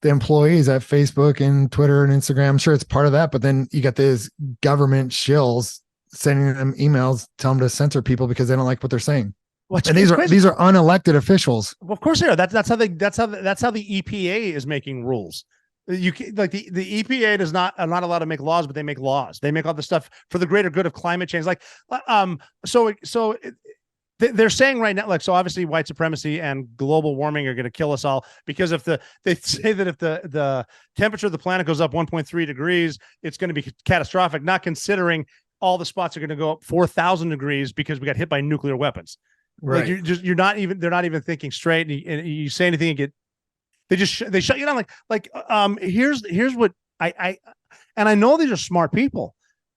employees at Facebook and Twitter and Instagram. I'm sure it's part of that, but then you got these government shills sending them emails, telling them to censor people because they don't like what they're saying. And these are unelected officials. Well, of course they are. That's how the EPA is making rules. You like the EPA is not allowed to make laws, but they make laws. They make all the stuff for the greater good of climate change. They're saying right now, so obviously white supremacy and global warming are going to kill us all, because they say that if the temperature of the planet goes up 1.3 degrees, it's going to be catastrophic, not considering all the spots are going to go up 4,000 degrees because we got hit by nuclear weapons. Right. Like they're not even thinking straight. And you say anything and they shut you down. Here's what and I know these are smart people.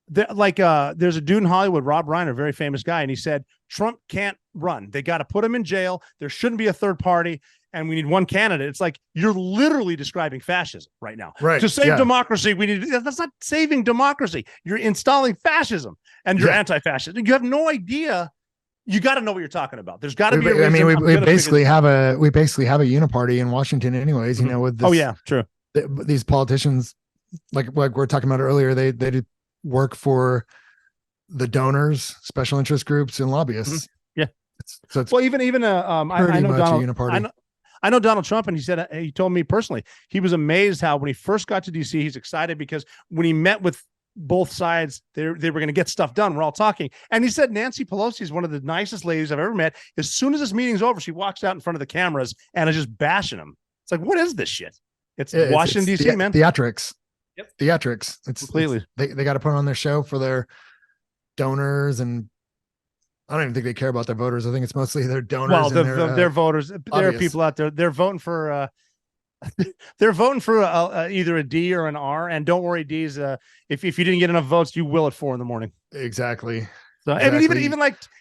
There's a dude in Hollywood, Rob Reiner, a very famous guy, and he said Trump can't run. They got to put him in jail. There shouldn't be a third party, and we need one candidate. It's like you're literally describing fascism right now. Right. To save democracy, that's not saving democracy. You're installing fascism, and you're anti-fascist. You have no idea. You got to know what you're talking about. There's got to be a reason. I mean, we basically have a uniparty in Washington, anyways. You know, with this, true. These politicians, like we're talking about earlier, they did work for the donors, special interest groups, and lobbyists. Yeah. It's even I know Donald Trump, and he told me personally, he was amazed how when he first got to DC, he's excited because when he met with both sides, they were going to get stuff done. We're all talking. And he said Nancy Pelosi is one of the nicest ladies I've ever met. As soon as this meeting's over, she walks out in front of the cameras and is just bashing him. It's like, what is this shit? It's Washington, D.C., man. Theatrics. Yep. Theatrics. It's completely. They got to put on their show for their donors, and I don't even think they care about their voters. I think it's mostly their donors. Well, their voters. There are people out there. They're voting for. They're voting for either a D or an R. And don't worry, D's. If you didn't get enough votes, you will at 4 a.m. Exactly. So exactly. I mean,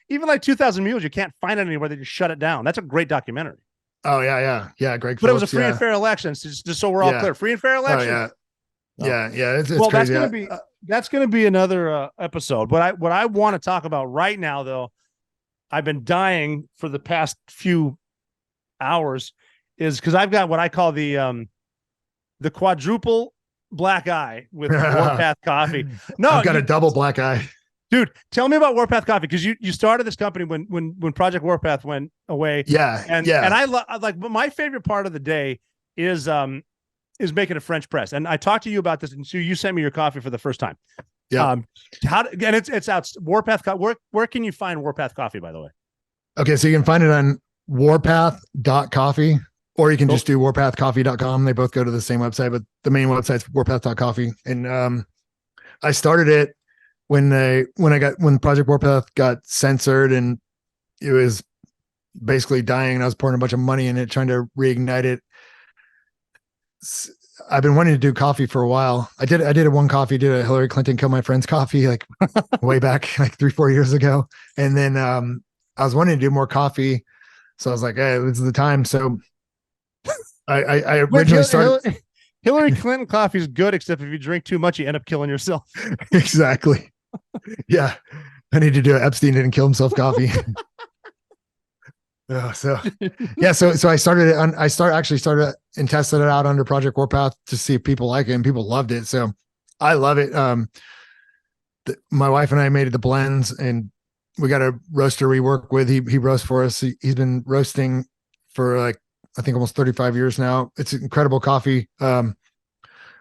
even like 2,000 Mules, you can't find it anywhere. They just shut it down. That's a great documentary. Oh yeah. Greg. But it was a free and fair election. Just so we're all clear, free and fair election. Oh, yeah. It's crazy. That's gonna be another episode. What I want to talk about right now, though, I've been dying for the past few hours, is because I've got what I call the quadruple black eye with Warpath Coffee. No, I've got a double black eye. Dude, tell me about Warpath Coffee, because you started this company when Project Warpath went away. Yeah, and I like. But my favorite part of the day is making a French press. And I talked to you about this, and so you sent me your coffee for the first time. Yeah. And it's out. Warpath. Where can you find Warpath Coffee, by the way? Okay, so you can find it on warpath.coffee, or you can just do warpathcoffee.com. They both go to the same website, but the main website's warpath.coffee. And I started it when Project Warpath got censored, and it was basically dying, and I was pouring a bunch of money in it, trying to reignite it. I've been wanting to do coffee for a while. I did a Hillary Clinton Kill My Friends coffee, like way back, like 3-4 years ago. And then I was wanting to do more coffee. So I was like, hey, this is the time. So I originally started. Hillary Clinton coffee is good, except if you drink too much, you end up killing yourself. Exactly. Yeah. I need to do Epstein didn't kill himself coffee. So I started it on. I started and tested it out under Project Warpath to see if people like it, and people loved it. So I love it. My wife and I made the blends, and we got a roaster we work with. He roasts for us. He's been roasting for like, I think almost 35 years now. It's incredible coffee.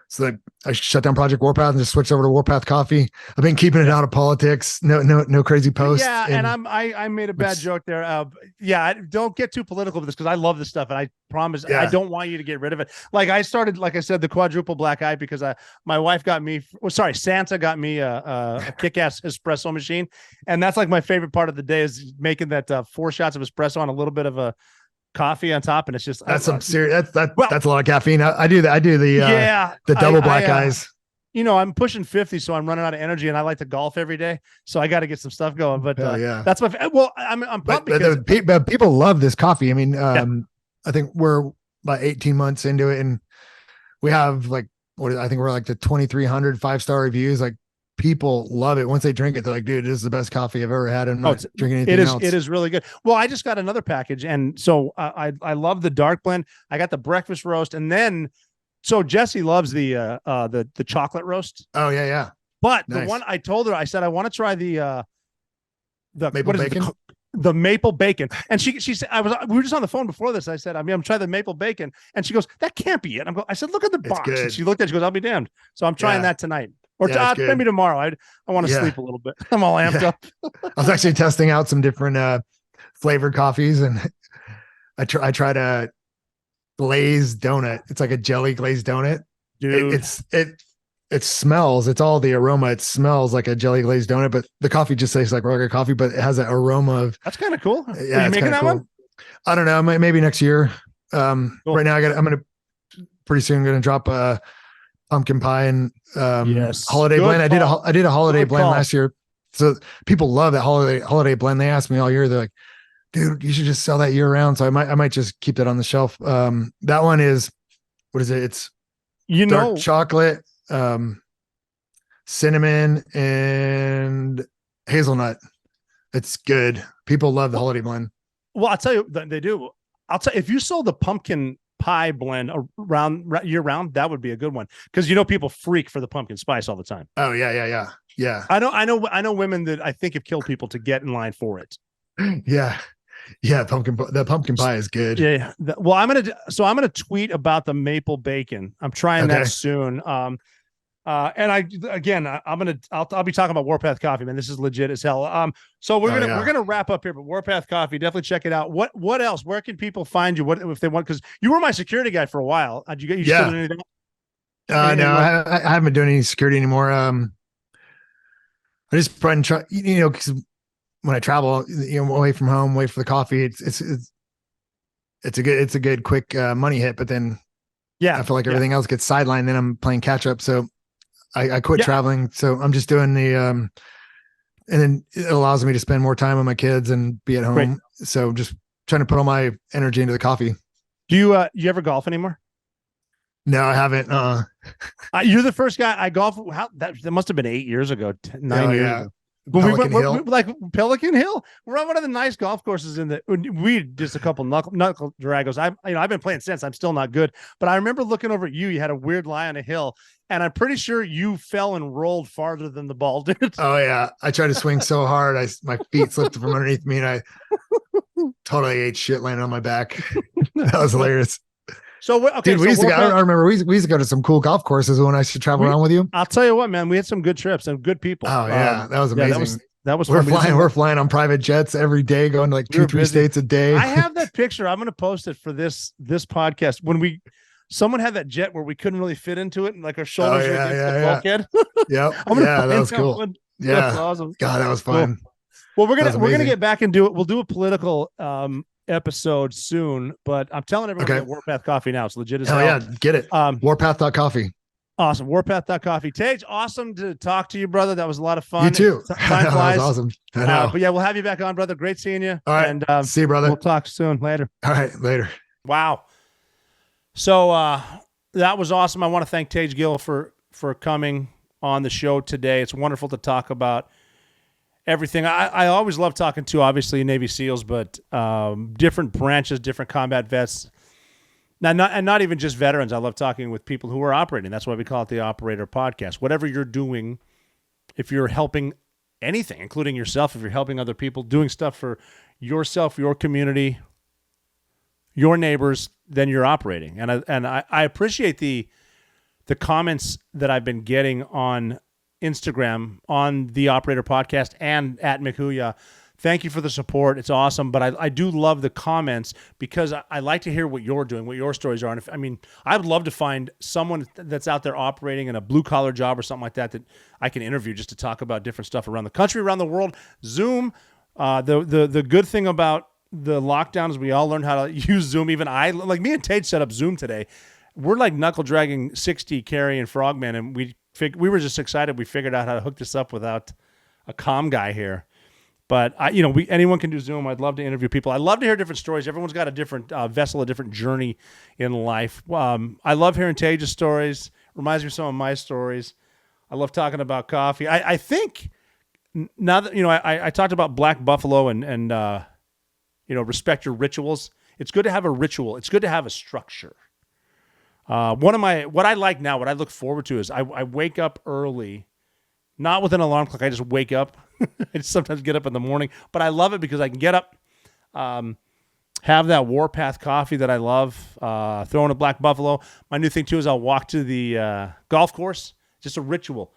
So I shut down Project Warpath and just switched over to Warpath Coffee. I've been keeping it out of politics. No crazy posts. Yeah, and I made a bad joke there. Don't get too political with this, because I love this stuff, and I promise I don't want you to get rid of it. Like I started, like I said, the quadruple black eye because my wife got me. Santa got me a kick-ass espresso machine, and that's like my favorite part of the day is making that 4 shots of espresso on a little bit of a coffee on top, and it's just that's some serious. That's a lot of caffeine. I do the double black eyes. I'm pushing 50, so I'm running out of energy, and I like to golf every day, so I got to get some stuff going. But that's my I'm pumped but people love this coffee. I mean, I think we're about 18 months into it, and we have like, I think we're like the 2,300 5-star reviews. Like, people love it. Once they drink it, they're like, dude, this is the best coffee I've ever had. I'm not drinking anything else. It is really good. Well, I just got another package. And so I love the dark blend. I got the breakfast roast. And then, so Jesse loves the chocolate roast. Oh yeah. Yeah. But nice. The one I told her, I said, I want to try the maple bacon. The maple bacon. And she said, we were just on the phone before this. I said, I'm trying the maple bacon. And she goes, that can't be it. I said, look at the box. And she looked at it. She goes, I'll be damned. So I'm trying that tonight. Or maybe tomorrow. I want to sleep a little bit. I'm all amped up. I was actually testing out some different flavored coffees, and I tried a glazed donut. It's like a jelly glazed donut. Dude. It smells. It's all the aroma. It smells like a jelly glazed donut, but the coffee just tastes like regular coffee, but it has that aroma of. That's kind of cool. Yeah, are you making that cool. one? I don't know. Maybe next year. Cool. Right now I'm gonna pretty soon gonna drop a pumpkin pie and holiday blend. I did a holiday blend last year, so people love that holiday blend. They ask me all year. They're like, dude, you should just sell that year round. So I might just keep that on the shelf. That one is, what is it? It's dark chocolate, cinnamon, and hazelnut. It's good. People love the holiday blend. Well, I'll tell you, they do. I'll tell you, if you sold the pumpkin pie blend around year round, that would be a good one, because people freak for the pumpkin spice all the time. Oh yeah. I know women that I think have killed people to get in line for it. Yeah. The pumpkin pie is good. Yeah. Well, I'm gonna tweet about the maple bacon. I'm trying that soon. And I'll be talking about Warpath Coffee, man. This is legit as hell. So we're gonna wrap up here, but Warpath Coffee, definitely check it out. What else? Where can people find you? What if they want? Because you were my security guy for a while. Did you still do anything? No, I haven't been doing any security anymore. I just try and try, because when I travel, away from home, wait for the coffee, it's a good quick money hit. But then, I feel like everything else gets sidelined. Then I'm playing catch up. So I quit traveling. So I'm just doing the, and then it allows me to spend more time with my kids and be at home. Great. So just trying to put all my energy into the coffee. Do you ever golf anymore? No, I haven't. You're the first guy I golf. That must have been 8 years ago, 9 years ago. When we went like Pelican Hill, we're on one of the nice golf courses we just a couple knuckle dragos. I've been playing since. I'm still not good, but I remember looking over at you. You had a weird lie on a hill, and I'm pretty sure you fell and rolled farther than the ball did. Oh yeah, I tried to swing so hard, my feet slipped from underneath me, and I totally ate shit landing on my back. That was hilarious. So, dude, I remember we used to go to some cool golf courses when I used to travel around with you. I'll tell you what, man, we had some good trips and good people. Oh yeah, that was amazing. That was we're flying on private jets every day, going to like 2-3 states a day. I have that picture. I'm going to post it for this podcast. When someone had that jet where we couldn't really fit into it, and like our shoulders were against the bulkhead. Yep. That was cool. One. Yeah, that's awesome. God, that was fun. Cool. Well, we're gonna get back and do it. We'll do a political episode soon, but I'm telling everyone about Warpath Coffee now. It's legit as hell. Yeah, get it. Warpath.coffee. Awesome. Warpath.coffee. Tej, awesome to talk to you, brother. That was a lot of fun. You too. Time flies. That was awesome. I know. But yeah, we'll have you back on, brother. Great seeing you. All right. And see you, brother. We'll talk soon. Later. All right. Later. Wow. So that was awesome. I want to thank Tej Gill for coming on the show today. It's wonderful to talk about everything. I always love talking to, obviously, Navy SEALs, but different branches, different combat vets. Now, not even just veterans. I love talking with people who are operating. That's why we call it the Operator Podcast. Whatever you're doing, if you're helping anything, including yourself, if you're helping other people, doing stuff for yourself, your community, your neighbors, then you're operating. And I appreciate the comments that I've been getting on Instagram, on the Operator Podcast, and at McHuya. Thank you for the support. It's awesome. But I do love the comments, because I like to hear what you're doing, what your stories are. And I would love to find someone that's out there operating in a blue collar job or something like that I can interview, just to talk about different stuff around the country, around the world. Zoom. The good thing about the lockdown is we all learned how to use Zoom. Even me and Tej set up Zoom today. We're like knuckle dragging 60 Carrie and Frogman, and we were just excited we figured out how to hook this up without a comm guy here. But anyone can do Zoom. I'd love to interview people. I love to hear different stories. Everyone's got a different vessel, a different journey in life. I love hearing Tej's stories. Reminds me of some of my stories. I love talking about coffee. I think now that I talked about Black Buffalo and respect your rituals. It's good to have a ritual. It's good to have a structure. What I like now, what I look forward to is I wake up early. Not with an alarm clock. I just wake up. I just sometimes get up in the morning, but I love it because I can get up, have that Warpath coffee that I love, throw in a Black Buffalo. My new thing too is I'll walk to the golf course. Just a ritual.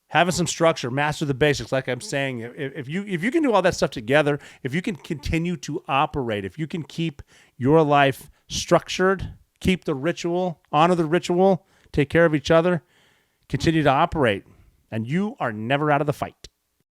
Having some structure, master the basics. Like I'm saying, if you can do all that stuff together, if you can continue to operate, if you can keep your life structured, keep the ritual, honor the ritual, take care of each other, continue to operate. And you are never out of the fight.